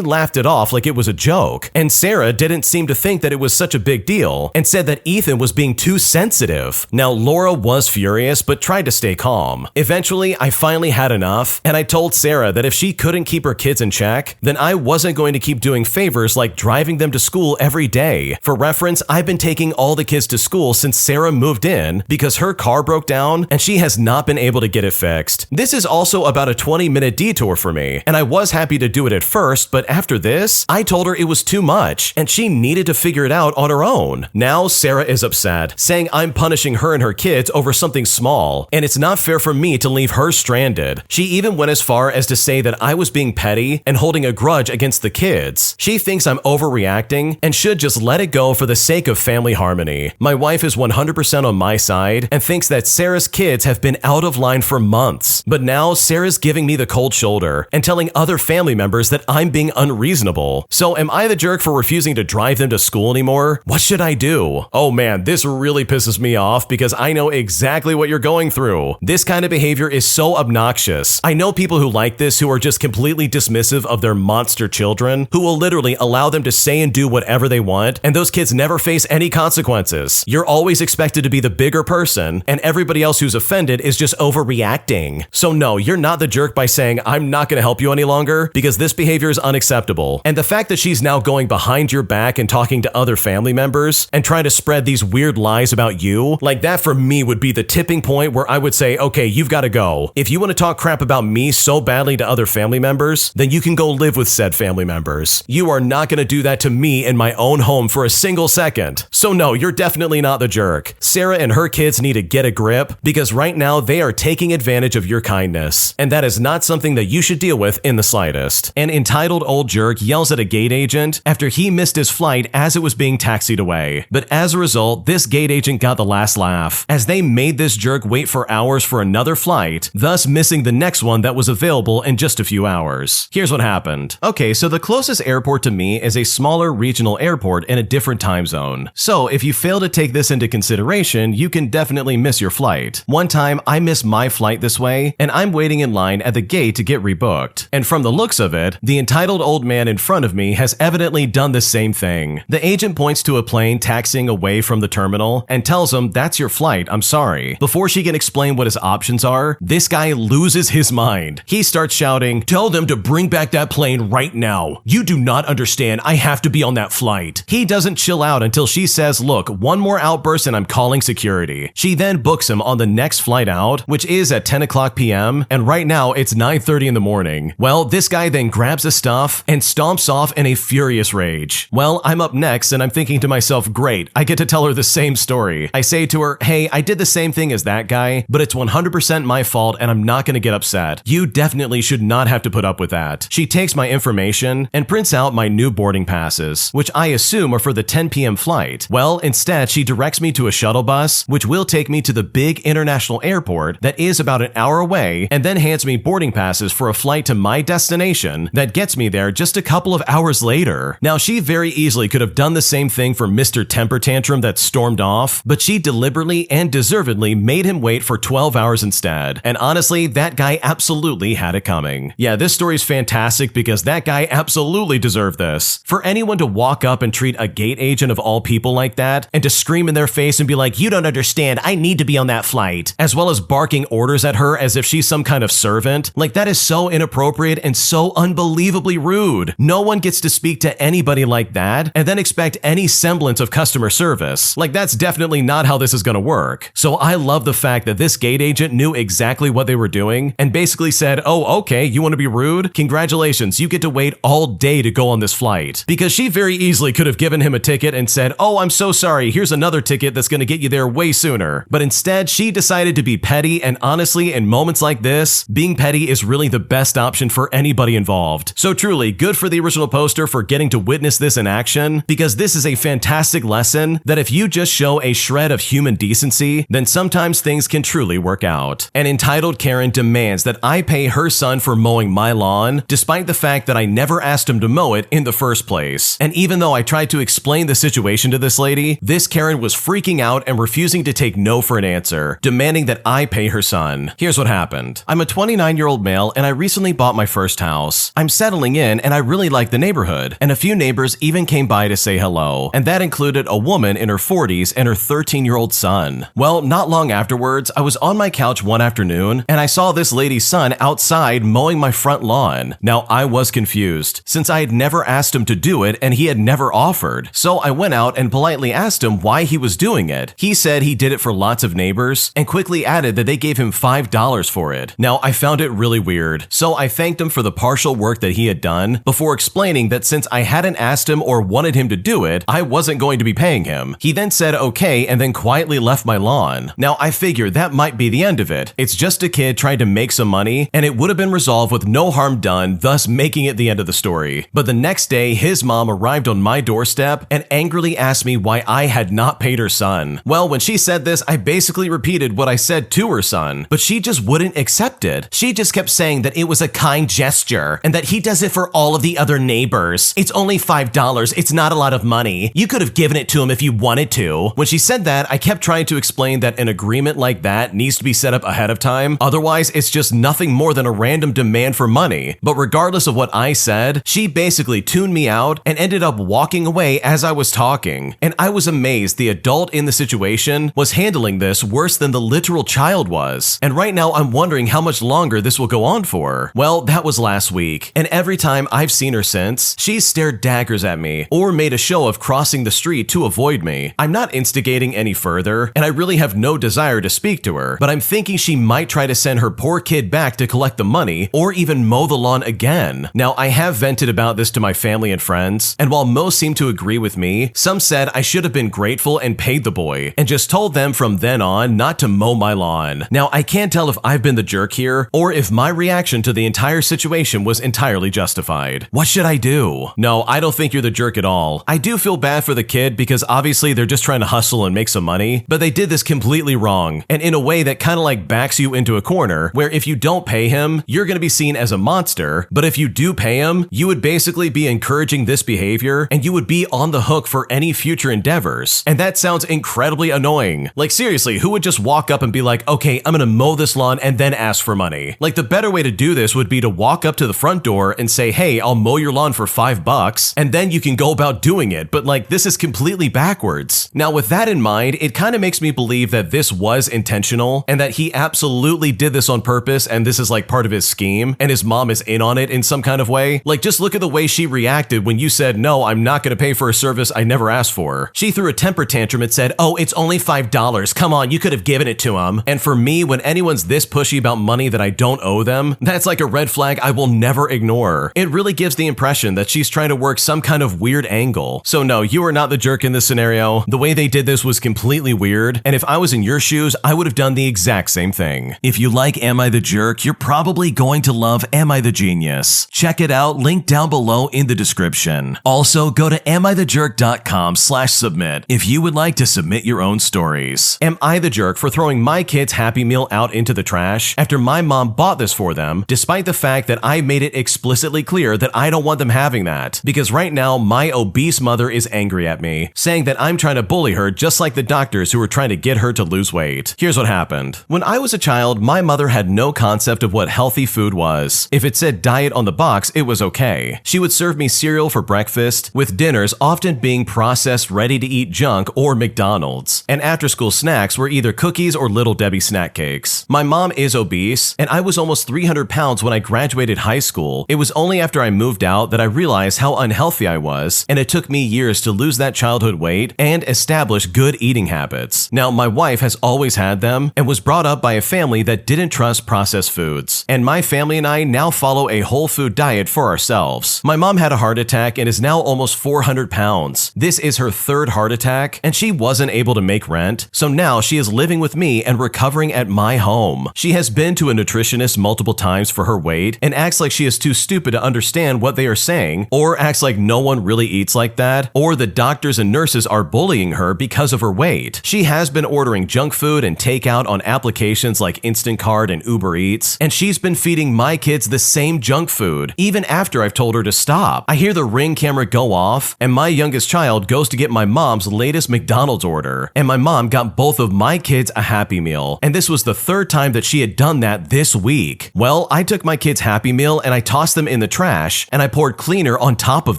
laughed it off like it was a joke, and Sarah didn't seem to think that it was such a big deal and said that Ethan was being too sensitive. Now, Laura was furious but tried to stay calm. Eventually, I finally had enough, and I told Sarah that if she couldn't keep her kids in check, then I wasn't going to keep doing favors like driving them to school every day. For reference, I've been taking all the kids to school since Sarah moved in because her car broke down and she has not been able to get it fixed. This is also about a 20-minute detour for me, and I was happy to do it at first, but after this, I told her it was too much and she needed to figure it out on her own. Now Sarah is upset, saying I'm punishing her and her kids over something small, and it's not fair for me to leave her stranded. She even went as far as to say that I was being petty and holding a grudge against the kids. She thinks I'm overreacting and should just let it go for the sake of family harmony. My wife is 100% on my side and thinks that Sarah's kids have been out of line for months, but now Sarah's giving me the cold shoulder and telling other family members that I'm being unreasonable. So am I the jerk for refusing to drive them to school anymore? What should I do? Oh man, this really pisses me off because I know exactly what you're going through. This kind of behavior is so obnoxious. I know people who like this who are just completely dismissive of their monster children, who will literally allow them to say and do whatever they want, and those kids never face any consequences. You're always expected to be the bigger person, and everybody else who's offended is just overreacting. So no, you're not the jerk by saying I'm not going to help you any longer because this behavior is unacceptable. And the fact that she's now going behind your back and talking to other family members and trying to spread these weird lies about you, like that for me would be the tipping point where I would say, okay, you've got to go. If you want to talk crap about me so badly to other family members, then you can go live with said family members. You are not going to do that to me in my own home for a single second. So no, you're definitely not the jerk. Sarah and her kids need to get a grip because right now they are taking advantage of your kindness, and that is not something that you should deal with in the slightest. An entitled old jerk yells at a gate agent after he missed his flight as it was being taxied away. But as a result, this gate agent got the last laugh, as they made this jerk wait for hours for another flight, thus missing the next one that was available in just a few hours. Here's what happened. Okay, so the closest airport to me is a smaller regional airport in a different time zone. So if you fail to take this into consideration, you can definitely miss your flight. One time, I missed my flight this way, and I'm waiting in line at the gate to get rebooked. And from the looks of it, the entitled old man in front of me has evidently done the same thing. The agent points to a plane taxiing away from the terminal and tells him, "That's your flight, I'm sorry." Before she can explain what his options are, this guy loses his mind. He starts shouting, "Tell them to bring back that plane right now. You do not understand, I have to be on that flight." He doesn't chill out until she says, "Look, one more outburst and I'm calling security." She then books him on the next flight out, which is at 10 o'clock p.m., and right now it's 9:30 in the morning. Well, this guy then grabs his stuff and stomps off in a furious rage. Well, I'm up next and I'm thinking to myself, great, I get to tell her the same story. I say to her, "Hey, I did the same thing as that guy, but it's 100% my fault and I'm not going to get upset. You definitely should not have to put up with that." She takes my information and prints out my new boarding passes, which I assume are for the 10 p.m. flight. Well, instead, she directs me to a shuttle bus, which will take me to the big international airport that is about an hour away, and then hands me boarding passes for a flight to my destination that gets me there just a couple of hours later. Now, she very easily could have done the same thing for Mr. Temper Tantrum that stormed off, but she deliberately and deservedly made him wait for 12 hours instead. And honestly, that guy absolutely had it coming. Yeah, this story's fantastic because that guy absolutely deserved this. For anyone to walk up and treat a gate agent of all small people like that and to scream in their face and be like, "You don't understand, I need to be on that flight," as well as barking orders at her as if she's some kind of servant. Like, that is so inappropriate and so unbelievably rude. No one gets to speak to anybody like that and then expect any semblance of customer service. Like, that's definitely not how this is going to work. So I love the fact that this gate agent knew exactly what they were doing and basically said, "Oh, okay, you want to be rude? Congratulations, you get to wait all day to go on this flight." Because she very easily could have given him a ticket and said, "Oh, I'm so sorry, here's another ticket that's going to get you there way sooner." But instead, she decided to be petty, and honestly, in moments like this, being petty is really the best option for anybody involved. So truly, good for the original poster for getting to witness this in action, because this is a fantastic lesson that if you just show a shred of human decency, then sometimes things can truly work out. An entitled Karen demands that I pay her son for mowing my lawn, despite the fact that I never asked him to mow it in the first place. And even though I tried to explain the situation to this lady, this Karen was freaking out and refusing to take no for an answer, demanding that I pay her son. Here's what happened. I'm a 29-year-old male and I recently bought my first house. I'm settling in and I really like the neighborhood, and a few neighbors even came by to say hello, and that included a woman in her 40s and her 13-year-old son. Well, not long afterwards, I was on my couch one afternoon and I saw this lady's son outside mowing my front lawn. Now, I was confused, since I had never asked him to do it and he had never offered. So I went out and politely asked him why he was doing it. He said he did it for lots of neighbors and quickly added that they gave him $5 for it. Now, I found it really weird, so I thanked him for the partial work that he had done before explaining that since I hadn't asked him or wanted him to do it, I wasn't going to be paying him. He then said okay and then quietly left my lawn. Now, I figured that might be the end of it. It's just a kid trying to make some money and it would have been resolved with no harm done, thus making it the end of the story. But the next day, his mom arrived on my doorstep and angrily asked me why I had not paid her son. Well, when she said this, I basically repeated what I said to her son, but she just wouldn't accept it. She just kept saying that it was a kind gesture and that he does it for all of the other neighbors. It's only $5. It's not a lot of money. You could have given it to him if you wanted to. When she said that, I kept trying to explain that an agreement like that needs to be set up ahead of time. Otherwise, it's just nothing more than a random demand for money. But regardless of what I said, she basically tuned me out and ended up walking away as I was talking. And I was amazed the adult in the situation was handling this worse than the literal child was. And right now, I'm wondering how much longer this will go on for. Well, that was last week. And every time I've seen her since, she's stared daggers at me or made a show of crossing the street to avoid me. I'm not instigating any further, and I really have no desire to speak to her, but I'm thinking she might try to send her poor kid back to collect the money or even mow the lawn again. Now, I have vented about this to my family and friends, and while most seem to agree with me, some said I should have been grateful and paid the boy, and just told them from then on not to mow my lawn. Now, I can't tell if I've been the jerk here, or if my reaction to the entire situation was entirely justified. What should I do? No, I don't think you're the jerk at all. I do feel bad for the kid because obviously they're just trying to hustle and make some money, but they did this completely wrong, and in a way that kind of like backs you into a corner, where if you don't pay him, you're going to be seen as a monster, but if you do pay him, you would basically be encouraging this behavior, and you would be on the hook for any future endeavors. And that sounds incredibly annoying. Like, seriously, who would just walk up and be like, okay, I'm gonna mow this lawn and then ask for money? Like, the better way to do this would be to walk up to the front door and say, hey, I'll mow your lawn for $5, and then you can go about doing it. But like, this is completely backwards. Now, with that in mind, it kind of makes me believe that this was intentional and that he absolutely did this on purpose, and this is like part of his scheme, and his mom is in on it in some kind of way. Like, just look at the way she reacted when you said, no, I'm not gonna pay for a service I never asked for. She threw a temper tantrum and said, oh, it's only $5. Come on, you could have given it to him. And for me, when anyone's this pushy about money that I don't owe them, that's like a red flag I will never ignore. It really gives the impression that she's trying to work some kind of weird angle. So no, you are not the jerk in this scenario. The way they did this was completely weird, and if I was in your shoes, I would have done the exact same thing. If you like Am I the Jerk, you're probably going to love Am I the Genius. Check it out, link down below in the description. Also, go to amithejerk.com/submit if you would like to submit your own stories. Am I the jerk for throwing my kids' Happy Meal out into the trash after my mom bought this for them, despite the fact that I made it explicitly clear that I don't want them having that? Because right now, my obese mother is angry at me, saying that I'm trying to bully her just like the doctors who were trying to get her to lose weight. Here's what happened. When I was a child, my mother had no concept of what healthy food was. If it said diet on the box, it was okay. She would serve me cereal for breakfast, with dinners often being processed processed, ready-to-eat junk or McDonald's. And after-school snacks were either cookies or Little Debbie snack cakes. My mom is obese, and I was almost 300 pounds when I graduated high school. It was only after I moved out that I realized how unhealthy I was, and it took me years to lose that childhood weight and establish good eating habits. Now, my wife has always had them and was brought up by a family that didn't trust processed foods. And my family and I now follow a whole food diet for ourselves. My mom had a heart attack and is now almost 400 pounds. This is her third heart attack, and she wasn't able to make rent, so now she is living with me and recovering at my home. She has been to a nutritionist multiple times for her weight and acts like she is too stupid to understand what they are saying, or acts like no one really eats like that, or the doctors and nurses are bullying her because of her weight. She has been ordering junk food and takeout on applications like Instacart and Uber Eats, and she's been feeding my kids the same junk food, even after I've told her to stop. I hear the Ring camera go off, and my youngest child goes to get my mom's latest McDonald's order, and my mom got both of my kids a Happy Meal, and this was the third time that she had done that this week. Well, I took my kids' Happy Meal and I tossed them in the trash, and I poured cleaner on top of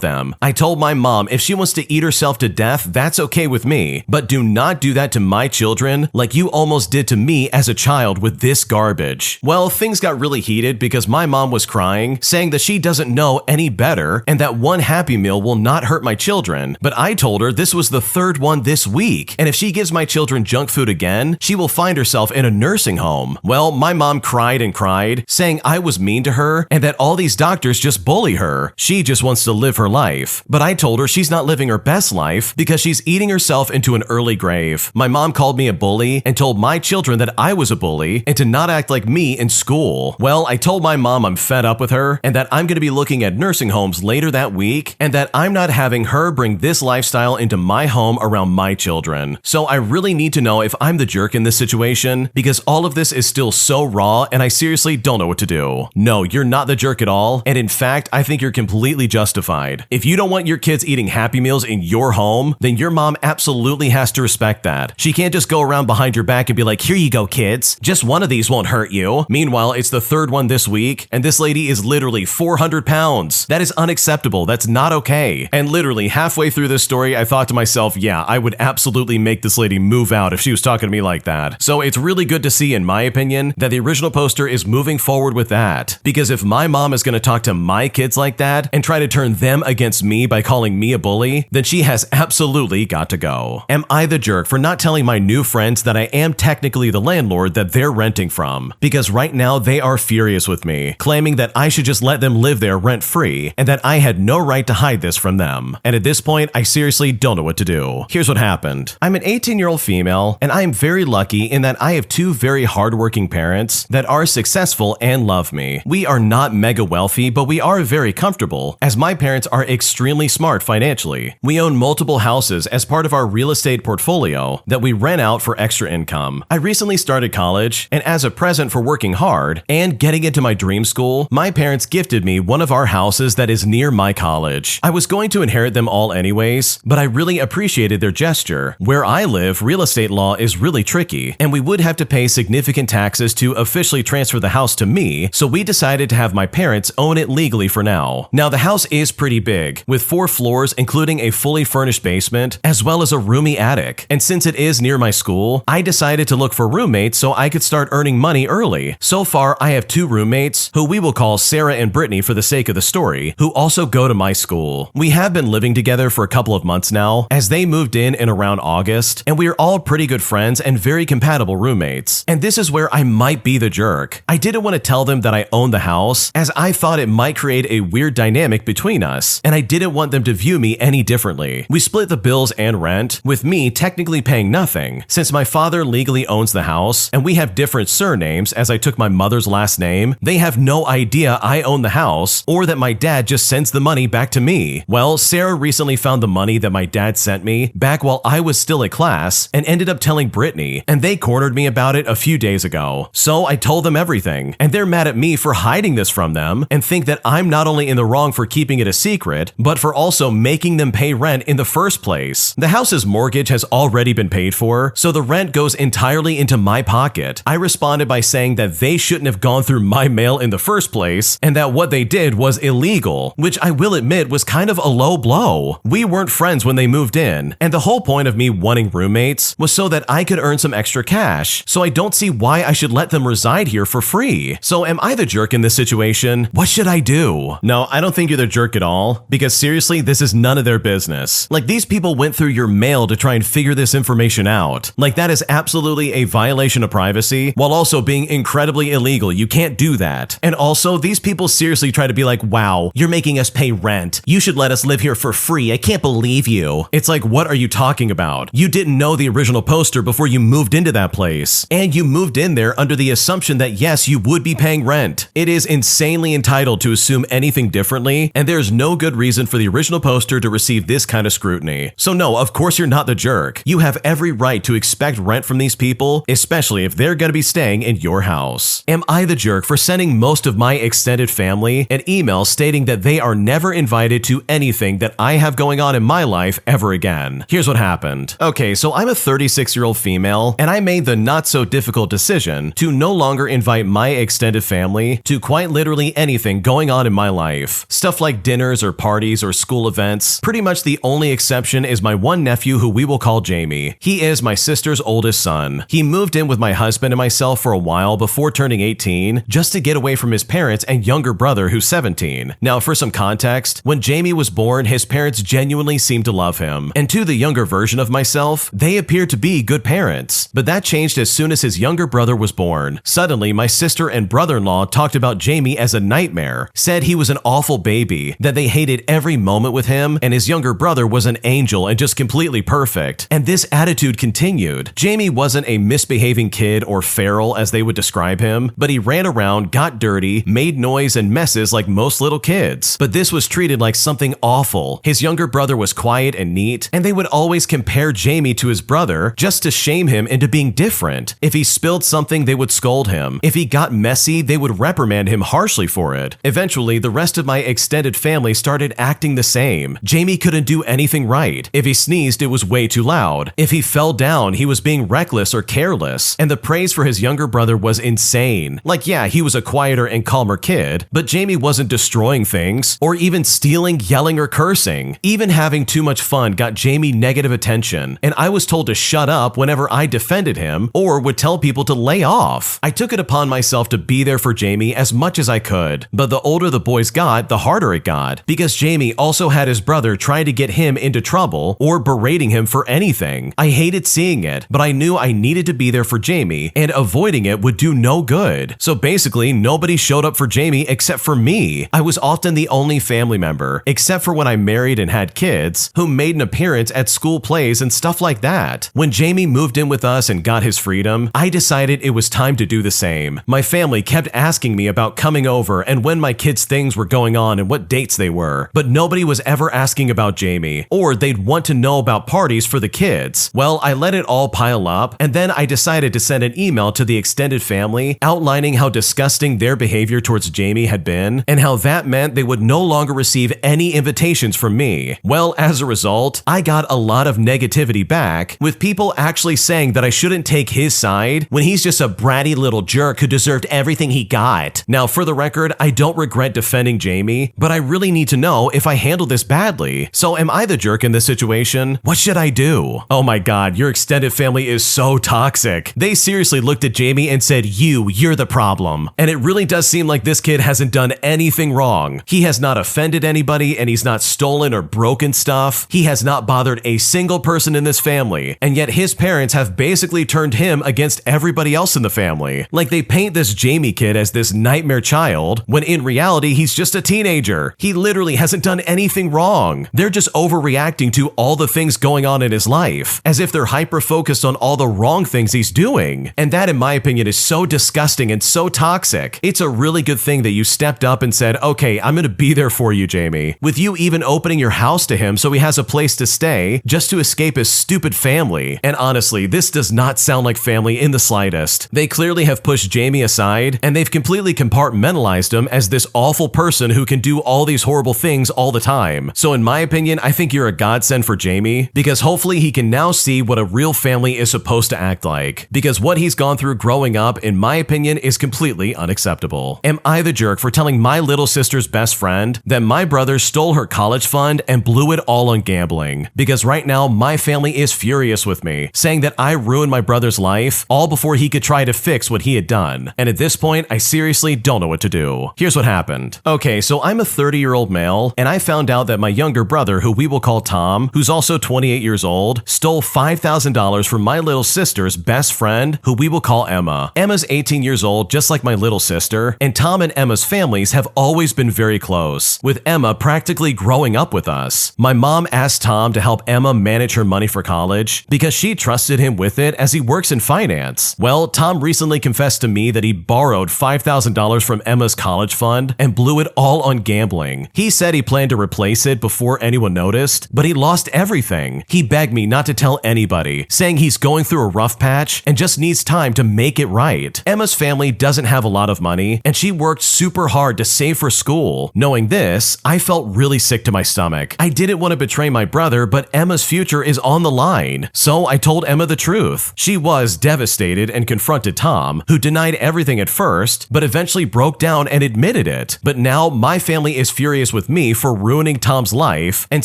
them. I told my mom if she wants to eat herself to death, that's okay with me, but do not do that to my children like you almost did to me as a child with this garbage. Well, things got really heated because my mom was crying, saying that she doesn't know any better and that one Happy Meal will not hurt my children, but I told her this was the third one this week, and if she gives my children junk food again, she will find herself in a nursing home. Well, my mom cried and cried, saying I was mean to her and that all these doctors just bully her. She just wants to live her life. But I told her she's not living her best life because she's eating herself into an early grave. My mom called me a bully and told my children that I was a bully and to not act like me in school. Well, I told my mom I'm fed up with her and that I'm going to be looking at nursing homes later that week and that I'm not having her bring this lifestyle into my home around my children. So I really need to know if I'm the jerk in this situation because all of this is still so raw and I seriously don't know what to do. No, you're not the jerk at all, and in fact, I think you're completely justified. If you don't want your kids eating Happy Meals in your home, then your mom absolutely has to respect that. She can't just go around behind your back and be like, here you go, kids. Just one of these won't hurt you. Meanwhile, it's the third one this week, and this lady is literally 400 pounds. That is unacceptable. That's not okay. And literally halfway through this story, I thought to myself, yeah, I would absolutely make this lady move out if she was talking to me like that. So it's really good to see, in my opinion, that the original poster is moving forward with that. Because if my mom is going to talk to my kids like that and try to turn them against me by calling me a bully, then she has absolutely got to go. Am I the jerk for not telling my new friends that I am technically the landlord that they're renting from? Because right now they are furious with me, claiming that I should just let them live there rent-free and that I had no right to hide this from them. And at this point, I seriously don't know what to do. Here's what happened. I'm an 18-year-old female, and I am very lucky in that I have two very hardworking parents that are successful and love me. We are not mega wealthy, but we are very comfortable, as my parents are extremely smart financially. We own multiple houses as part of our real estate portfolio that we rent out for extra income. I recently started college, and as a present for working hard and getting into my dream school, my parents gifted me one of our houses that is near my college. I was going to inherit them all anyways, but I really appreciated their gesture. Where I live, real estate law is really tricky, and we would have to pay significant taxes to officially transfer the house to me, so we decided to have my parents own it legally for now. Now, the house is pretty big, with 4 floors including a fully furnished basement, as well as a roomy attic. And since it is near my school, I decided to look for roommates so I could start earning money early. So far, I have 2 roommates, who we will call Sarah and Brittany for the sake of the story, who also go to my school. We have been living together for a couple of months now, as they moved in around August, and we are all pretty good friends and very compatible roommates. And this is where I might be the jerk. I didn't want to tell them that I own the house, as I thought it might create a weird dynamic between us, and I didn't want them to view me any differently. We split the bills and rent, with me technically paying nothing, since my father legally owns the house, and we have different surnames as I took my mother's last name. They have no idea I own the house, or that my dad just sends the money back to me. Well, Sarah recently found the money that my dad sent me back while I was still at class, and ended up telling Brittany, and they cornered me about it a few days ago. So I told them everything, and they're mad at me for hiding this from them, and think that I'm not only in the wrong for keeping it a secret, but for also making them pay rent in the first place. The house's mortgage has already been paid for, so the rent goes entirely into my pocket. I responded by saying that they shouldn't have gone through my mail in the first place, and that what they did was illegal, which I will admit was kind of a low blow. We weren't weren't friends when they moved in, and the whole point of me wanting roommates was so that I could earn some extra cash, so I don't see why I should let them reside here for free. So am I the jerk in this situation? What should I do? No, I don't think you're the jerk at all, because seriously, this is none of their business. Like, these people went through your mail to try and figure this information out. Like, that is absolutely a violation of privacy, while also being incredibly illegal. You can't do that. And also, these people seriously try to be like, wow, you're making us pay rent. You should let us live here for free. I can't believe you. It's like, what are you talking about? You didn't know the original poster before you moved into that place. And you moved in there under the assumption that yes, you would be paying rent. It is insanely entitled to assume anything differently, and there's no good reason for the original poster to receive this kind of scrutiny. So no, of course you're not the jerk. You have every right to expect rent from these people, especially if they're gonna be staying in your house. Am I the jerk for sending most of my extended family an email stating that they are never invited to anything that I have going on in my life ever again? Here's what happened. Okay, so I'm a 36-year-old female, and I made the not so difficult decision to no longer invite my extended family to quite literally anything going on in my life. Stuff like dinners or parties or school events. Pretty much the only exception is my one nephew, who we will call Jamie. He is my sister's oldest son. He moved in with my husband and myself for a while before turning 18, just to get away from his parents and younger brother, who's 17. Now, for some context, when Jamie was born, his parents genuinely seemed to love him. And to the younger version of myself, they appeared to be good parents. But that changed as soon as his younger brother was born. Suddenly, my sister and brother-in-law talked about Jamie as a nightmare, said he was an awful baby, that they hated every moment with him, and his younger brother was an angel and just completely perfect. And this attitude continued. Jamie wasn't a misbehaving kid or feral as they would describe him, but he ran around, got dirty, made noise and messes like most little kids. But this was treated like something awful. His younger brother was quiet and neat, and they would always compare Jamie to his brother just to shame him into being different. If he spilled something, they would scold him. If he got messy, they would reprimand him harshly for it. Eventually, the rest of my extended family started acting the same. Jamie couldn't do anything right. If he sneezed, it was way too loud. If he fell down, he was being reckless or careless. And the praise for his younger brother was insane. Like, yeah, he was a quieter and calmer kid, but Jamie wasn't destroying things or even stealing, yelling, or cursing. Even having too much fun got Jamie negative attention, and I was told to shut up whenever I defended him or would tell people to lay off. I took it upon myself to be there for Jamie as much as I could, but the older the boys got, the harder it got, because Jamie also had his brother trying to get him into trouble or berating him for anything. I hated seeing it, but I knew I needed to be there for Jamie, and avoiding it would do no good. So basically, nobody showed up for Jamie except for me. I was often the only family member, except for when I married and had kids, who made an appearance at school plays and stuff like that. When Jamie moved in with us and got his freedom, I decided it was time to do the same. My family kept asking me about coming over and when my kids' things were going on and what dates they were, but nobody was ever asking about Jamie, or they'd want to know about parties for the kids. Well, I let it all pile up, and then I decided to send an email to the extended family outlining how disgusting their behavior towards Jamie had been, and how that meant they would no longer receive any invitations from me. Well, as a result, I got a lot of negativity back, with people actually saying that I shouldn't take his side when he's just a bratty little jerk who deserved everything he got. Now, for the record, I don't regret defending Jamie, but I really need to know if I handled this badly. So am I the jerk in this situation? What should I do? Oh my god, your extended family is so toxic. They seriously looked at Jamie and said, you're the problem. And it really does seem like this kid hasn't done anything wrong. He has not offended anybody, and he's not stolen or broken stuff. He has not bothered a single person in this family, and yet his parents have basically turned him against everybody else in the family. Like, they paint this Jamie kid as this nightmare child, when in reality he's just a teenager. He literally hasn't done anything wrong. They're just overreacting to all the things going on in his life, as if they're hyper-focused on all the wrong things he's doing. And that, in my opinion, is so disgusting and so toxic. It's a really good thing that you stepped up and said, okay, I'm gonna be there for you, Jamie. With you even opening your house to him so he has a place to stay, just to escape his stupid family. And honestly, this does not sound like family in the slightest. They clearly have pushed Jamie aside, and they've completely compartmentalized him as this awful person who can do all these horrible things all the time. So in my opinion, I think you're a godsend for Jamie, because hopefully he can now see what a real family is supposed to act like. Because what he's gone through growing up, in my opinion, is completely unacceptable. Am I the jerk for telling my little sister's best friend that my brother stole her college fund and blew it it all on gambling. Because right now, my family is furious with me, saying that I ruined my brother's life all before he could try to fix what he had done. And at this point, I seriously don't know what to do. Here's what happened. Okay, so I'm a 30-year-old male, and I found out that my younger brother, who we will call Tom, who's also 28 years old, stole $5,000 from my little sister's best friend, who we will call Emma. Emma's 18 years old, just like my little sister, and Tom and Emma's families have always been very close, with Emma practically growing up with us. My mom asked Tom to help Emma manage her money for college because she trusted him with it as he works in finance. Well, Tom recently confessed to me that he borrowed $5,000 from Emma's college fund and blew it all on gambling. He said he planned to replace it before anyone noticed, but he lost everything. He begged me not to tell anybody, saying he's going through a rough patch and just needs time to make it right. Emma's family doesn't have a lot of money, and she worked super hard to save for school. Knowing this, I felt really sick to my stomach. I didn't want to betray my brother, but Emma's future is on the line. So I told Emma the truth. She was devastated and confronted Tom, who denied everything at first, but eventually broke down and admitted it. But now my family is furious with me for ruining Tom's life and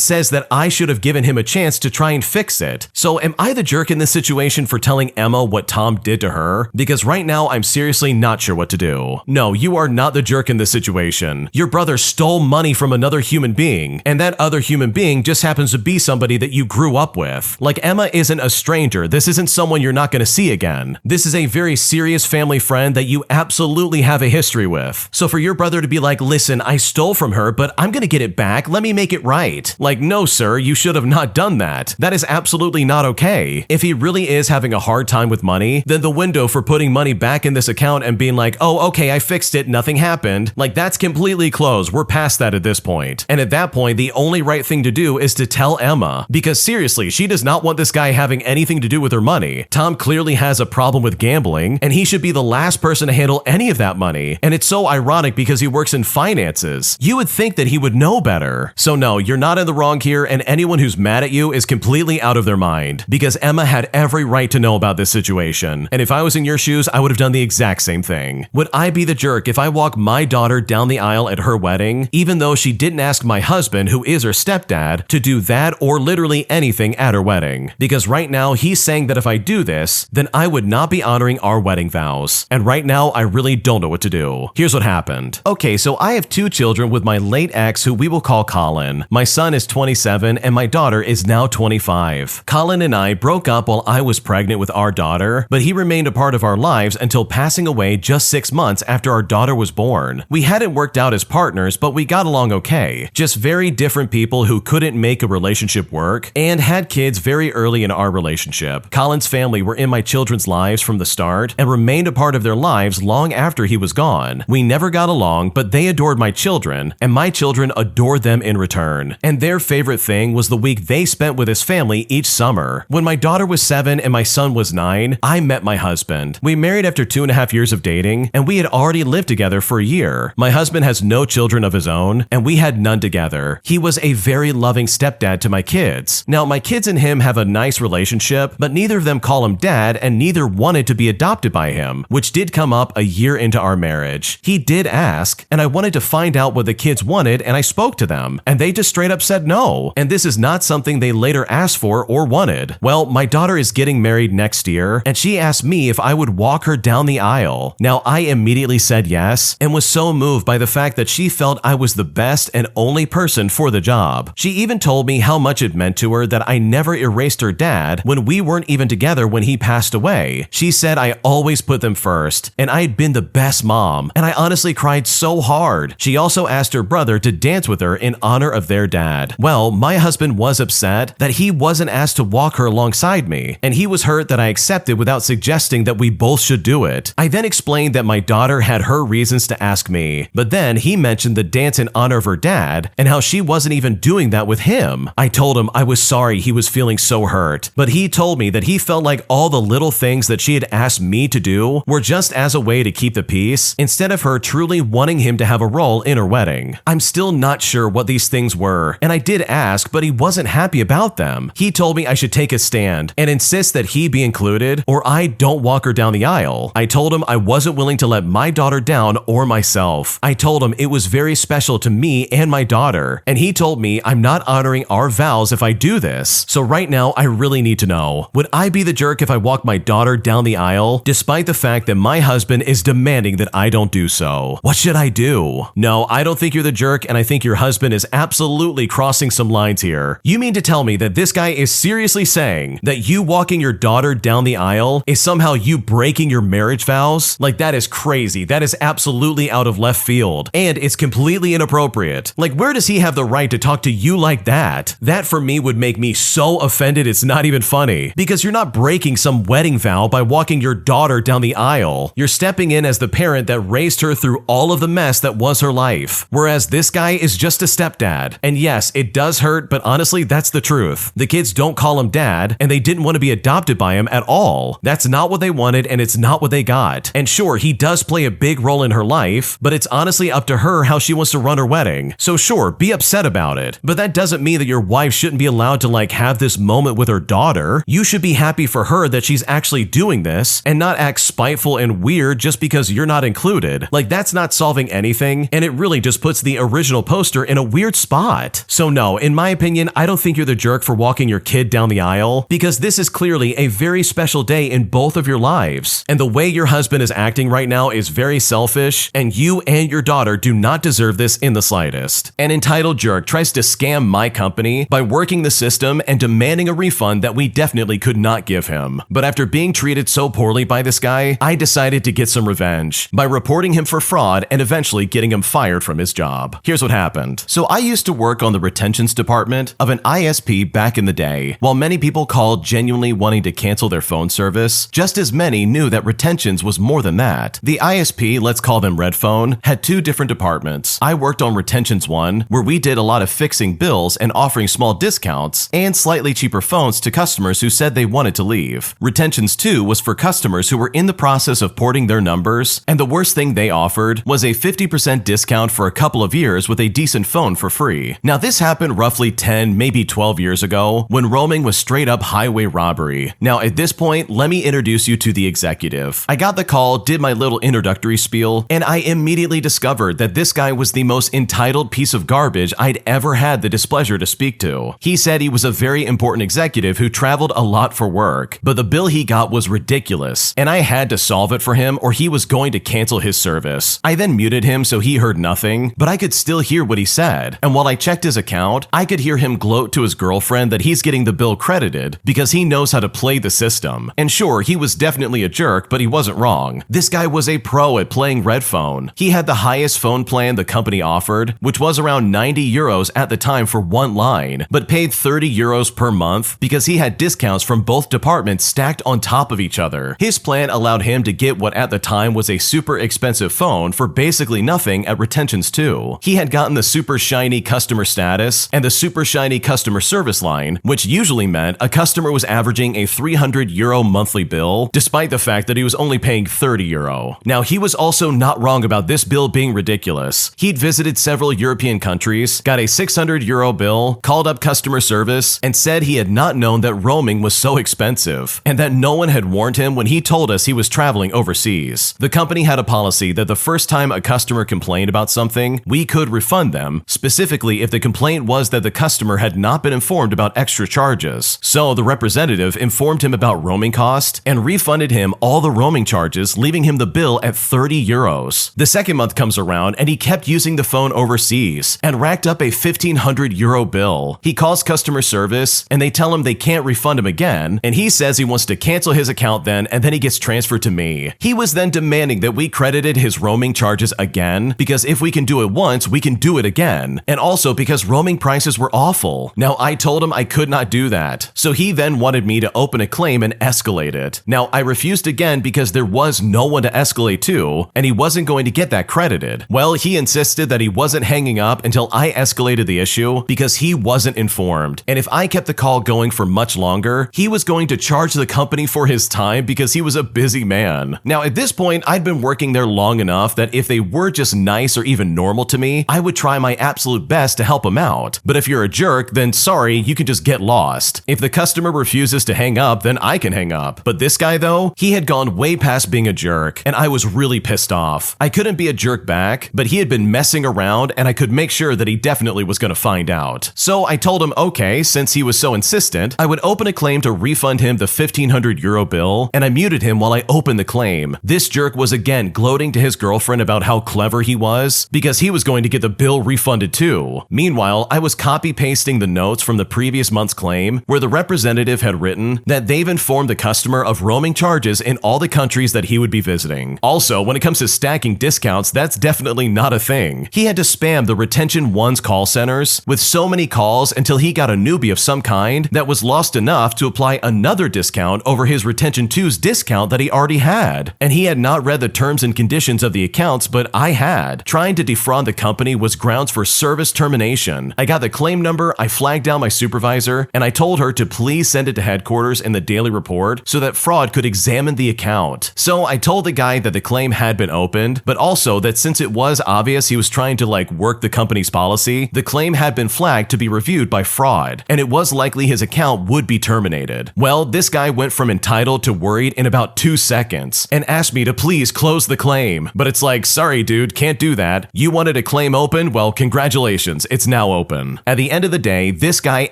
says that I should have given him a chance to try and fix it. So am I the jerk in this situation for telling Emma what Tom did to her? Because right now I'm seriously not sure what to do. No, you are not the jerk in this situation. Your brother stole money from another human being, and that other human being just happens to be somebody that you grew up with. Like, Emma isn't a stranger. This isn't someone you're not going to see again. This is a very serious family friend that you absolutely have a history with. So for your brother to be like, listen, I stole from her, but I'm going to get it back. Let me make it right. Like, no, sir, you should have not done that. That is absolutely not okay. If he really is having a hard time with money, then the window for putting money back in this account and being like, oh, okay, I fixed it, nothing happened, like, that's completely closed. We're past that at this point. And at that point, the only right thing to do is to tell Emma, because seriously, she does not want this guy having anything to do with her money. Tom clearly has a problem with gambling, and he should be the last person to handle any of that money. And it's so ironic because he works in finances. You would think that he would know better. So no, you're not in the wrong here, and anyone who's mad at you is completely out of their mind, because Emma had every right to know about this situation. And if I was in your shoes, I would have done the exact same thing. Would I be the jerk if I walk my daughter down the aisle at her wedding, even though she didn't ask my husband, who is her stepdad, to do that or literally anything at her wedding? Because right now he's saying that if I do this, then I would not be honoring our wedding vows. And right now I really don't know what to do. Here's what happened. Okay, so I have 2 children with my late ex, who we will call Colin. My son is 27 and my daughter is now 25. Colin and I broke up while I was pregnant with our daughter, but he remained a part of our lives until passing away just 6 months after our daughter was born. We hadn't worked out as partners, but we got along okay. Just very different people who couldn't make a relationship work and had kids very early in our relationship. Colin's family were in my children's lives from the start and remained a part of their lives long after he was gone. We never got along, but they adored my children, and my children adored them in return. And their favorite thing was the week they spent with his family each summer. When my daughter was 7 and my son was 9, I met my husband. We married after 2.5 years of dating, and we had already lived together for a year. My husband has no children of his own, and we had none together. He was a very loving stepdad to my kids. Now, my kids and him have a nice relationship, but neither of them call him dad, and neither wanted to be adopted by him, which did come up a year into our marriage. He did ask, and I wanted to find out what the kids wanted, and I spoke to them, and they just straight up said no. And this is not something they later asked for or wanted. Well, my daughter is getting married next year, and she asked me if I would walk her down the aisle. Now, I immediately said yes, and was so moved by the fact that she felt I was the best and only person for the job. She even told me how much it meant to her that I never erased her dad when we weren't even together when he passed away. She said I always put them first, and I had been the best mom, and I honestly cried so hard. She also asked her brother to dance with her in honor of their dad. Well, my husband was upset that he wasn't asked to walk her alongside me, and he was hurt that I accepted without suggesting that we both should do it. I then explained that my daughter had her reasons to ask me, but then he mentioned the dance in honor of her dad and how she wasn't even doing that with him. I told him I was sorry he was feeling so hurt, but he told me that he felt like all the little things that she had asked me to do were just as a way to keep the peace instead of her truly wanting him to have a role in her wedding. I'm still not sure what these things were, and I did ask, but he wasn't happy about them. He told me I should take a stand and insist that he be included or I don't walk her down the aisle. I told him I wasn't willing to let my daughter down or myself. I told him it was very special to me and my daughter, and he told me I'm not honoring our vows if I do this. So right now, I really need to know, would I be the jerk if I walk my daughter down the aisle, despite the fact that my husband is demanding that I don't do so? What should I do? No, I don't think you're the jerk, and I think your husband is absolutely crossing some lines here. You mean to tell me that this guy is seriously saying that you walking your daughter down the aisle is somehow you breaking your marriage vows? Like, that is crazy. That is absolutely out of left field, and it's completely inappropriate. Like, where does he have the right to talk to you like that? That for me would make me so offended it's not even funny, because you're not breaking some wedding vow by walking your daughter down the aisle. You're stepping in as the parent that raised her through all of the mess that was her life, whereas this guy is just a stepdad. And yes, it does hurt, but honestly, that's the truth. The kids don't call him dad, and they didn't want to be adopted by him at all. That's not what they wanted, and it's not what they got. And sure, he does play a big role in her life, but it's honestly up to her how she wants to run her wedding. So sure, be upset about it, but that doesn't mean that your wife shouldn't be allowed to have this moment with her daughter. You should be happy for her that she's actually doing this and not act spiteful and weird just because you're not included. Like, that's not solving anything, and it really just puts the original poster in a weird spot. So no, in my opinion, I don't think you're the jerk for walking your kid down the aisle, because this is clearly a very special day in both of your lives. And the way your husband is acting right now is very selfish, and you and your daughter do not deserve this in the slightest. An entitled jerk tries to scam my company by working the system and demanding a refund that we definitely could not give him. But after being treated so poorly by this guy, I decided to get some revenge by reporting him for fraud and eventually getting him fired from his job. Here's what happened. So I used to work on the retentions department of an ISP back in the day. While many people called genuinely wanting to cancel their phone service, just as many knew that retentions was more than that. The ISP, let's call them Red Phone, had two different departments. I worked on retentions 1, where we did a lot of fixing bills and offering small discounts and slightly cheaper phones to customers who said they wanted to leave. Retentions 2 was for customers who were in the process of porting their numbers, and the worst thing they offered was a 50% discount for a couple of years with a decent phone for free. Now this happened roughly 10, maybe 12 years ago, when roaming was straight up highway robbery. Now at this point, let me introduce you to the executive. I got the call, did my little introductory spiel, and I immediately discovered that this guy was the most entitled piece of garbage I'd ever had the displeasure to speak to. He said he was a very important executive who traveled a lot for work, but the bill he got was ridiculous, and I had to solve it for him or he was going to cancel his service. I then muted him so he heard nothing, but I could still hear what he said, and while I checked his account, I could hear him gloat to his girlfriend that he's getting the bill credited because he knows how to play the system. And sure, he was definitely a jerk, but he wasn't wrong. This guy was a pro at playing Red Phone. He had the highest phone plan the company offered, which was around 90 euros at the time for one line, but paid 30 euros per month because he had discounts from both departments stacked on top of each other. His plan allowed him to get what at the time was a super expensive phone for basically nothing at Retentions 2. He had gotten the super shiny customer status and the super shiny customer service line, which usually meant a customer was averaging a 300 euro monthly bill, despite the fact that he was only paying 30 euro. Now, he was also not wrong about this bill being ridiculous. He'd visited several European countries, got a 600 euro bill, called up customer service, and said he had not known that roaming was so expensive, and that no one had warned him when he told us he was traveling overseas. The company had a policy that the first time a customer complained about something, we could refund them, specifically if the complaint was that the customer had not been informed about extra charges. So the representative informed him about roaming cost and refunded him all the roaming charges, leaving him the bill at 30 euros. The second month comes around and he kept using the phone overseas and racked up a 1,500 euro bill. He calls customer service and they tell him they can't refund him again, and he says he wants to cancel his account then, and then he gets transferred to me. He was then demanding that we credited his roaming charges again, because if we can do it once, we can do it again, and also because roaming prices were awful. Now, I told him I could not do that, so he then wanted me to open a claim and escalate it. Now, I refused again because there was no one to escalate to, and he wasn't going to get that credited. Well, he insisted that he wasn't hanging up until I escalated the issue because he wasn't informed, and if I kept the call going for much longer, he was going to charge the company for his time because he was a busy man. Now, at this point, I'd been working there long enough that if they were just nice or even normal to me, I would try my absolute best to help them out. But if you're a jerk, then sorry, you can just get lost. If the customer refuses to hang up, then I can hang up. But this guy though, he had gone way past being a jerk, and I was really pissed off. I couldn't be a jerk back, but he had been messing around, and I could make sure that he definitely was going to find find out. So I told him okay, since he was so insistent, I would open a claim to refund him the €1,500 bill, and I muted him while I opened the claim. This jerk was again gloating to his girlfriend about how clever he was, because he was going to get the bill refunded too. Meanwhile, I was copy-pasting the notes from the previous month's claim, where the representative had written that they've informed the customer of roaming charges in all the countries that he would be visiting. Also, when it comes to stacking discounts, that's definitely not a thing. He had to spam the Retention 1's call centers with so many calls until he got a newbie of some kind that was lost enough to apply another discount over his Retention 2's discount that he already had. And he had not read the terms and conditions of the accounts, but I had. Trying to defraud the company was grounds for service termination. I got the claim number, I flagged down my supervisor, and I told her to please send it to headquarters in the daily report so that fraud could examine the account. So I told the guy that the claim had been opened, but also that since it was obvious he was trying to work the company's policy, the claim had been flagged to be reviewed by fraud, and it was likely his account would be terminated. Well, this guy went from entitled to worried in about 2 seconds and asked me to please close the claim. But it's sorry dude, can't do that. You wanted a claim open? Well, congratulations, it's now open. At the end of the day, this guy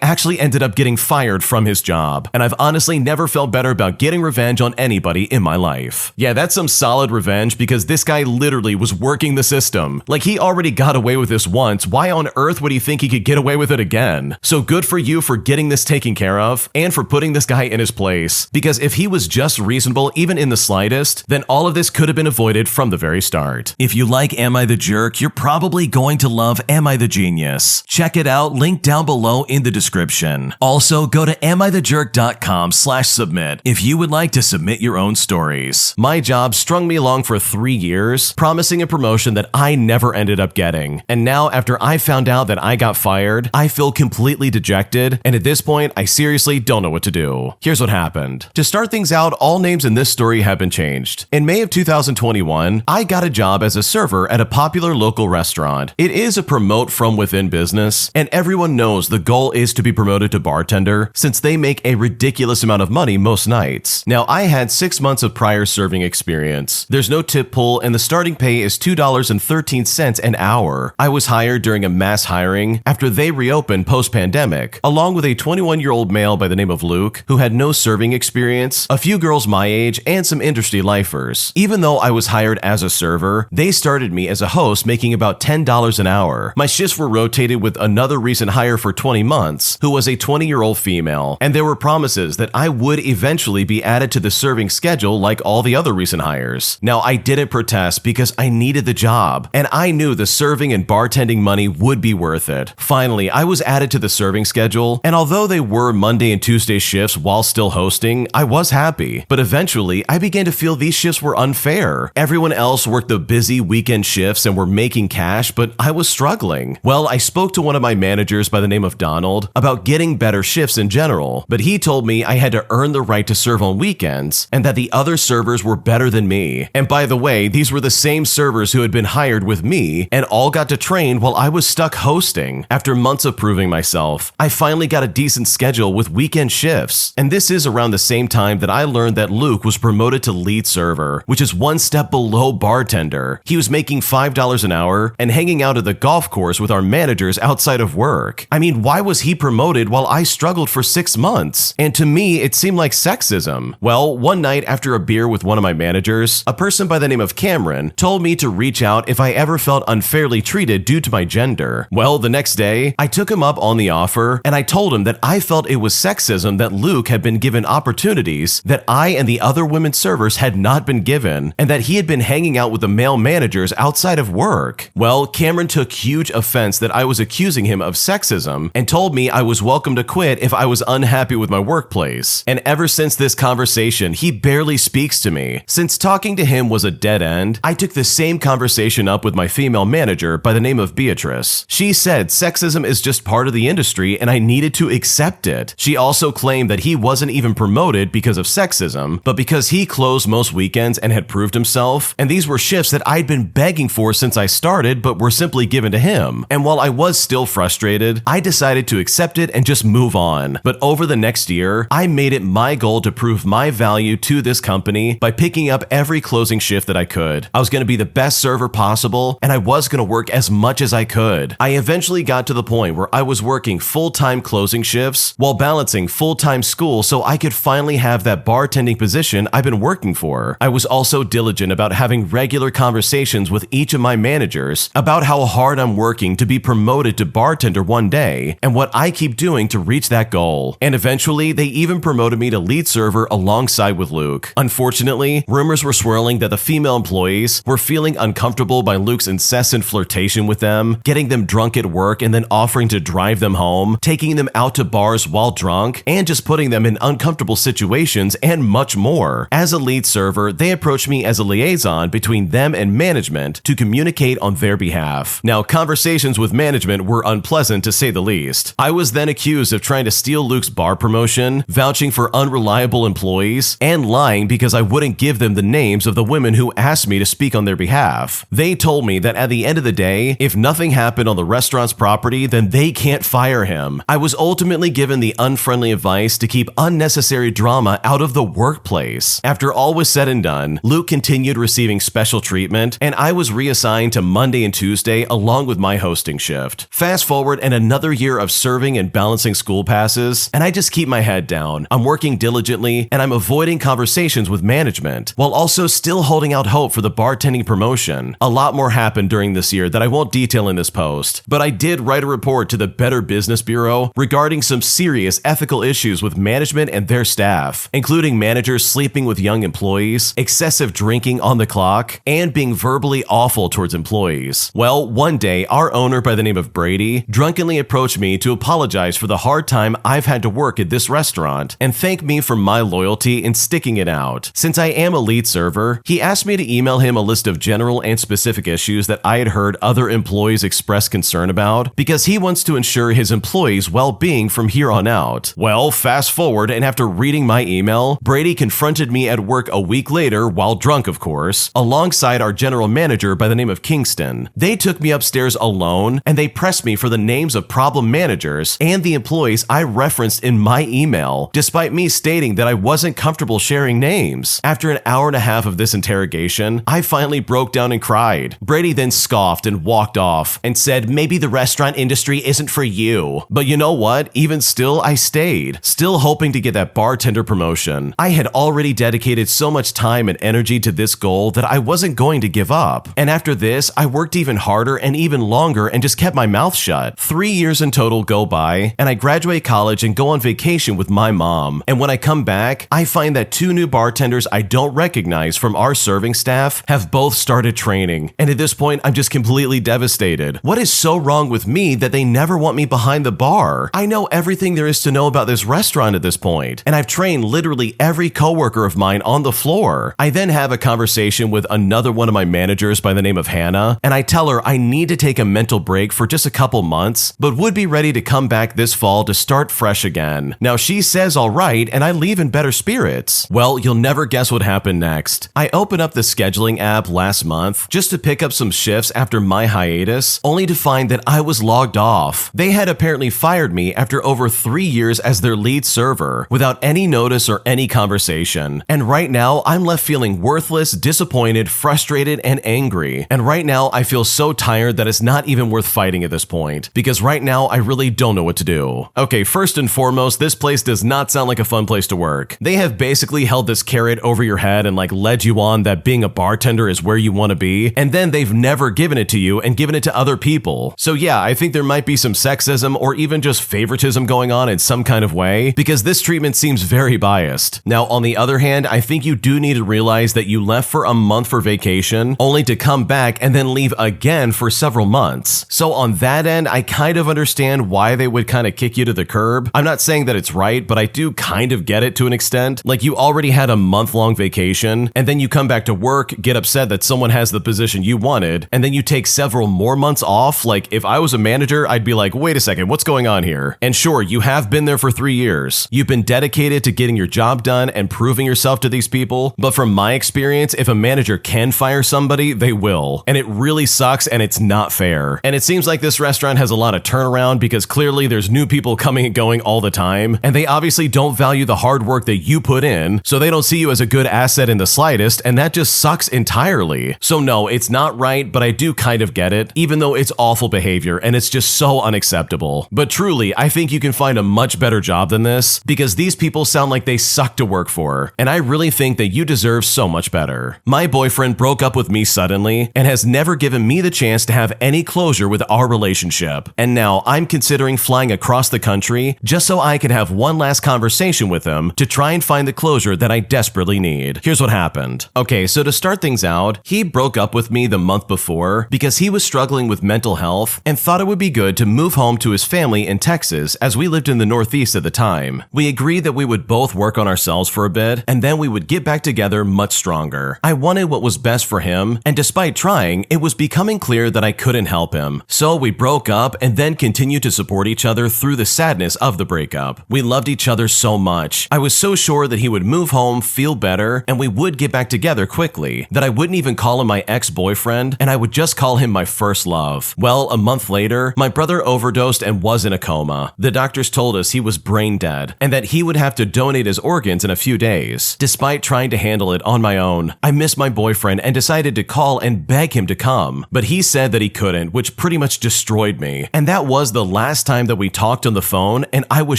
actually ended up getting fired from his job, and I've honestly never felt better about getting revenge on anybody in my life. Yeah, that's some solid revenge, because this guy literally was working the system. He already got away with this once, why on earth would he think he could get away with it again? So good for you for getting this taken care of, and for putting this guy in his place, because if he was just reasonable even in the slightest, then all of this could have been avoided from the very start. If you like Am I the Jerk, you're probably going to love Am I the Genius. Check it out, link down below in the description. Also, go to amithejerk.com/submit if you would like to submit your own stories. My job strung me along for 3 years, promising a promotion that I never ended up getting. And now, after I found out that I got fired, I feel completely dejected, and at this point, I seriously don't know what to do. Here's what happened. To start things out, all names in this story have been changed. In May of 2021, I got a job as a server at a popular local restaurant. It is a promote from within business, and everyone knows the goal is to be promoted to bartender, since they make a ridiculous amount of money most nights. Now, I had 6 months of prior serving experience. There's no tip pool, and the starting pay is $2.13 an hour. I was hired during a mass hiring after they reopened post-pandemic, along with a 21-year-old male by the name of Luke, who had no serving experience, a few girls my age, and some industry lifers. Even though I was hired as a server, they started me as a host making about $10 an hour. My shifts were rotated with another recent hire for 20 months, who was a 20-year-old female, and there were promises that I would eventually be added to the serving schedule like all the other recent hires. Now, I didn't protest because I needed the job, and I knew the serving and bartending money would be worth it. Finally, I was added to the serving schedule, and although they were Monday and Tuesday shifts while still hosting, I was happy. But eventually, I began to feel these shifts were unfair. Everyone else worked the busy weekend shifts and were making cash, but I was struggling. Well, I spoke to one of my managers by the name of Donald about getting better shifts in general, but he told me I had to earn the right to serve on weekends, and that the other servers were better than me. And by the way, these were the same servers who had been hired with me, and all got to train while I was stuck hosting. After months of proving myself, I finally got a decent schedule with weekend shifts. And this is around the same time that I learned that Luke was promoted to lead server, which is one step below bartender. He was making $5 an hour and hanging out at the golf course with our managers outside of work. I mean, why was he promoted while I struggled for 6 months? And to me, it seemed like sexism. Well, one night after a beer with one of my managers, a person by the name of Cameron told me to reach out if I ever felt unfairly treated due to my gender. Well, the next day, I took him up on the offer, and I told him that I felt it was sexism that Luke had been given opportunities that I and the other women servers had not been given, and that he had been hanging out with the male managers outside of work. Well, Cameron took huge offense that I was accusing him of sexism and told me I was welcome to quit if I was unhappy with my workplace. And ever since this conversation, he barely speaks to me. Since talking to him was a dead end, I took the same conversation up with my female manager by the name of Beatrice. She said sexism is just part of the industry and I needed to accept it. She also claimed that he wasn't even promoted because of sexism, but because he closed most weekends and had proved himself, and these were shifts that I'd been begging for since I started but were simply given to him. And while I was still frustrated, I decided to accept it and just move on. But over the next year, I made it my goal to prove my value to this company by picking up every closing shift that I could. I was going to be the best server possible, and I was going to work as much as I could. I eventually got got to the point where I was working full-time closing shifts while balancing full-time school so I could finally have that bartending position I've been working for. I was also diligent about having regular conversations with each of my managers about how hard I'm working to be promoted to bartender one day and what I keep doing to reach that goal. And eventually, they even promoted me to lead server alongside with Luke. Unfortunately, rumors were swirling that the female employees were feeling uncomfortable by Luke's incessant flirtation with them, getting them drunk at work and then offering to drive them home, taking them out to bars while drunk, and just putting them in uncomfortable situations and much more. As a lead server, they approached me as a liaison between them and management to communicate on their behalf. Now, conversations with management were unpleasant to say the least. I was then accused of trying to steal Luke's bar promotion, vouching for unreliable employees, and lying because I wouldn't give them the names of the women who asked me to speak on their behalf. They told me that at the end of the day, if nothing happened on the restaurant's property, then they can't fire him. I was ultimately given the unfriendly advice to keep unnecessary drama out of the workplace. After all was said and done, Luke continued receiving special treatment, and I was reassigned to Monday and Tuesday along with my hosting shift. Fast forward and another year of serving and balancing school passes, and I just keep my head down. I'm working diligently, and I'm avoiding conversations with management, while also still holding out hope for the bartending promotion. A lot more happened during this year that I won't detail in this post, but I did write a report to the Better Business Bureau regarding some serious ethical issues with management and their staff, including managers sleeping with young employees, excessive drinking on the clock, and being verbally awful towards employees. Well, one day, our owner by the name of Brady drunkenly approached me to apologize for the hard time I've had to work at this restaurant and thank me for my loyalty in sticking it out. Since I am a lead server, he asked me to email him a list of general and specific issues that I had heard other employees express concern about because he wants to ensure his employees' well-being from here on out. Well, fast forward, and after reading my email, Brady confronted me at work a week later, while drunk of course, alongside our general manager by the name of Kingston. They took me upstairs alone, and they pressed me for the names of problem managers and the employees I referenced in my email, despite me stating that I wasn't comfortable sharing names. After an hour and a half of this interrogation, I finally broke down and cried. Brady then scoffed and walked off and said maybe the restaurant industry isn't for you. But you know what? Even still, I stayed, still hoping to get that bartender promotion. I had already dedicated so much time and energy to this goal that I wasn't going to give up. And after this, I worked even harder and even longer and just kept my mouth shut. 3 years in total go by, and I graduate college and go on vacation with my mom. And when I come back, I find that 2 new bartenders I don't recognize from our serving staff have both started training. And at this point, I'm just completely devastated. What is so wrong with me that they never want me behind the bar? I know everything there is to know about this restaurant at this point, and I've trained literally every coworker of mine on the floor. I then have a conversation with another one of my managers by the name of Hannah, and I tell her I need to take a mental break for just a couple months, but would be ready to come back this fall to start fresh again. Now she says all right, and I leave in better spirits. Well, you'll never guess what happened next. I opened up the scheduling app last month just to pick up some shifts after my hiatus, only to find that I was logged off. They had apparently fired me after over 3 years as their lead server, without any notice or any conversation. And right now, I'm left feeling worthless, disappointed, frustrated, and angry. And right now, I feel so tired that it's not even worth fighting at this point, because right now, I really don't know what to do. Okay, first and foremost, this place does not sound like a fun place to work. They have basically held this carrot over your head and led you on that being a bartender is where you want to be, and then they've never given it to you and given it to other people. So yeah, I think there might be some sexism or even just favoritism going on in some kind of way, because this treatment seems very biased. Now, on the other hand, I think you do need to realize that you left for a month for vacation, only to come back and then leave again for several months. So on that end, I kind of understand why they would kind of kick you to the curb. I'm not saying that it's right, but I do kind of get it to an extent. You already had a month-long vacation, and then you come back to work, get upset that someone has the position you wanted, and then you take several more months off. If I was a manager, I'd be like, wait a second, what's going on here? And sure, you have been there for 3 years. You've been dedicated to getting your job done and proving yourself to these people, but from my experience, if a manager can fire somebody, they will. And it really sucks, and it's not fair. And it seems like this restaurant has a lot of turnaround because clearly there's new people coming and going all the time, and they obviously don't value the hard work that you put in, so they don't see you as a good asset in the slightest, and that just sucks entirely. So no, it's not right, but I do kind of get it, even though it's awful behavior behavior, and it's just so unacceptable. But truly, I think you can find a much better job than this, because these people sound like they suck to work for, and I really think that you deserve so much better. My boyfriend broke up with me suddenly and has never given me the chance to have any closure with our relationship. And now I'm considering flying across the country just so I can have one last conversation with him to try and find the closure that I desperately need. Here's what happened. Okay, so to start things out, he broke up with me the month before because he was struggling with mental health and thought it would be good to move home to his family in Texas, as we lived in the Northeast at the time. We agreed that we would both work on ourselves for a bit and then we would get back together much stronger. I wanted what was best for him, and despite trying, it was becoming clear that I couldn't help him. So we broke up and then continued to support each other through the sadness of the breakup. We loved each other so much. I was so sure that he would move home, feel better, and we would get back together quickly, that I wouldn't even call him my ex-boyfriend and I would just call him my first love. Well, a month later, my brother overdosed and was in a coma. The doctors told us he was brain dead and that he would have to donate his organs in a few days. Despite trying to handle it on my own, I missed my boyfriend and decided to call and beg him to come, but he said that he couldn't, which pretty much destroyed me. And that was the last time that we talked on the phone, and I was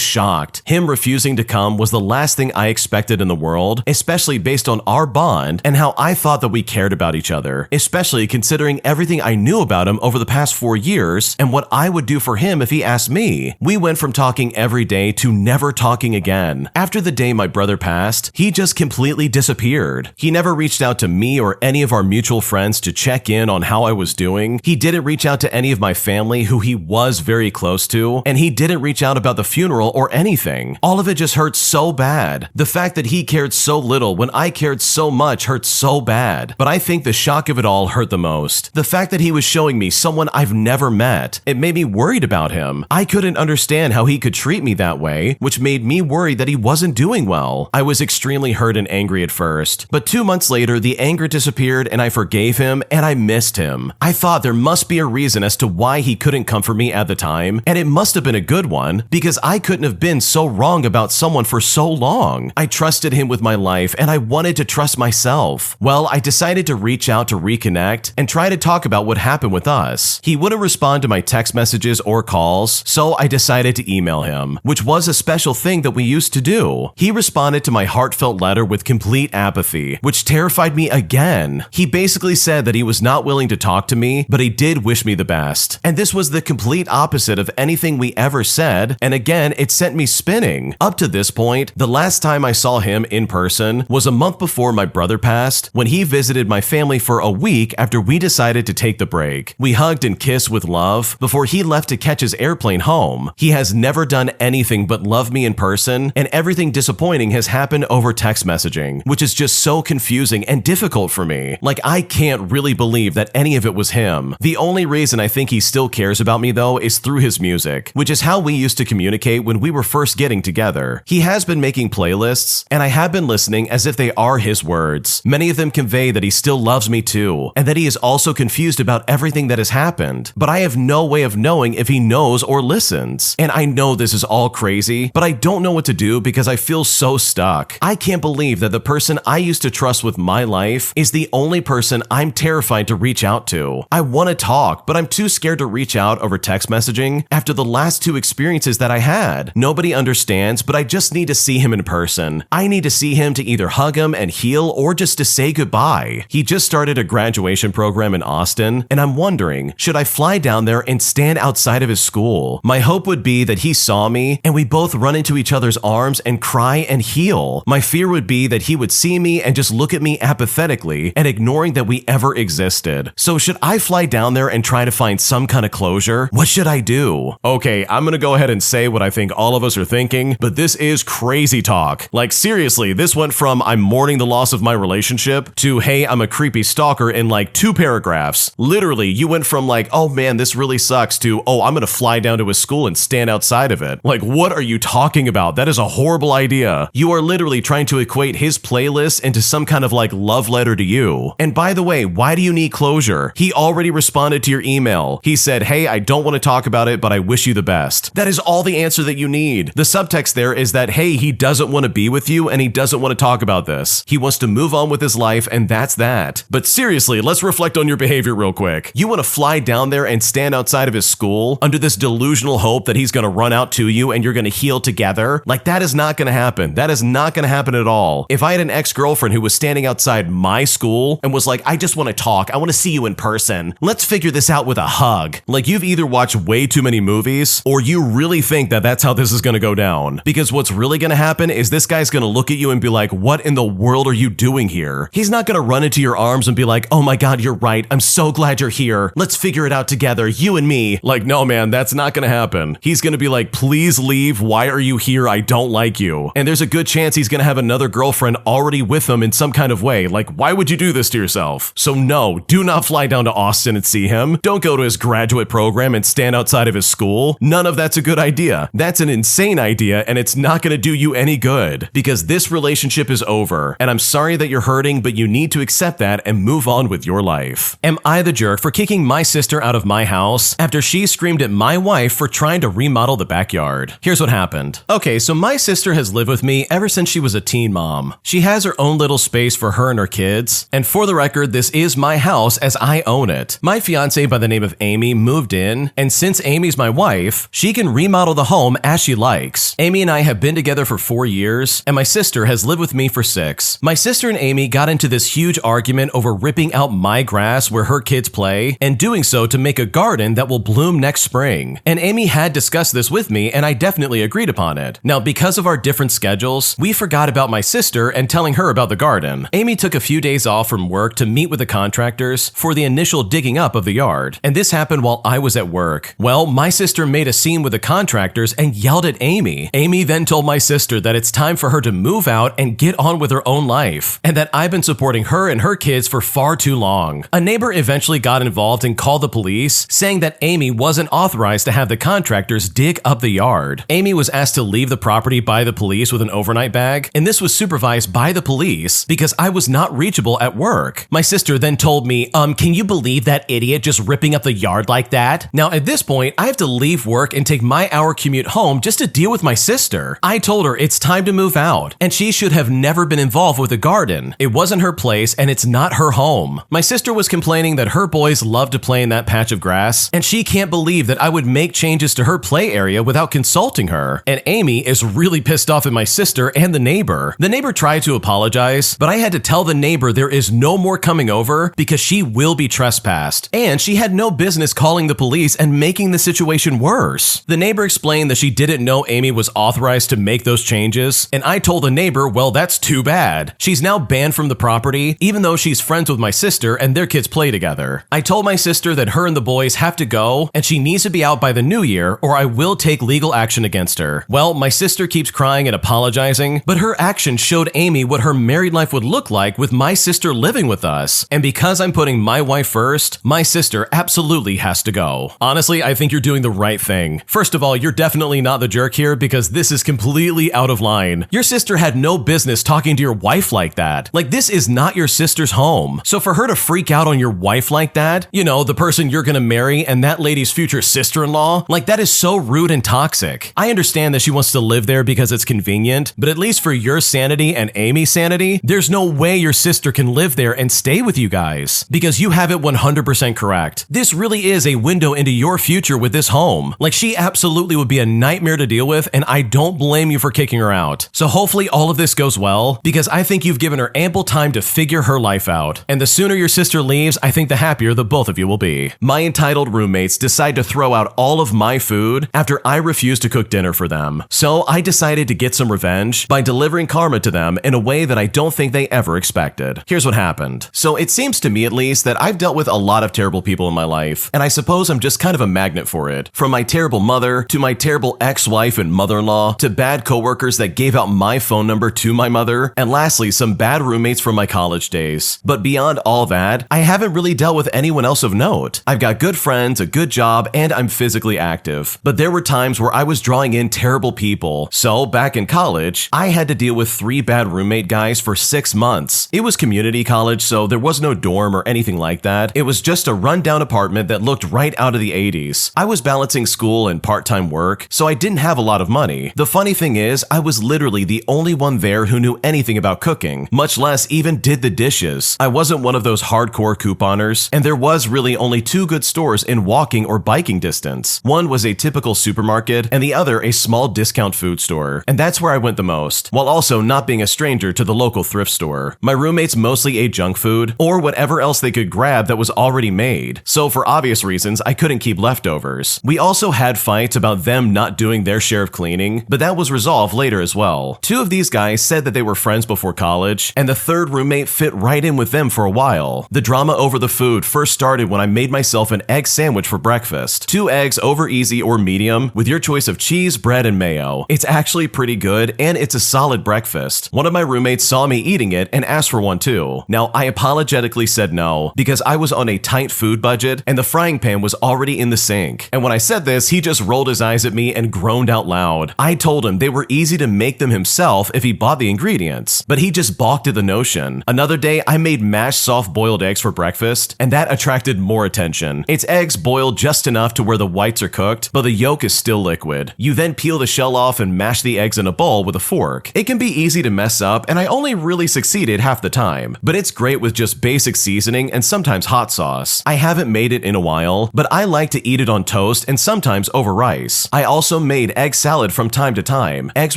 shocked. Him refusing to come was the last thing I expected in the world, especially based on our bond and how I thought that we cared about each other, especially considering everything I knew about him over the past 4 years and what I would do for him if he asked me. We went from talking every day to never talking again. After the day my brother passed, he just completely disappeared. He never reached out to me or any of our mutual friends to check in on how I was doing. He didn't reach out to any of my family who he was very close to, and he didn't reach out about the funeral or anything. All of it just hurt so bad. The fact that he cared so little when I cared so much hurt so bad. But I think the shock of it all hurt the most. The fact that he was showing me someone I've never met. It made me worried about him. I couldn't understand how he could treat me that way, which made me worried that he wasn't doing well. I was extremely hurt and angry at first, but 2 months later, the anger disappeared and I forgave him and I missed him. I thought there must be a reason as to why he couldn't comfort me at the time, and it must have been a good one, because I couldn't have been so wrong about someone for so long. I trusted him with my life and I wanted to trust myself. Well, I decided to reach out to reconnect and try to talk about what happened with us. He wouldn't respond to my text messages or calls, so I decided to email him, which was a special thing that we used to do. He responded to my heartfelt letter with complete apathy, which terrified me again. He basically said that he was not willing to talk to me, but he did wish me the best. And this was the complete opposite of anything we ever said, and again, it sent me spinning. Up to this point, the last time I saw him in person was a month before my brother passed, when he visited my family for a week after we decided to take the break. We hugged and kissed with love before he left to catch his airplane home. He has never done anything but love me in person, and everything disappointing has happened over text messaging, which is just so confusing and difficult for me. Like, I can't really believe that any of it was him. The only reason I think he still cares about me though is through his music, which is how we used to communicate when we were first getting together. He has been making playlists, and I have been listening as if they are his words. Many of them convey that he still loves me too, and that he is also confused about everything that has happened, but I have no way of knowing if he knows or listens. And I know this is all crazy, but I don't know what to do because I feel so stuck. I can't believe that the person I used to trust with my life is the only person I'm terrified to reach out to. I want to talk, but I'm too scared to reach out over text messaging after the last 2 experiences that I had. Nobody understands, but I just need to see him in person. I need to see him to either hug him and heal or just to say goodbye. He just started a graduation program in Austin, and I'm wondering, should I fly down there and stand outside of his school? My hope would be that he saw me and we both run into each other's arms and cry and heal. My fear would be that he would see me and just look at me apathetically and ignoring that we ever existed. So should I fly down there and try to find some kind of closure? What should I do? Okay, I'm gonna go ahead and say what I think all of us are thinking, but this is crazy talk. Like, seriously, this went from I'm mourning the loss of my relationship to hey, I'm a creepy stalker in like 2 paragraphs. Literally, you went from like, oh man, this really sucks to, oh, I'm gonna fly down to his school and stand outside of it. Like, what are you talking about? That is a horrible idea. You are literally trying to equate his playlist into some kind of like love letter to you. And by the way, why do you need closure? He already responded to your email. He said, hey, I don't want to talk about it, but I wish you the best. That is all the answer that you need. The subtext there is that, hey, he doesn't want to be with you and he doesn't want to talk about this. He wants to move on with his life, and that's that. But seriously, let's reflect on your behavior real quick. You want to fly down there and stand stand outside of his school under this delusional hope that he's going to run out to you and you're going to heal together. Like, that is not going to happen. That is not going to happen at all. If I had an ex-girlfriend who was standing outside my school and was like, I just want to talk, I want to see you in person, let's figure this out with a hug. Like, you've either watched way too many movies or you really think that that's how this is going to go down. Because what's really going to happen is this guy's going to look at you and be like, what in the world are you doing here? He's not going to run into your arms and be like, oh my God, you're right. I'm so glad you're here. Let's figure it out together, you and me. Like, no, man, that's not going to happen. He's going to be like, please leave. Why are you here? I don't like you. And there's a good chance he's going to have another girlfriend already with him in some kind of way. Like, why would you do this to yourself? So no, do not fly down to Austin and see him. Don't go to his graduate program and stand outside of his school. None of that's a good idea. That's an insane idea, and it's not going to do you any good because this relationship is over. And I'm sorry that you're hurting, but you need to accept that and move on with your life. Am I the jerk for kicking my sister out of my house after she screamed at my wife for trying to remodel the backyard? Here's what happened. Okay, so my sister has lived with me ever since she was a teen mom. She has her own little space for her and her kids. And for the record, this is my house as I own it. My fiance by the name of Amy moved in, and since Amy's my wife, she can remodel the home as she likes. Amy and I have been together for 4 years, and my sister has lived with me for 6. My sister and Amy got into this huge argument over ripping out my grass where her kids play, and doing so to make a garden that will bloom next spring. And Amy had discussed this with me, and I definitely agreed upon it. Now, because of our different schedules, we forgot about my sister and telling her about the garden. Amy took a few days off from work to meet with the contractors for the initial digging up of the yard, and this happened while I was at work. Well, my sister made a scene with the contractors and yelled at Amy. Amy then told my sister that it's time for her to move out and get on with her own life, and that I've been supporting her and her kids for far too long. A neighbor eventually got involved and called the police, saying that Amy wasn't authorized to have the contractors dig up the yard. Amy was asked to leave the property by the police with an overnight bag, and this was supervised by the police because I was not reachable at work. My sister then told me, can you believe that idiot just ripping up the yard like that? Now, at this point, I have to leave work and take my hour commute home just to deal with my sister. I told her it's time to move out, and she should have never been involved with the garden. It wasn't her place, and it's not her home. My sister was complaining that her boys love to play in that patch of grass, and she can't believe that I would make changes to her play area without consulting her. And Amy is really pissed off at my sister and the neighbor. The neighbor tried to apologize, but I had to tell the neighbor there is no more coming over because she will be trespassed, and she had no business calling the police and making the situation worse. The neighbor explained that she didn't know Amy was authorized to make those changes, and I told the neighbor, well, that's too bad. She's now banned from the property, even though she's friends with my sister and their kids play together. I told my sister that her and the boys have to go, and she needs to be out by the new year, or I will take legal action against her. Well, my sister keeps crying and apologizing, but her action showed Amy what her married life would look like with my sister living with us. And because I'm putting my wife first, my sister absolutely has to go. Honestly, I think you're doing the right thing. First of all, you're definitely not the jerk here because this is completely out of line. Your sister had no business talking to your wife like that. Like, this is not your sister's home. So for her to freak out on your wife like that, you know, the person you're gonna marry and that lady's future sister-in-law, like, that is so rude and toxic. I understand that she wants to live there because it's convenient, but at least for your sanity and Amy's sanity, there's no way your sister can live there and stay with you guys because you have it 100% correct. This really is a window into your future with this home. Like, she absolutely would be a nightmare to deal with, and I don't blame you for kicking her out. So hopefully all of this goes well because I think you've given her ample time to figure her life out. And the sooner your sister leaves, I think the happier the both of you will be. My entitled roommates decide to throw out all of my food after I refused to cook dinner for them. So I decided to get some revenge by delivering karma to them in a way that I don't think they ever expected. Here's what happened. So it seems to me at least that I've dealt with a lot of terrible people in my life, and I suppose I'm just kind of a magnet for it. From my terrible mother, to my terrible ex-wife and mother-in-law, to bad coworkers that gave out my phone number to my mother, and lastly, some bad roommates from my college days. But beyond all that, I haven't really dealt with anyone else of note. I've got good friends, a good job, and I'm physically active. But there were times where I was drawing in terrible people. So back in college, I had to deal with 3 bad roommate guys for 6 months. It was community college, so there was no dorm or anything like that. It was just a rundown apartment that looked right out of the 80s. I was balancing school and part-time work, so I didn't have a lot of money. The funny thing is, I was literally the only one there who knew anything about cooking, much less even did the dishes. I wasn't one of those hardcore couponers, and there was really only 2 good stores stores in walking or biking distance. One was a typical supermarket, and the other a small discount food store. And that's where I went the most, while also not being a stranger to the local thrift store. My roommates mostly ate junk food, or whatever else they could grab that was already made. So for obvious reasons, I couldn't keep leftovers. We also had fights about them not doing their share of cleaning, but that was resolved later as well. Two of these guys said that they were friends before college, and the third roommate fit right in with them for a while. The drama over the food first started when I made myself an egg sandwich for breakfast. 2 eggs over easy or medium, with your choice of cheese, bread, and mayo. It's actually pretty good, and it's a solid breakfast. One of my roommates saw me eating it and asked for one too. Now, I apologetically said no, because I was on a tight food budget, and the frying pan was already in the sink. And when I said this, he just rolled his eyes at me and groaned out loud. I told him they were easy to make them himself if he bought the ingredients, but he just balked at the notion. Another day, I made mashed soft-boiled eggs for breakfast, and that attracted more attention. It's eggs boiled just enough to where the whites are cooked, but the yolk is still liquid. You then peel the shell off and mash the eggs in a bowl with a fork. It can be easy to mess up, and I only really succeeded half the time, but it's great with just basic seasoning and sometimes hot sauce. I haven't made it in a while, but I like to eat it on toast and sometimes over rice. I also made egg salad from time to time. Eggs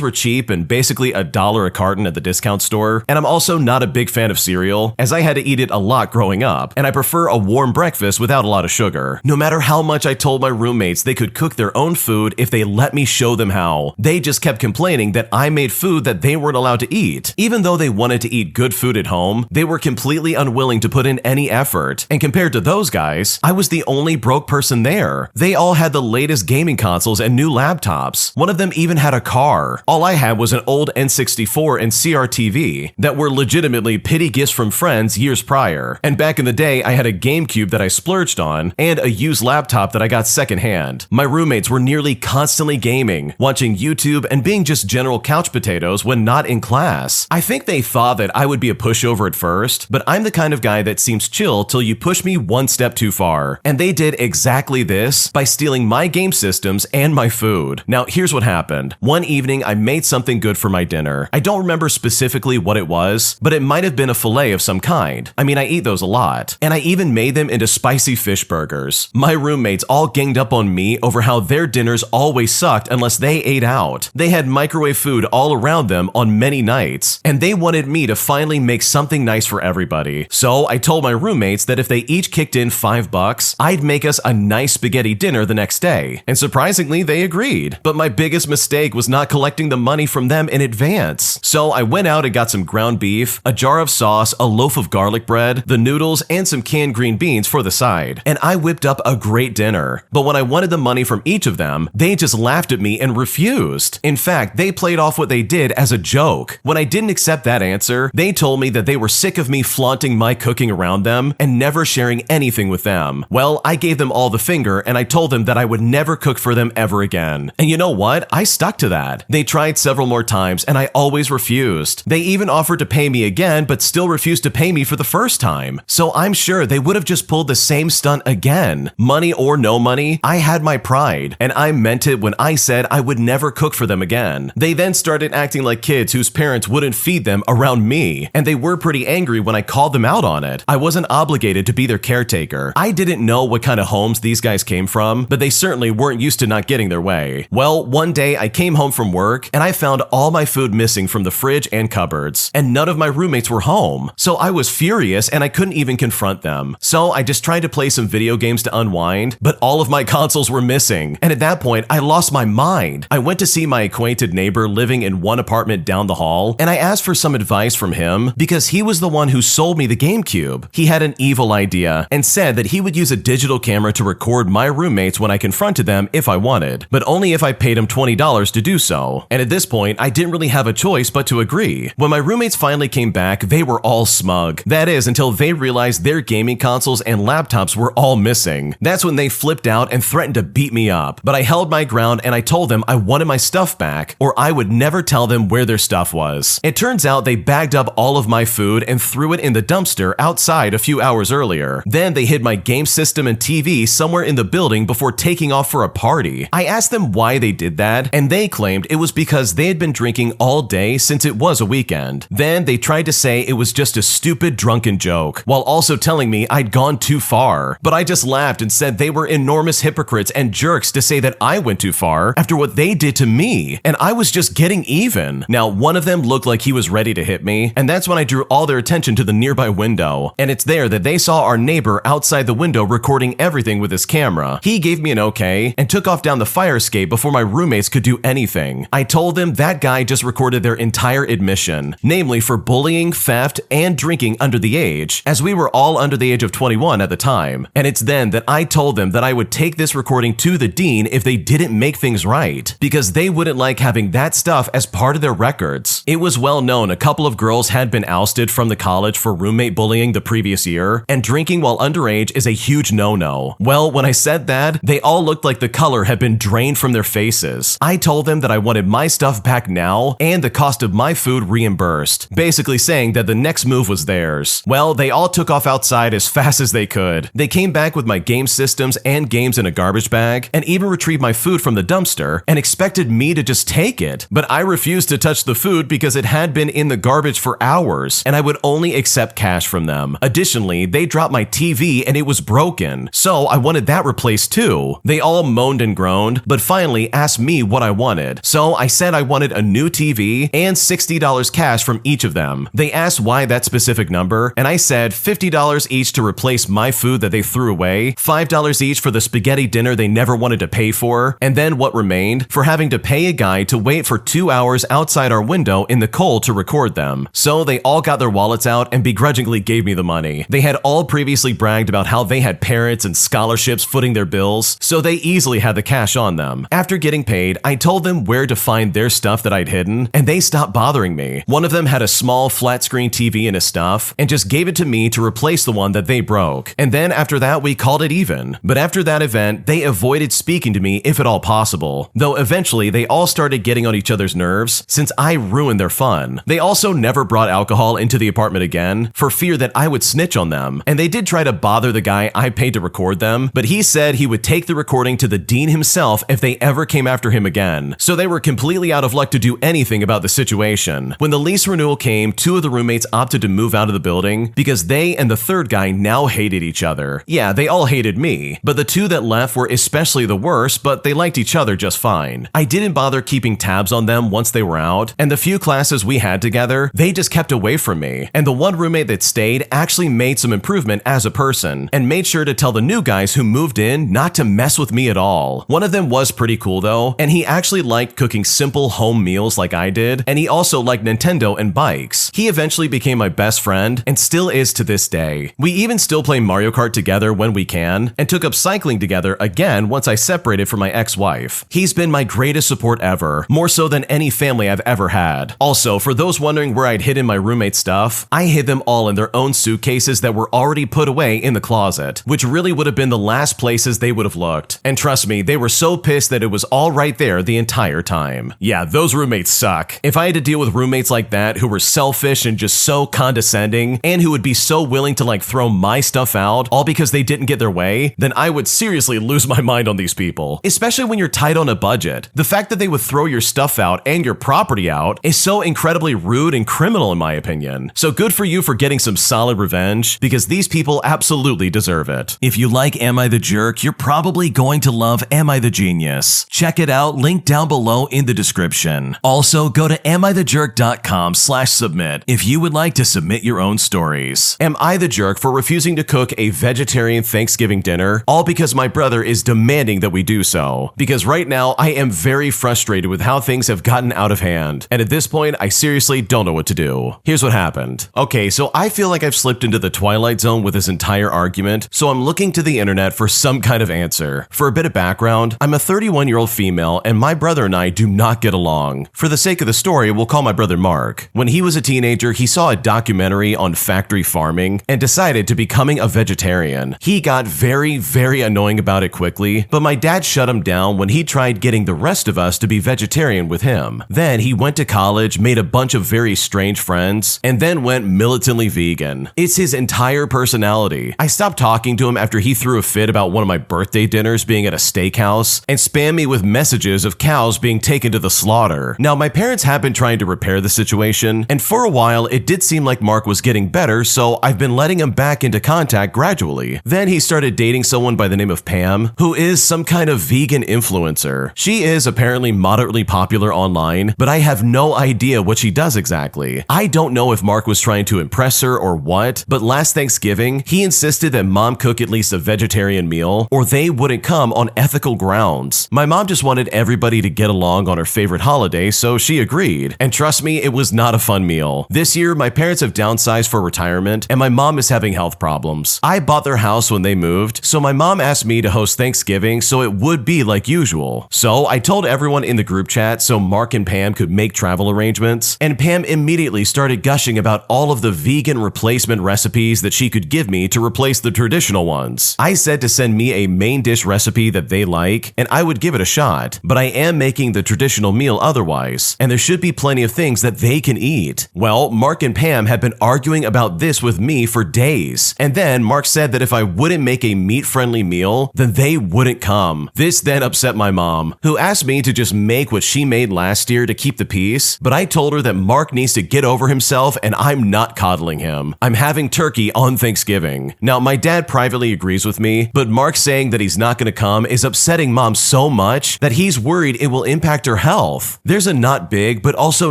were cheap and basically $1 a carton at the discount store, and I'm also not a big fan of cereal, as I had to eat it a lot growing up, and I prefer a warm breakfast without a lot of sugar. No matter how much I told my roommates they could cook their own food if they let me show them how, they just kept complaining that I made food that they weren't allowed to eat. Even though they wanted to eat good food at home, they were completely unwilling to put in any effort, and compared to those guys, I was the only broke person there. They all had the latest gaming consoles and new laptops. One of them even had a car. All I had was an old N64 and CRTV that were legitimately pity gifts from friends years prior. And back in the day, I had a GameCube that I splurged on and a used laptop that I got secondhand. My roommates were nearly constantly gaming, watching YouTube, and being just general couch potatoes when not in class. I think they thought that I would be a pushover at first, but I'm the kind of guy that seems chill till you push me one step too far. And they did exactly this by stealing my game systems and my food. Now, here's what happened. One evening, I made something good for my dinner. I don't remember specifically what it was, but it might have been a fillet of some kind. I mean, I eat those a lot. And I even made them into spicy fish burgers. My roommates all ganged up on me over how their dinners always sucked unless they ate out. They had microwave food all around them on many nights, and they wanted me to finally make something nice for everybody. So I told my roommates that if they each kicked in $5, I'd make us a nice spaghetti dinner the next day. And surprisingly, they agreed. But my biggest mistake was not collecting the money from them in advance. So I went out and got some ground beef, a jar of sauce, a loaf of garlic bread, the noodles, and some canned green beans for the side. And I whipped up a great dinner. But when I wanted the money from each of them, they just laughed at me and refused. In fact, they played off what they did as a joke. When I didn't accept that answer, they told me that they were sick of me flaunting my cooking around them and never sharing anything with them. Well, I gave them all the finger and I told them that I would never cook for them ever again. And you know what? I stuck to that. They tried several more times and I always refused. They even offered to pay me again, but still refused to pay me for the first time. So I'm sure they would have just pulled the same stunt again. Money or no money, I had my pride, and I meant it when I said I would never cook for them again. They then started acting like kids whose parents wouldn't feed them around me, and they were pretty angry when I called them out on it. I wasn't obligated to be their caretaker. I didn't know what kind of homes these guys came from, but they certainly weren't used to not getting their way. Well, one day I came home from work and I found all my food missing from the fridge and cupboards, and none of my roommates were home. So I was furious and I couldn't even confront them. So I just tried to play some video games to unwind, but all of my consoles were missing. And at that point, I lost my mind. I went to see my acquainted neighbor living in one apartment down the hall, and I asked for some advice from him because he was the one who sold me the GameCube. He had an evil idea and said that he would use a digital camera to record my roommates when I confronted them if I wanted, but only if I paid him $20 to do so. And at this point, I didn't really have a choice but to agree. When my roommates finally came back, they were all smug. That is, until they realized their gaming consoles and laptops were all missing. That's when they flipped out and threatened to beat me up. But I held my ground and I told them I wanted my stuff back, or I would never tell them where their stuff was. It turns out they bagged up all of my food and threw it in the dumpster outside a few hours earlier. Then they hid my game system and TV somewhere in the building before taking off for a party. I asked them why they did that, and they claimed it was because they had been drinking all day since it was a weekend. Then they tried to say it was just a stupid drunken joke, while also telling me I'd gone too far. But I just laughed and said they were enormous hypocrites and jerks to say that I went too far after what they did to me, and I was just getting even. Now, one of them looked like he was ready to hit me, and that's when I drew all their attention to the nearby window, and it's there that they saw our neighbor outside the window recording everything with his camera. He gave me an okay and took off down the fire escape before my roommates could do anything. I told them that guy just recorded their entire admission, namely for bullying, theft, and drinking under the age, as we were all under the age of 21 at the time, and it's then that I told them that I would take this recording to the dean if they didn't make things right, because they wouldn't like having that stuff as part of their records. It was well known a couple of girls had been ousted from the college for roommate bullying the previous year, and drinking while underage is a huge no-no. Well, when I said that, they all looked like the color had been drained from their faces. I told them that I wanted my stuff back now and the cost of my food reimbursed, basically saying that the next move was theirs. Well, they all took off outside as fast as they could. They came back with my game systems and games in a garbage bag, and even retrieved my food from the dumpster and expected me to just take it. But I refused to touch the food because it had been in the garbage for hours, and I would only accept cash from them. Additionally, they dropped my TV and it was broken, so I wanted that replaced too. They all moaned and groaned, but finally asked me what I wanted. So I said I wanted a new TV and $60 cash from each of them. They asked why that specific number, and I said $50 each to replace my food that they threw away, $5 each for the spaghetti dinner they never wanted to pay for, and then what remained for having to pay a guy to wait for 2 hours outside our window in the cold to record them. So they all got their wallets out and begrudgingly gave me the money. They had all previously bragged about how they had parents and scholarships footing their bills, so they easily had the cash on them. After getting paid, I told them where to find their stuff that I'd hidden, and they stopped bothering me. One of them had a small flat screen TV in his stuff and just gave it to me to replace the one that they broke. And then after that, we called it even. But after that event, they avoided speaking to me if at all possible, though eventually they all started getting on each other's nerves since I ruined their fun. They also never brought alcohol into the apartment again for fear that I would snitch on them, and they did try to bother the guy I paid to record them, but he said he would take the recording to the dean himself if they ever came after him again, so they were completely out of luck to do anything about the situation. When the lease renewal came, 2 of the roommates opted to move out of the building because they and the third guy now hated each other. Yeah, they all hated me, but the 2 that left were especially the worst, but they liked each other just fine. I didn't bother keeping tabs on them once they were out, and the few classes we had together, they just kept away from me, and the one roommate that stayed actually made some improvement as a person, and made sure to tell the new guys who moved in not to mess with me at all. One of them was pretty cool though, and he actually liked cooking simple home meals like I did, and he also liked Nintendo and bikes. He eventually became my best friend, and still is to this day. We even still play Mario Kart together when we can, and took up cycling together again once I separated from my ex-wife. He's been my greatest support ever, more so than any family I've ever had. Also, for those wondering where I'd hidden my roommate's stuff, I hid them all in their own suitcases that were already put away in the closet, which really would have been the last places they would have looked. And trust me, they were so pissed that it was all right there the entire time. Yeah, those roommates suck. If I had to deal with roommates like that who were selfish and just so condescending, and who would be so willing to like throw my stuff out all because they didn't get their way, then I would seriously lose my mind on these people. Especially when you're tight on a budget. The fact that they would throw your stuff out and your property out is so incredibly rude and criminal in my opinion. So good for you for getting some solid revenge, because these people absolutely deserve it. If you like Am I the Jerk, you're probably going to love Am I the Genius. Check it out, link down below in the description. Also, go to amithejerk.com/submit if you would like to submit your own stories. Am I the jerk for refusing to cook a vegetarian Thanksgiving dinner, all because my brother is demanding that we do so? Because right now, I am very frustrated with how things have gotten out of hand, and at this point, I seriously don't know what to do. Here's what happened. Okay, so I feel like I've slipped into the twilight zone with this entire argument, so I'm looking to the internet for some kind of answer. For a bit of background, I'm a 31-year-old female, and my brother and I do not get along. For the sake of the story, we'll call my brother Mark. When he was a teenager, he saw a documentary on factory farming and decided to becoming a vegetarian. He got very, very annoying about it quickly, but my dad shut him down when he tried getting the rest of us to be vegetarian with him. Then he went to college, made a bunch of very strange friends, and then went militantly vegan. It's his entire personality. I stopped talking to him after he threw a fit about one of my birthday dinners being at a steakhouse and spammed me with messages of cows being taken to the slaughter. Now, my parents have been trying to repair the situation, and for a while, it did seem like Mark was getting better, so I've been letting him back into contact gradually. Then he started dating someone by the name of Pam, who is some kind of vegan influencer. She is apparently moderately popular online, but I have no idea what she does exactly. I don't know if Mark was trying to impress her or what, but last Thanksgiving, he insisted that mom cook at least a vegetarian meal, or they wouldn't come on ethical grounds. My mom just wanted everybody to get along on her favorite holiday, so she agreed. And trust me, it was not a fun meal. This year, my parents have downsized for retirement, and my mom is having health problems. I bought their house when they moved, so my mom asked me to host Thanksgiving so it would be like usual. So I told everyone in the group chat so Mark and Pam could make travel arrangements, and Pam immediately started gushing about all of the vegan replacement recipes that she could give me to replace the traditional ones. I said to send me a main dish recipe that they like, and I would give it a shot, but I am making the traditional meal otherwise, and there should be plenty of things that they can eat. Well, Mark and Pam have been arguing about this with me for days, and then Mark said that if I wouldn't make a meat-friendly meal, then they wouldn't come. This then upset my mom, who asked me to just make what she made last year to keep the peace, but I told her that Mark needs to get over himself and I'm not coddling him. I'm having turkey on Thanksgiving. Now, my dad privately agrees with me, but Mark saying that he's not going to come is upsetting mom so much that he's worried it will impact her health. There's a not big, but also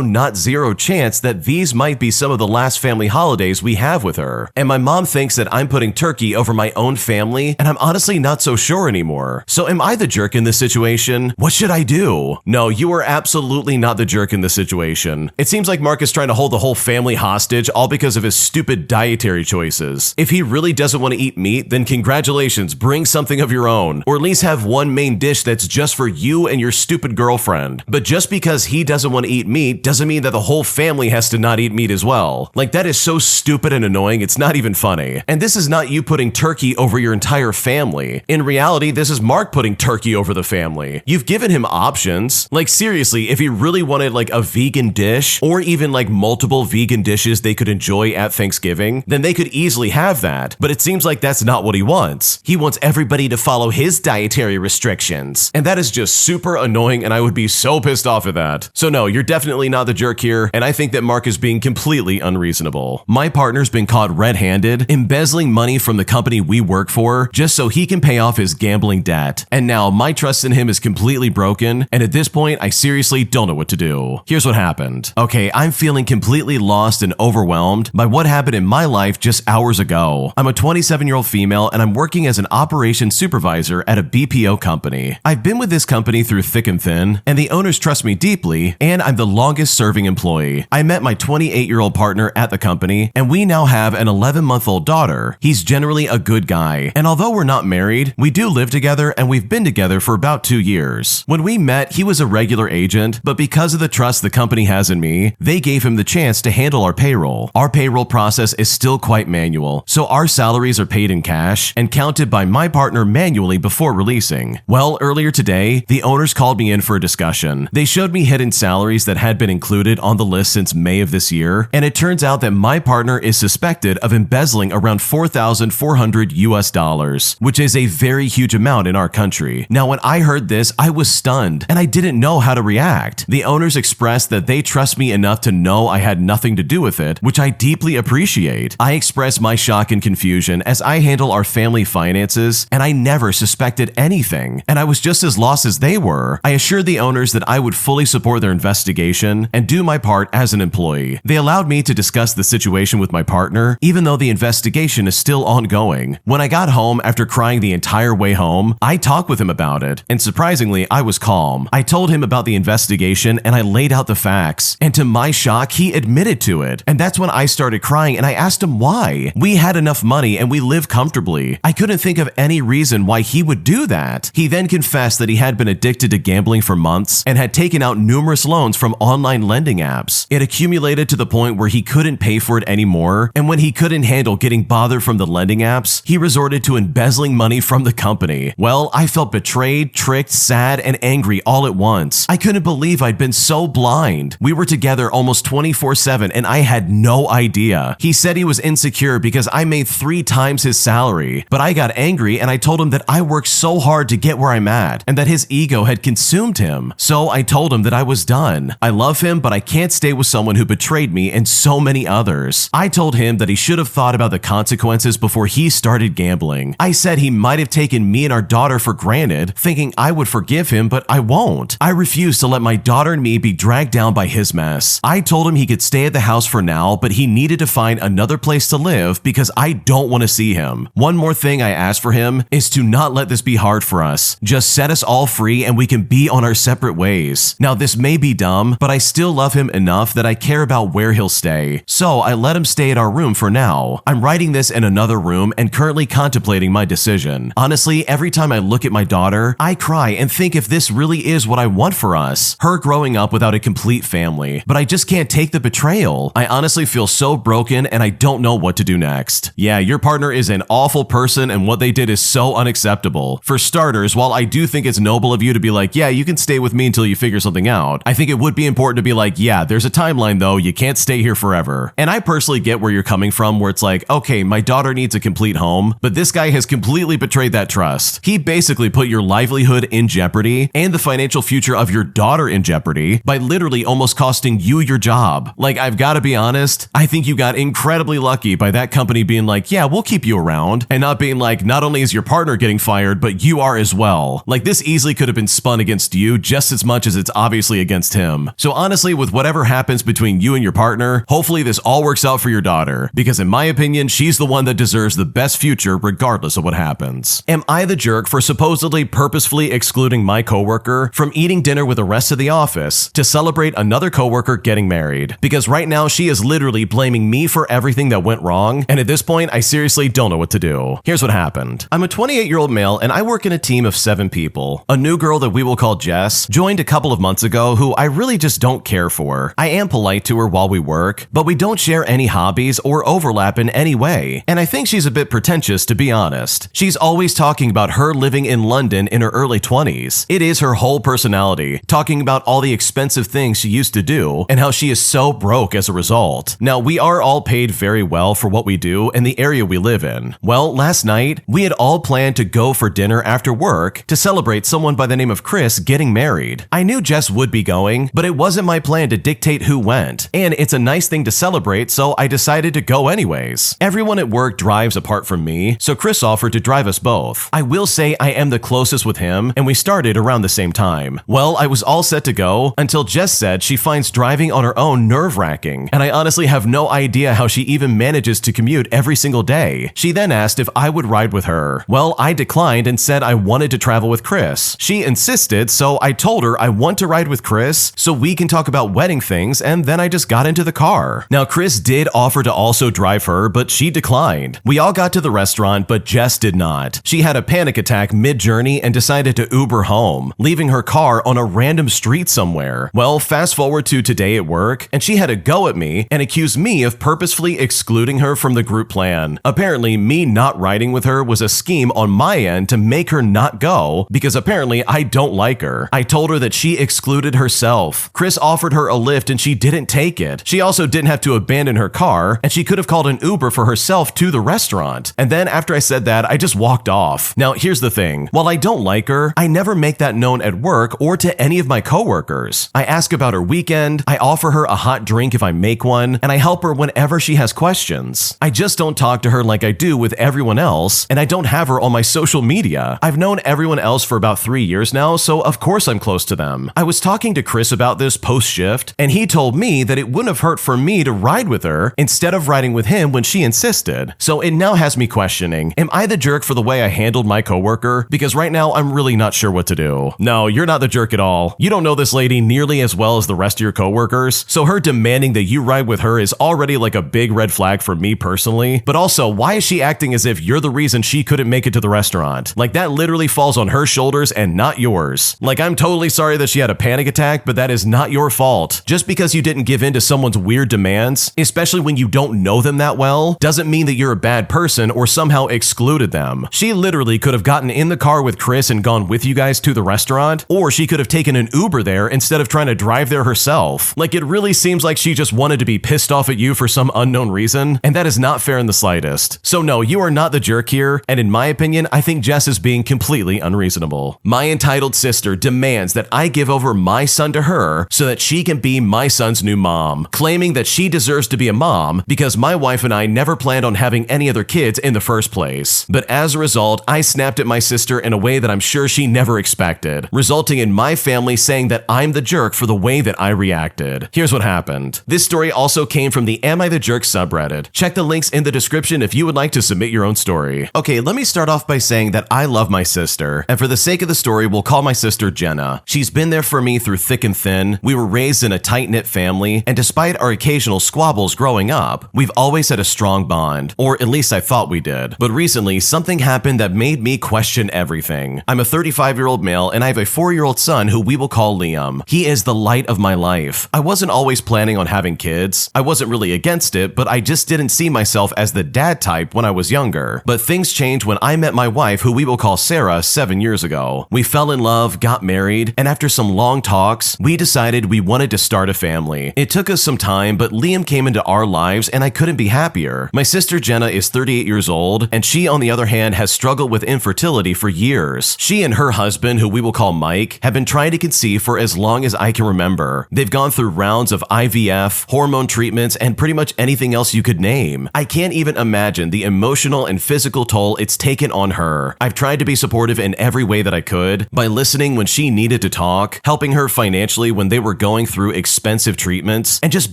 not zero chance that these might be some of the last family holidays we have with her. And my mom thinks that I'm putting turkey over my own family, and I'm honestly not so sure anymore. So am I the jerk in this situation? What should I do? No, you are absolutely not the jerk in this situation. It seems like Mark is trying to hold the whole family hostage all because of his stupid dietary choices. If he really doesn't want to eat meat, then congratulations, bring something of your own, or at least have one main dish that's just for you and your stupid girlfriend. But just because he doesn't want to eat meat doesn't mean that the whole family has to not eat meat as well. Like, that is so stupid and annoying, it's not even funny. And this is not you putting turkey over your entire family. In reality, this is Mark putting turkey over the family. You've given him options. Like, seriously, if he really wanted like a vegan dish, or even like multiple vegan dishes they could enjoy at Thanksgiving, then they could easily have that. But it seems like that's not what he wants. He wants everybody to follow his dietary restrictions. And that is just super annoying, and I would be so pissed off at that. So no, you're definitely not the jerk here, and I think that Mark is being completely unreasonable. My partner's been caught red-handed, embezzling money from the company we work for just so he can pay off his gambling debt. And now my trust in him is completely broken, and at this point, I seriously don't know what to do. Here's what happened. Okay, I'm feeling completely lost and overwhelmed by what happened in my life just hours ago. I'm a 27-year-old female, and I'm working as an operations supervisor at a BPO company. I've been with this company through thick and thin, and the owners trust me deeply, and I'm the longest serving employee. I met my 28-year-old partner at the company, and we now have an 11-month-old daughter. He's generally a good guy, and although we're not married, we do live together, and we've been together for about 2 years. When we met, he was a regular agent, but because of the trust the company has in me, they gave him the chance to handle our payroll. Our payroll process is still quite manual, so our salaries are paid in cash and counted by my partner manually before releasing. Well, earlier today, the owners called me in for a discussion. They showed me hidden salaries that had been included on the list since May of this year, and it turns out that my partner is suspected of embezzling around $4,400 US, which is a very huge amount in our country. Now, when I heard this, I was stunned, and I didn't know how to react. The owners expressed that they trust me enough to know I had nothing to do with it, which I deeply appreciate. I expressed my shock and confusion as I handle our family finances, and I never suspected anything, and I was just as lost as they were. I assured the owners that I would fully support their investigation and do my part as an employee. They allowed me to discuss the situation with my partner, even though the investigation is still ongoing. When I got home after crying the entire way home, I talked with him about it, and surprisingly, I was calm. I told him about the investigation and I laid out the facts, and to my shock, he admitted to it. And that's when I started crying and I asked him why. We had enough money and we lived comfortably. I couldn't think of any reason why he would do that. He then confessed that he had been addicted to gambling for months and had taken out numerous loans from online lending apps. It accumulated to the point where he couldn't pay for it anymore, and when he couldn't handle getting bothered from the lending apps, he resorted to embezzling money from the company. Well, I felt betrayed, tricked, sad, and angry all at once. I couldn't believe I'd been so blind. We were together almost 24/7 and I had no idea. He said he was insecure because I made 3 times his salary, but I got angry and I told him that I worked so hard to get where I'm at and that his ego had consumed him. So I told him that I was done. I love him, but I can't stay with someone who betrayed betrayed me and so many others. I told him that he should have thought about the consequences before he started gambling. I said he might have taken me and our daughter for granted, thinking I would forgive him, but I won't. I refuse to let my daughter and me be dragged down by his mess. I told him he could stay at the house for now, but he needed to find another place to live because I don't want to see him. One more thing I asked for him is to not let this be hard for us. Just set us all free and we can be on our separate ways. Now, this may be dumb, but I still love him enough that I care about where he'll stay. So I let him stay at our room for now. I'm writing this in another room and currently contemplating my decision. Honestly, every time I look at my daughter, I cry and think if this really is what I want for us. Her growing up without a complete family. But I just can't take the betrayal. I honestly feel so broken and I don't know what to do next. Yeah, your partner is an awful person and what they did is so unacceptable. For starters, while I do think it's noble of you to be like, yeah, you can stay with me until you figure something out, I think it would be important to be like, yeah, there's a timeline though, you can't stay here forever. And I personally get where you're coming from, where it's like, okay, my daughter needs a complete home, but this guy has completely betrayed that trust. He basically put your livelihood in jeopardy and the financial future of your daughter in jeopardy by literally almost costing you your job. Like, I've got to be honest, I think you got incredibly lucky by that company being like, yeah, we'll keep you around, and not being like, not only is your partner getting fired, but you are as well. Like, this easily could have been spun against you just as much as it's obviously against him. So honestly, with whatever happens between you and your partner, hopefully this all works out for your daughter, because in my opinion, she's the one that deserves the best future regardless of what happens. Am I the jerk for supposedly purposefully excluding my coworker from eating dinner with the rest of the office to celebrate another coworker getting married? Because right now she is literally blaming me for everything that went wrong, and at this point, I seriously don't know what to do. Here's what happened. I'm a 28-year-old male and I work in a team of 7 people. A new girl that we will call Jess joined a couple of months ago who I really just don't care for. I am polite to her while we work, but we don't share any hobbies or overlap in any way, and I think she's a bit pretentious to be honest. She's always talking about her living in London in her early 20s. It is her whole personality, talking about all the expensive things she used to do and how she is so broke as a result. Now, we are all paid very well for what we do in the area we live in. Well, last night, we had all planned to go for dinner after work to celebrate someone by the name of Chris getting married. I knew Jess would be going, but it wasn't my plan to dictate who went, and it's a nice thing to celebrate, so I decided to go anyways. Everyone at work drives apart from me, so Chris offered to drive us both. I will say I am the closest with him, and we started around the same time. Well, I was all set to go until Jess said she finds driving on her own nerve-wracking, and I honestly have no idea how she even manages to commute every single day. She then asked if I would ride with her. Well, I declined and said I wanted to travel with Chris. She insisted, so I told her I want to ride with Chris so we can talk about wedding things, and then I just got into the car. Now, Chris did offer to also drive her, but she declined. We all got to the restaurant, but Jess did not. She had a panic attack mid-journey and decided to Uber home, leaving her car on a random street somewhere. Well, fast forward to today at work, and she had a go at me and accused me of purposefully excluding her from the group plan. Apparently, me not riding with her was a scheme on my end to make her not go, because apparently I don't like her. I told her that she excluded herself. Chris offered her a lift and she didn't take it. She also didn't have to abandon her car, and she could have called an Uber for herself to the restaurant. And then after I said that, I just walked off. Now, here's the thing. While I don't like her, I never make that known at work or to any of my coworkers. I ask about her weekend, I offer her a hot drink if I make one, and I help her whenever she has questions. I just don't talk to her like I do with everyone else, and I don't have her on my social media. I've known everyone else for about 3 years now, so of course I'm close to them. I was talking to Chris about this post-shift, and he told me that it wouldn't have hurt for me to ride with her instead of riding with him when she insisted. So it now has me questioning, am I the jerk for the way I handled my coworker? Because right now I'm really not sure what to do. No, you're not the jerk at all. You don't know this lady nearly as well as the rest of your coworkers, so her demanding that you ride with her is already like a big red flag for me personally. But also, why is she acting as if you're the reason she couldn't make it to the restaurant? Like, that literally falls on her shoulders and not yours. Like, I'm totally sorry that she had a panic attack, but that is not your fault. Just because you didn't give in to someone's weird demands, especially when you don't know them that well, doesn't mean that you're a bad person or somehow excluded them. She literally could have gotten in the car with Chris and gone with you guys to the restaurant, or she could have taken an Uber there instead of trying to drive there herself. Like, it really seems like she just wanted to be pissed off at you for some unknown reason, and that is not fair in the slightest. So no, you are not the jerk here, and in my opinion, I think Jess is being completely unreasonable. My entitled sister demands that I give over my son to her so that she can be my son's new mom. mom, claiming that she deserves to be a mom because my wife and I never planned on having any other kids in the first place. But as a result, I snapped at my sister in a way that I'm sure she never expected, resulting in my family saying that I'm the jerk for the way that I reacted. Here's what happened. This story also came from the Am I the Jerk subreddit. Check the links in the description if you would like to submit your own story. Okay, let me start off by saying that I love my sister, and for the sake of the story, we'll call my sister Jenna. She's been there for me through thick and thin. We were raised in a tight-knit family, and despite our occasional squabbles growing up, we've always had a strong bond, or at least I thought we did. But recently, something happened that made me question everything. I'm a 35-year-old male, and I have a 4-year-old son who we will call Liam. He is the light of my life. I wasn't always planning on having kids. I wasn't really against it, but I just didn't see myself as the dad type when I was younger. But things changed when I met my wife, who we will call Sarah, 7 years ago. We fell in love, got married, and after some long talks, we decided we wanted to start a family. It took us some time, but Liam came into our lives and I couldn't be happier. My sister Jenna is 38 years old, and she, on the other hand, has struggled with infertility for years. She and her husband, who we will call Mike, have been trying to conceive for as long as I can remember. They've gone through rounds of IVF, hormone treatments, and pretty much anything else you could name. I can't even imagine the emotional and physical toll it's taken on her. I've tried to be supportive in every way that I could, by listening when she needed to talk, helping her financially when they were going through expensive treatments, and just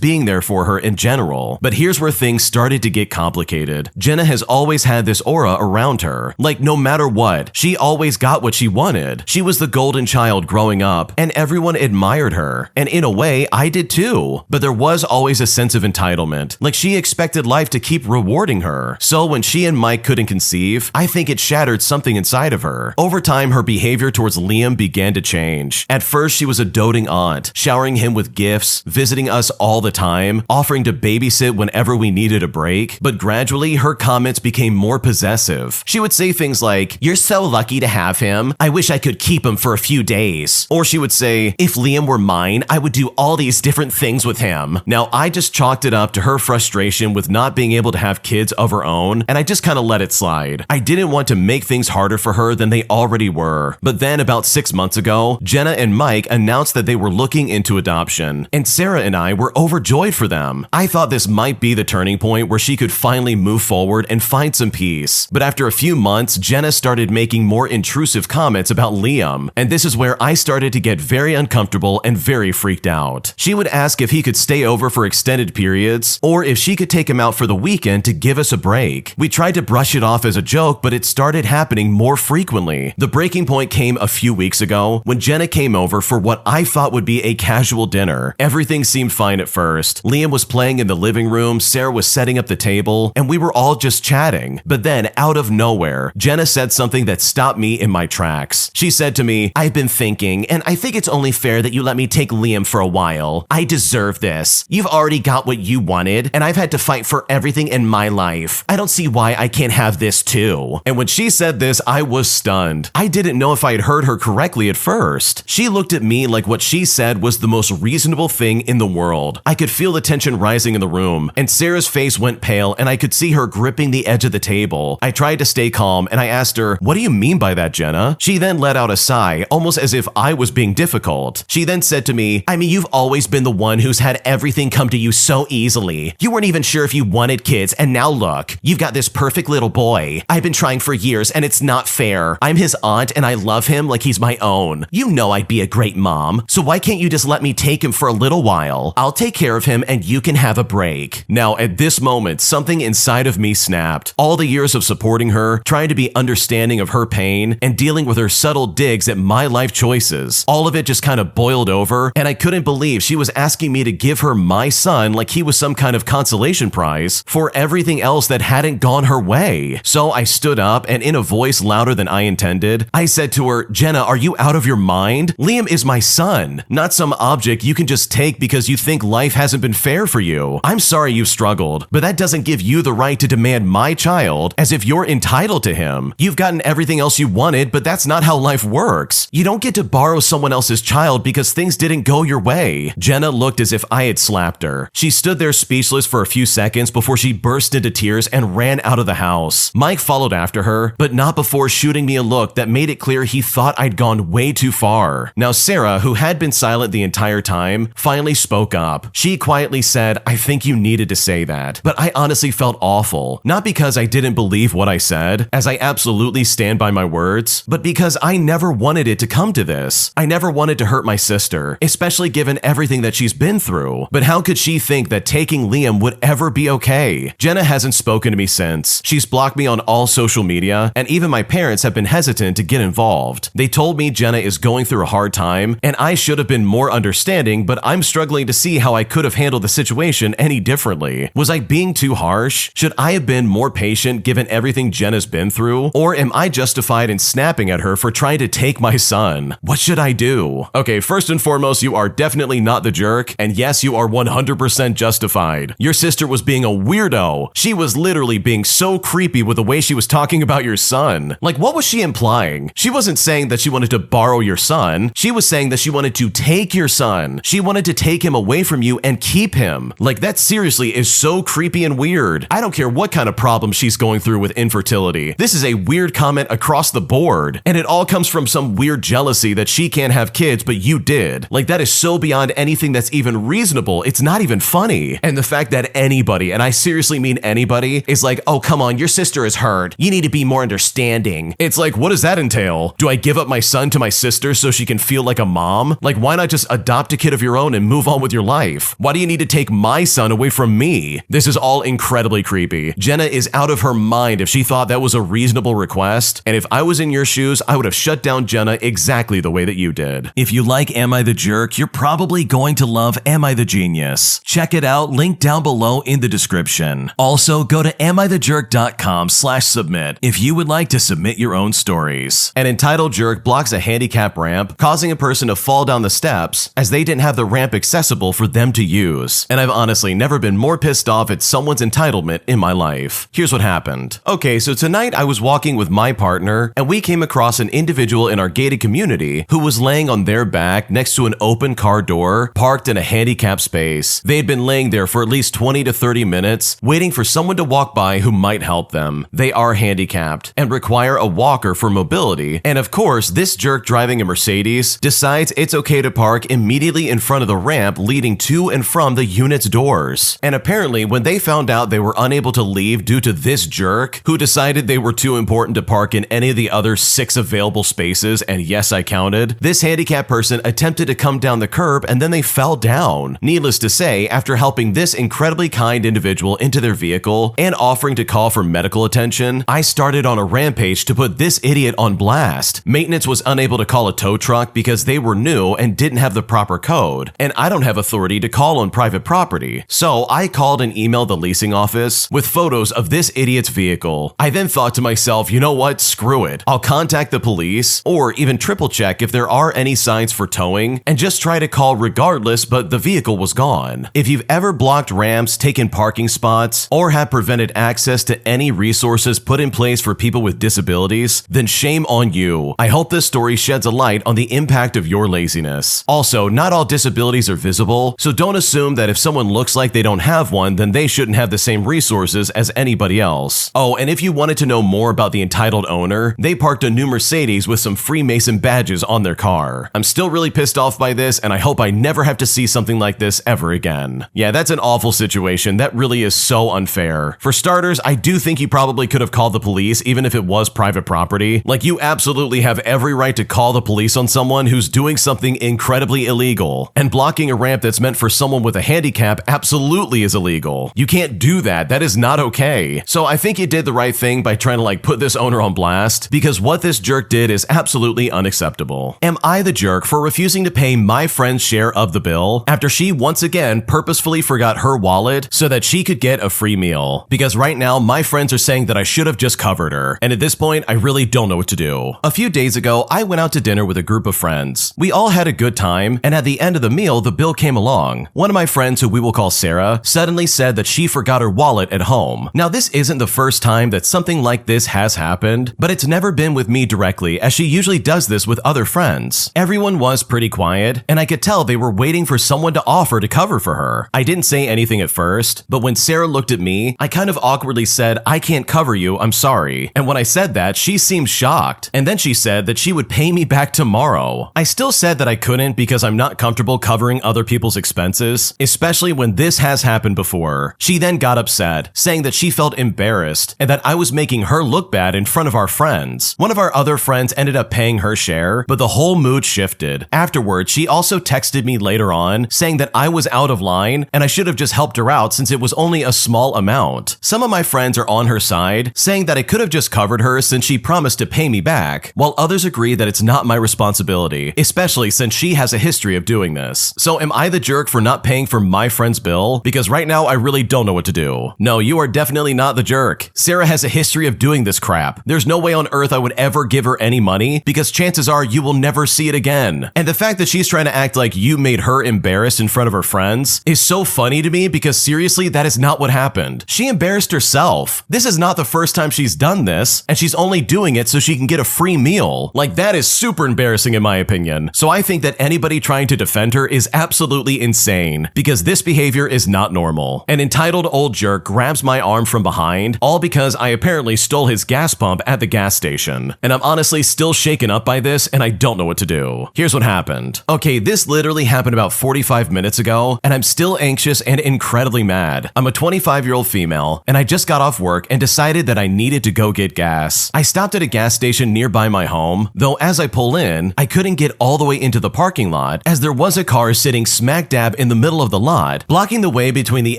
being there for her in general. But here's where things started to get complicated. Jenna has always had this aura around her. Like, no matter what, she always got what she wanted. She was the golden child growing up, and everyone admired her. And in a way, I did too. But there was always a sense of entitlement. Like, she expected life to keep rewarding her. So when she and Mike couldn't conceive, I think it shattered something inside of her. Over time, her behavior towards Liam began to change. At first, she was a doting aunt, showering him with gifts, visiting us all the time, offering to babysit whenever we needed a break. But gradually, her comments became more possessive. She would say things like, "You're so lucky to have him. I wish I could keep him for a few days." Or she would say, "If Liam were mine, I would do all these different things with him." Now, I just chalked it up to her frustration with not being able to have kids of her own, and I just kind of let it slide. I didn't want to make things harder for her than they already were. But then about 6 months ago, Jenna and Mike announced that they were looking into adoption, and Sarah and I were overjoyed for them. I thought this might be the turning point where she could finally move forward and find some peace. But after a few months, Jenna started making more intrusive comments about Liam, and this is where I started to get very uncomfortable and very freaked out. She would ask if he could stay over for extended periods, or if she could take him out for the weekend to give us a break. We tried to brush it off as a joke, but it started happening more frequently. The breaking point came a few weeks ago when Jenna came over for what I thought would be a casual dinner. Everything seemed fine at first. Liam was playing in the living room, Sarah was setting up the table, and we were all just chatting. But then, out of nowhere, Jenna said something that stopped me in my tracks. She said to me, "I've been thinking, and I think it's only fair that you let me take Liam for a while. I deserve this. You've already got what you wanted, and I've had to fight for everything in my life. I don't see why I can't have this too." And when she said this, I was stunned. I didn't know if I had heard her correctly at first. She looked at me like what she said was the most reasonable thing in the world. I could feel the tension rising in the room, and Sarah's face went pale, and I could see her gripping the edge of the table. I tried to stay calm, and I asked her, "What do you mean by that, Jenna?" She then let out a sigh, almost as if I was being difficult. She then said to me, "I mean, you've always been the one who's had everything come to you so easily. You weren't even sure if you wanted kids, and now look, you've got this perfect little boy. I've been trying for years, and it's not fair. I'm his aunt, and I love him like he's my own. You know I'd be a great mom, so why can't you just let me take him for a little while? I'll take care of him, and you can have a break." Now, at this moment, something inside of me snapped. All the years of supporting her, trying to be understanding of her pain, and dealing with her subtle digs at my life choices, all of it just kind of boiled over, and I couldn't believe she was asking me to give her my son like he was some kind of consolation prize for everything else that hadn't gone her way. So I stood up, and in a voice louder than I intended, I said to her, "Jenna, are you out of your mind? Liam is my son, not some object you can just take because you think life hasn't been fair for you. I'm sorry you've struggled, but that doesn't give you the right to demand my child as if you're entitled to him. You've gotten everything else you wanted, but that's not how life works. You don't get to borrow someone else's child because things didn't go your way." Jenna looked as if I had slapped her. She stood there speechless for a few seconds before she burst into tears and ran out of the house. Mike followed after her, but not before shooting me a look that made it clear he thought I'd gone way too far. Now, Sarah, who had been silent the entire time, finally spoke broke up. She quietly said, "I think you needed to say that." But I honestly felt awful. Not because I didn't believe what I said, as I absolutely stand by my words, but because I never wanted it to come to this. I never wanted to hurt my sister, especially given everything that she's been through. But how could she think that taking Liam would ever be okay? Jenna hasn't spoken to me since. She's blocked me on all social media, and even my parents have been hesitant to get involved. They told me Jenna is going through a hard time, and I should have been more understanding, but I'm struggling to see how I could have handled the situation any differently. Was I being too harsh? Should I have been more patient given everything Jenna's been through? Or am I justified in snapping at her for trying to take my son? What should I do? Okay, first and foremost, you are definitely not the jerk, and yes, you are 100% justified. Your sister was being a weirdo. She was literally being so creepy with the way she was talking about your son. Like, what was she implying? She wasn't saying that she wanted to borrow your son. She was saying that she wanted to take your son. She wanted to take him away from you and keep him. Like, that seriously is so creepy and weird. I don't care what kind of problem she's going through with infertility. This is a weird comment across the board, and it all comes from some weird jealousy that she can't have kids, but you did. Like, that is so beyond anything that's even reasonable. It's not even funny. And the fact that anybody, and I seriously mean anybody, is like, "Oh, come on, your sister is hurt. You need to be more understanding." It's like, what does that entail? Do I give up my son to my sister so she can feel like a mom? Like, why not just adopt a kid of your own and move on with your life? Why do you need to take my son away from me? This is all incredibly creepy. Jenna is out of her mind if she thought that was a reasonable request, and if I was in your shoes, I would have shut down Jenna exactly the way that you did. If you like Am I the Jerk, you're probably going to love Am I the Genius. Check it out, link down below in the description. Also, go to amithejerk.com/submit if you would like to submit your own stories. An entitled jerk blocks a handicap ramp, causing a person to fall down the steps as they didn't have the ramp accessible for them to use. And I've honestly never been more pissed off at someone's entitlement in my life. Here's what happened. Okay, so tonight I was walking with my partner, and we came across an individual in our gated community who was laying on their back next to an open car door, parked in a handicapped space. They had been laying there for at least 20 to 30 minutes, waiting for someone to walk by who might help them. They are handicapped and require a walker for mobility, and of course, this jerk driving a Mercedes decides it's okay to park immediately in front of the ramp leading to and from the unit's doors. And apparently, when they found out they were unable to leave due to this jerk, who decided they were too important to park in any of the other 6 available spaces, and yes, I counted, this handicapped person attempted to come down the curb and then they fell down. Needless to say, after helping this incredibly kind individual into their vehicle and offering to call for medical attention, I started on a rampage to put this idiot on blast. Maintenance was unable to call a tow truck because they were new and didn't have the proper code, and I don't have authority to call on private property. So I called and emailed the leasing office with photos of this idiot's vehicle. I then thought to myself, you know what, screw it. I'll contact the police or even triple check if there are any signs for towing and just try to call regardless, but the vehicle was gone. If you've ever blocked ramps, taken parking spots, or have prevented access to any resources put in place for people with disabilities, then shame on you. I hope this story sheds a light on the impact of your laziness. Also, not all disabilities are visible, so don't assume that if someone looks like they don't have one, then they shouldn't have the same resources as anybody else. Oh, and if you wanted to know more about the entitled owner, they parked a new Mercedes with some Freemason badges on their car. I'm still really pissed off by this, and I hope I never have to see something like this ever again. Yeah, that's an awful situation. That really is so unfair. For starters, I do think you probably could have called the police even if it was private property. Like, you absolutely have every right to call the police on someone who's doing something incredibly illegal. And blocking a ramp that's meant for someone with a handicap absolutely is illegal. You can't do that. That is not okay. So I think you did the right thing by trying to put this owner on blast, because what this jerk did is absolutely unacceptable. Am I the jerk for refusing to pay my friend's share of the bill after she once again purposefully forgot her wallet so that she could get a free meal? Because right now my friends are saying that I should have just covered her, and at this point I really don't know what to do. A few days ago, I went out to dinner with a group of friends. We all had a good time, and at the end of the meal, the bill came along. One of my friends, who we will call Sarah, suddenly said that she forgot her wallet at home. Now, this isn't the first time that something like this has happened, but it's never been with me directly, as she usually does this with other friends. Everyone was pretty quiet, and I could tell they were waiting for someone to offer to cover for her. I didn't say anything at first, but when Sarah looked at me, I kind of awkwardly said, "I can't cover you, I'm sorry." And when I said that, she seemed shocked, and then she said that she would pay me back tomorrow. I still said that I couldn't because I'm not comfortable covering other people's people's expenses, especially when this has happened before. She then got upset, saying that she felt embarrassed and that I was making her look bad in front of our friends. One of our other friends ended up paying her share, but the whole mood shifted. Afterwards, she also texted me later on saying that I was out of line and I should have just helped her out since it was only a small amount. Some of my friends are on her side, saying that I could have just covered her since she promised to pay me back, while others agree that it's not my responsibility, especially since she has a history of doing this. So am I the jerk for not paying for my friend's bill? Because right now I really don't know what to do. No, you are definitely not the jerk. Sarah has a history of doing this crap. There's no way on earth I would ever give her any money because chances are you will never see it again. And the fact that she's trying to act like you made her embarrassed in front of her friends is so funny to me because seriously, that is not what happened. She embarrassed herself. This is not the first time she's done this, and she's only doing it so she can get a free meal. Like, that is super embarrassing in my opinion. So I think that anybody trying to defend her is absolutely insane because this behavior is not normal. An entitled old jerk grabs my arm from behind, all because I apparently stole his gas pump at the gas station. And I'm honestly still shaken up by this and I don't know what to do. Here's what happened. Okay, this literally happened about 45 minutes ago and I'm still anxious and incredibly mad. I'm a 25-year-old female and I just got off work and decided that I needed to go get gas. I stopped at a gas station nearby my home, though as I pull in, I couldn't get all the way into the parking lot as there was a car sitting smack dab in the middle of the lot, blocking the way between the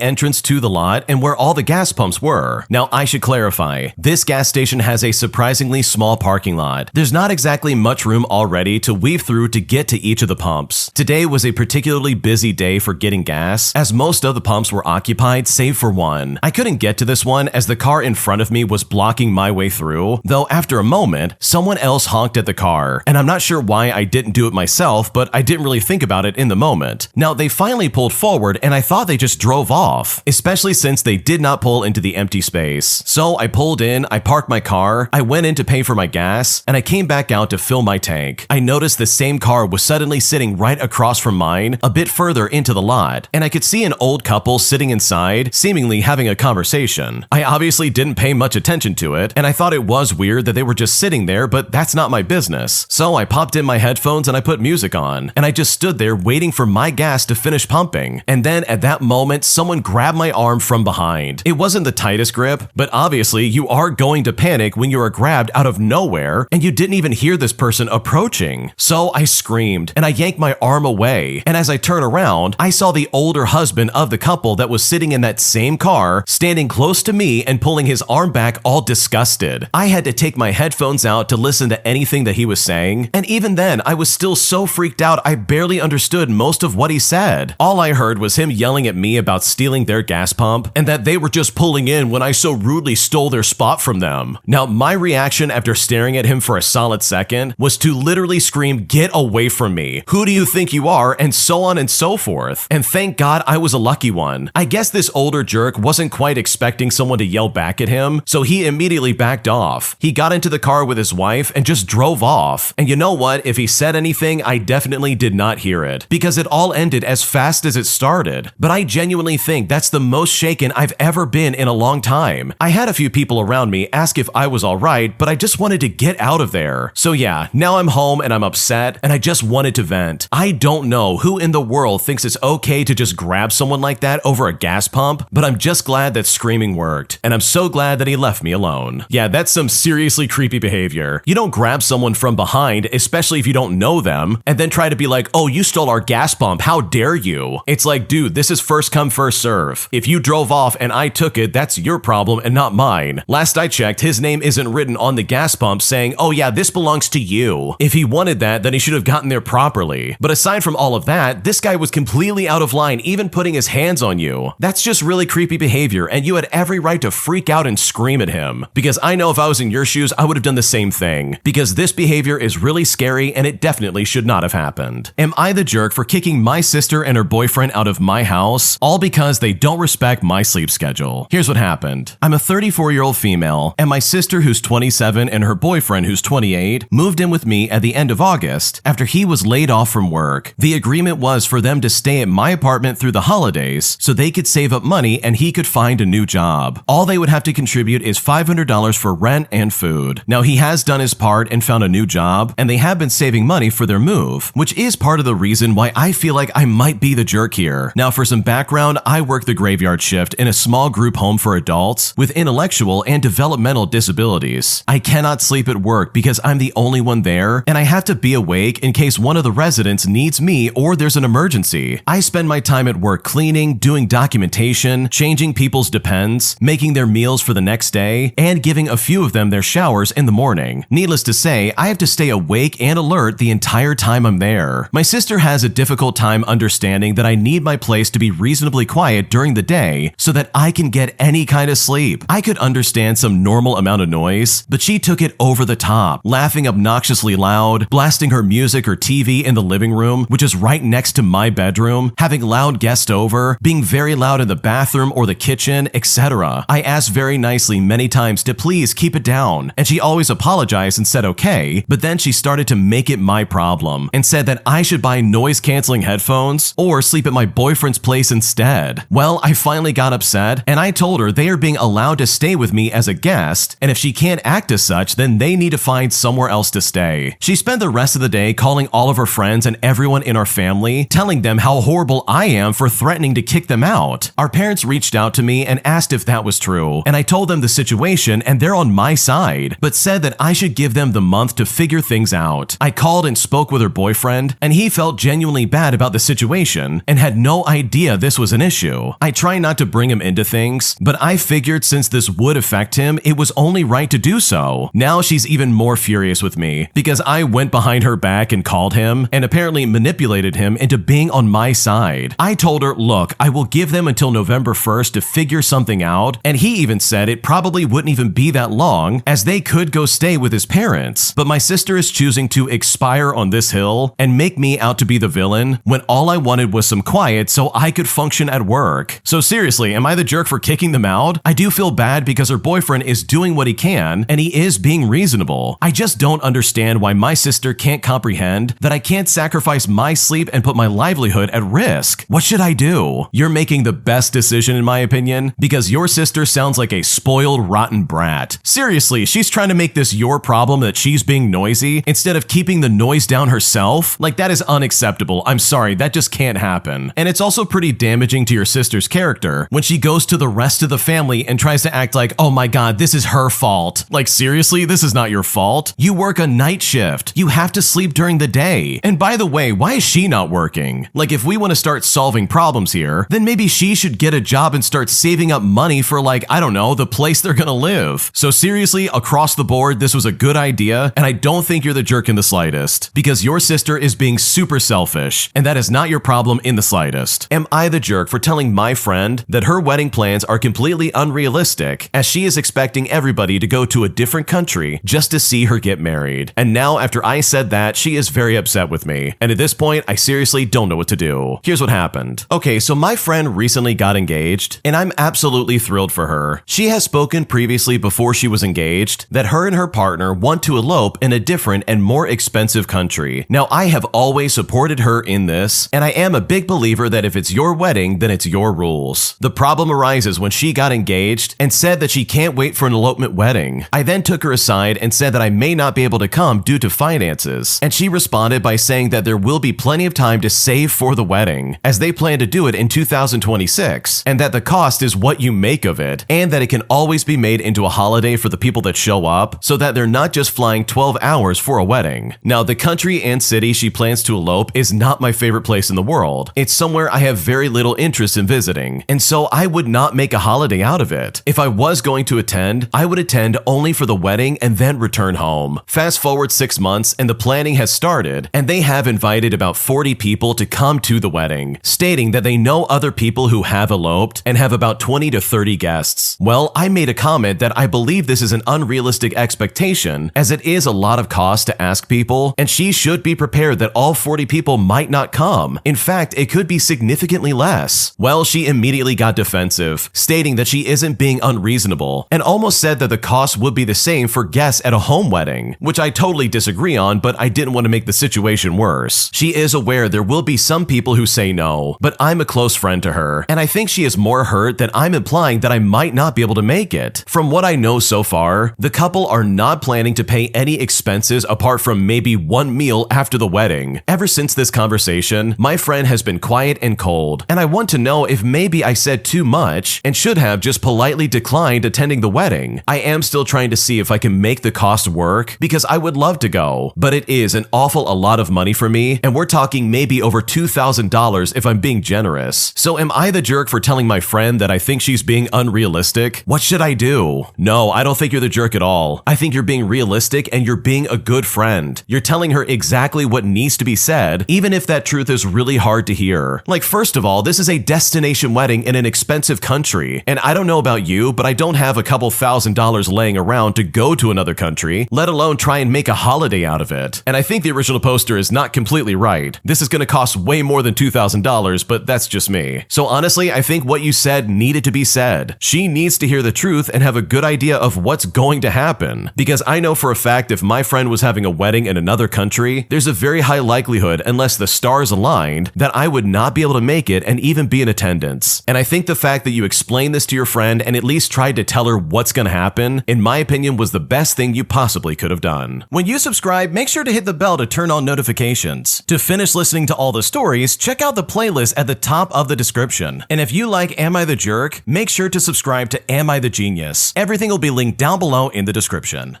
entrance to the lot and where all the gas pumps were. Now, I should clarify, this gas station has a surprisingly small parking lot. There's not exactly much room already to weave through to get to each of the pumps. Today was a particularly busy day for getting gas, as most of the pumps were occupied save for one. I couldn't get to this one as the car in front of me was blocking my way through, though after a moment, someone else honked at the car, and I'm not sure why I didn't do it myself, but I didn't really think about it in the moment. Now, they finally pulled forward and I thought they just drove off, especially since they did not pull into the empty space. So I pulled in, I parked my car, I went in to pay for my gas, and I came back out to fill my tank. I noticed the same car was suddenly sitting right across from mine, a bit further into the lot, and I could see an old couple sitting inside, seemingly having a conversation. I obviously didn't pay much attention to it, and I thought it was weird that they were just sitting there, but that's not my business. So I popped in my headphones and I put music on, and I just stood there waiting for my gas to finish pumping. And then at that moment, someone grabbed my arm from behind. It wasn't the tightest grip, but obviously you are going to panic when you are grabbed out of nowhere and you didn't even hear this person approaching. So I screamed and I yanked my arm away, and as I turned around, I saw the older husband of the couple that was sitting in that same car standing close to me and pulling his arm back all disgusted. I had to take my headphones out to listen to anything that he was saying, and even then I was still so freaked out I barely understood most of what he said. All I heard was him yelling at me about stealing their gas pump and that they were just pulling in when I so rudely stole their spot from them. Now, my reaction after staring at him for a solid second was to literally scream, "Get away from me. Who do you think you are?" and so on and so forth. And thank God I was a lucky one. I guess this older jerk wasn't quite expecting someone to yell back at him, so he immediately backed off. He got into the car with his wife and just drove off. And you know what? If he said anything, I definitely did not hear it, because it all ended as fast as it started. But I genuinely think that's the most shaken I've ever been in a long time. I had a few people around me ask if I was alright, but I just wanted to get out of there. So yeah, now I'm home and I'm upset and I just wanted to vent. I don't know who in the world thinks it's okay to just grab someone like that over a gas pump, but I'm just glad that screaming worked. And I'm so glad that he left me alone. Yeah, that's some seriously creepy behavior. You don't grab someone from behind, especially if you don't know them, and then try to be like, "Oh, you stole our gas pump, how dare you?" It's like, dude, this is first come, first serve. If you drove off and I took it, that's your problem and not mine. Last I checked, his name isn't written on the gas pump saying, "Oh yeah, this belongs to you." If he wanted that, then he should have gotten there properly. But aside from all of that, this guy was completely out of line, even putting his hands on you. That's just really creepy behavior, and you had every right to freak out and scream at him. Because I know if I was in your shoes, I would have done the same thing. Because this behavior is really scary, and it definitely should not have happened. Am I the jerk for kicking my sister and her boyfriend out of my house, all because they don't respect my sleep schedule? Here's what happened. I'm a 34-year-old female, and my sister, who's 27, and her boyfriend, who's 28, moved in with me at the end of August after he was laid off from work. The agreement was for them to stay at my apartment through the holidays so they could save up money and he could find a new job. All they would have to contribute is $500 for rent and food. Now, he has done his part and found a new job, and they have been saving money for their move, which is part of the reason why I feel like like I might be the jerk here. Now for some background, I work the graveyard shift in a small group home for adults with intellectual and developmental disabilities. I cannot sleep at work because I'm the only one there, and I have to be awake in case one of the residents needs me or there's an emergency. I spend my time at work cleaning, doing documentation, changing people's depends, making their meals for the next day, and giving a few of them their showers in the morning. Needless to say, I have to stay awake and alert the entire time I'm there. My sister has a difficult time understanding that I need my place to be reasonably quiet during the day so that I can get any kind of sleep. I could understand some normal amount of noise, but she took it over the top, laughing obnoxiously loud, blasting her music or TV in the living room, which is right next to my bedroom, having loud guests over, being very loud in the bathroom or the kitchen, etc. I asked very nicely many times to please keep it down, and she always apologized and said okay, but then she started to make it my problem and said that I should buy noise-canceling headphones or sleep at my boyfriend's place instead. Well, I finally got upset, and I told her they are being allowed to stay with me as a guest, and if she can't act as such, then they need to find somewhere else to stay. She spent the rest of the day calling all of her friends and everyone in our family, telling them how horrible I am for threatening to kick them out. Our parents reached out to me and asked if that was true, and I told them the situation and they're on my side, but said that I should give them the month to figure things out. I called and spoke with her boyfriend, and he felt genuinely bad about the situation and had no idea this was an issue. I try not to bring him into things, but I figured since this would affect him, it was only right to do so. Now she's even more furious with me because I went behind her back and called him and apparently manipulated him into being on my side. I told her, look, I will give them until November 1st to figure something out, and he even said it probably wouldn't even be that long as they could go stay with his parents. But my sister is choosing to expire on this hill and make me out to be the villain when all I wanted was some quiet so I could function at work. So seriously, am I the jerk for kicking them out? I do feel bad because her boyfriend is doing what he can and he is being reasonable. I just don't understand why my sister can't comprehend that I can't sacrifice my sleep and put my livelihood at risk. What should I do? You're making the best decision in my opinion because your sister sounds like a spoiled, rotten brat. Seriously, she's trying to make this your problem that she's being noisy instead of keeping the noise down herself? Like, that is unacceptable. I'm sorry, that just can't happen. And it's also pretty damaging to your sister's character when she goes to the rest of the family and tries to act like, oh my god, this is her fault. Like, seriously, this is not your fault. You work a night shift. You have to sleep during the day. And by the way, why is she not working? Like, if we want to start solving problems here, then maybe she should get a job and start saving up money for, like, I don't know, the place they're gonna live. So seriously, across the board, this was a good idea, and I don't think you're the jerk in the slightest, because your sister is being super selfish, and that is not your problem in the slightest. Am I the jerk for telling my friend that her wedding plans are completely unrealistic, as she is expecting everybody to go to a different country just to see her get married? And now, after I said that, she is very upset with me, and at this point, I seriously don't know what to do. Here's what happened. Okay, so my friend recently got engaged, and I'm absolutely thrilled for her. She has spoken previously before she was engaged that her and her partner want to elope in a different and more expensive country. Now, I have always supported her in this, and I am a big believer that if it's your wedding, then it's your rules. The problem arises when she got engaged and said that she can't wait for an elopement wedding. I then took her aside and said that I may not be able to come due to finances, and she responded by saying that there will be plenty of time to save for the wedding, as they plan to do it in 2026, and that the cost is what you make of it, and that it can always be made into a holiday for the people that show up, so that they're not just flying 12 hours for a wedding. Now, the country and city she plans to elope is not my favorite place in the world. It's somewhere I have very little interest in visiting, and so I would not make a holiday out of it. If I was going to attend, I would attend only for the wedding and then return home. Fast forward 6 months and the planning has started, and they have invited about 40 people to come to the wedding, stating that they know other people who have eloped and have about 20 to 30 guests. Well, I made a comment that I believe this is an unrealistic expectation, as it is a lot of cost to ask people, and she should be prepared that all 40 people might not come. In fact, it could be significantly less. Well, she immediately got defensive, stating that she isn't being unreasonable, and almost said that the cost would be the same for guests at a home wedding, which I totally disagree on, but I didn't want to make the situation worse. She is aware there will be some people who say no, but I'm a close friend to her, and I think she is more hurt that I'm implying that I might not be able to make it. From what I know so far, the couple are not planning to pay any expenses apart from maybe one meal after the wedding. Ever since this conversation, reception, my friend has been quiet and cold, and I want to know if maybe I said too much and should have just politely declined attending the wedding. I am still trying to see if I can make the cost work because I would love to go, but it is an awful a lot of money for me, and we're talking maybe over $2,000 if I'm being generous. So am I the jerk for telling my friend that I think she's being unrealistic? What should I do? No, I don't think you're the jerk at all. I think you're being realistic and you're being a good friend. You're telling her exactly what needs to be said, even if that truth is really hard to hear. Like, first of all, this is a destination wedding in an expensive country, and I don't know about you, but I don't have a couple $1,000s laying around to go to another country, let alone try and make a holiday out of it. And I think the original poster is not completely right. This is going to cost way more than $2,000, but that's just me. So honestly, I think what you said needed to be said. She needs to hear the truth and have a good idea of what's going to happen. Because I know for a fact if my friend was having a wedding in another country, there's a very high likelihood, unless the stars aligned, that I would not be able to make it and even be in attendance. And I think the fact that you explained this to your friend and at least tried to tell her what's going to happen, in my opinion, was the best thing you possibly could have done. When you subscribe, make sure to hit the bell to turn on notifications. To finish listening to all the stories, check out the playlist at the top of the description. And if you like Am I the Jerk, make sure to subscribe to Am I the Genius. Everything will be linked down below in the description.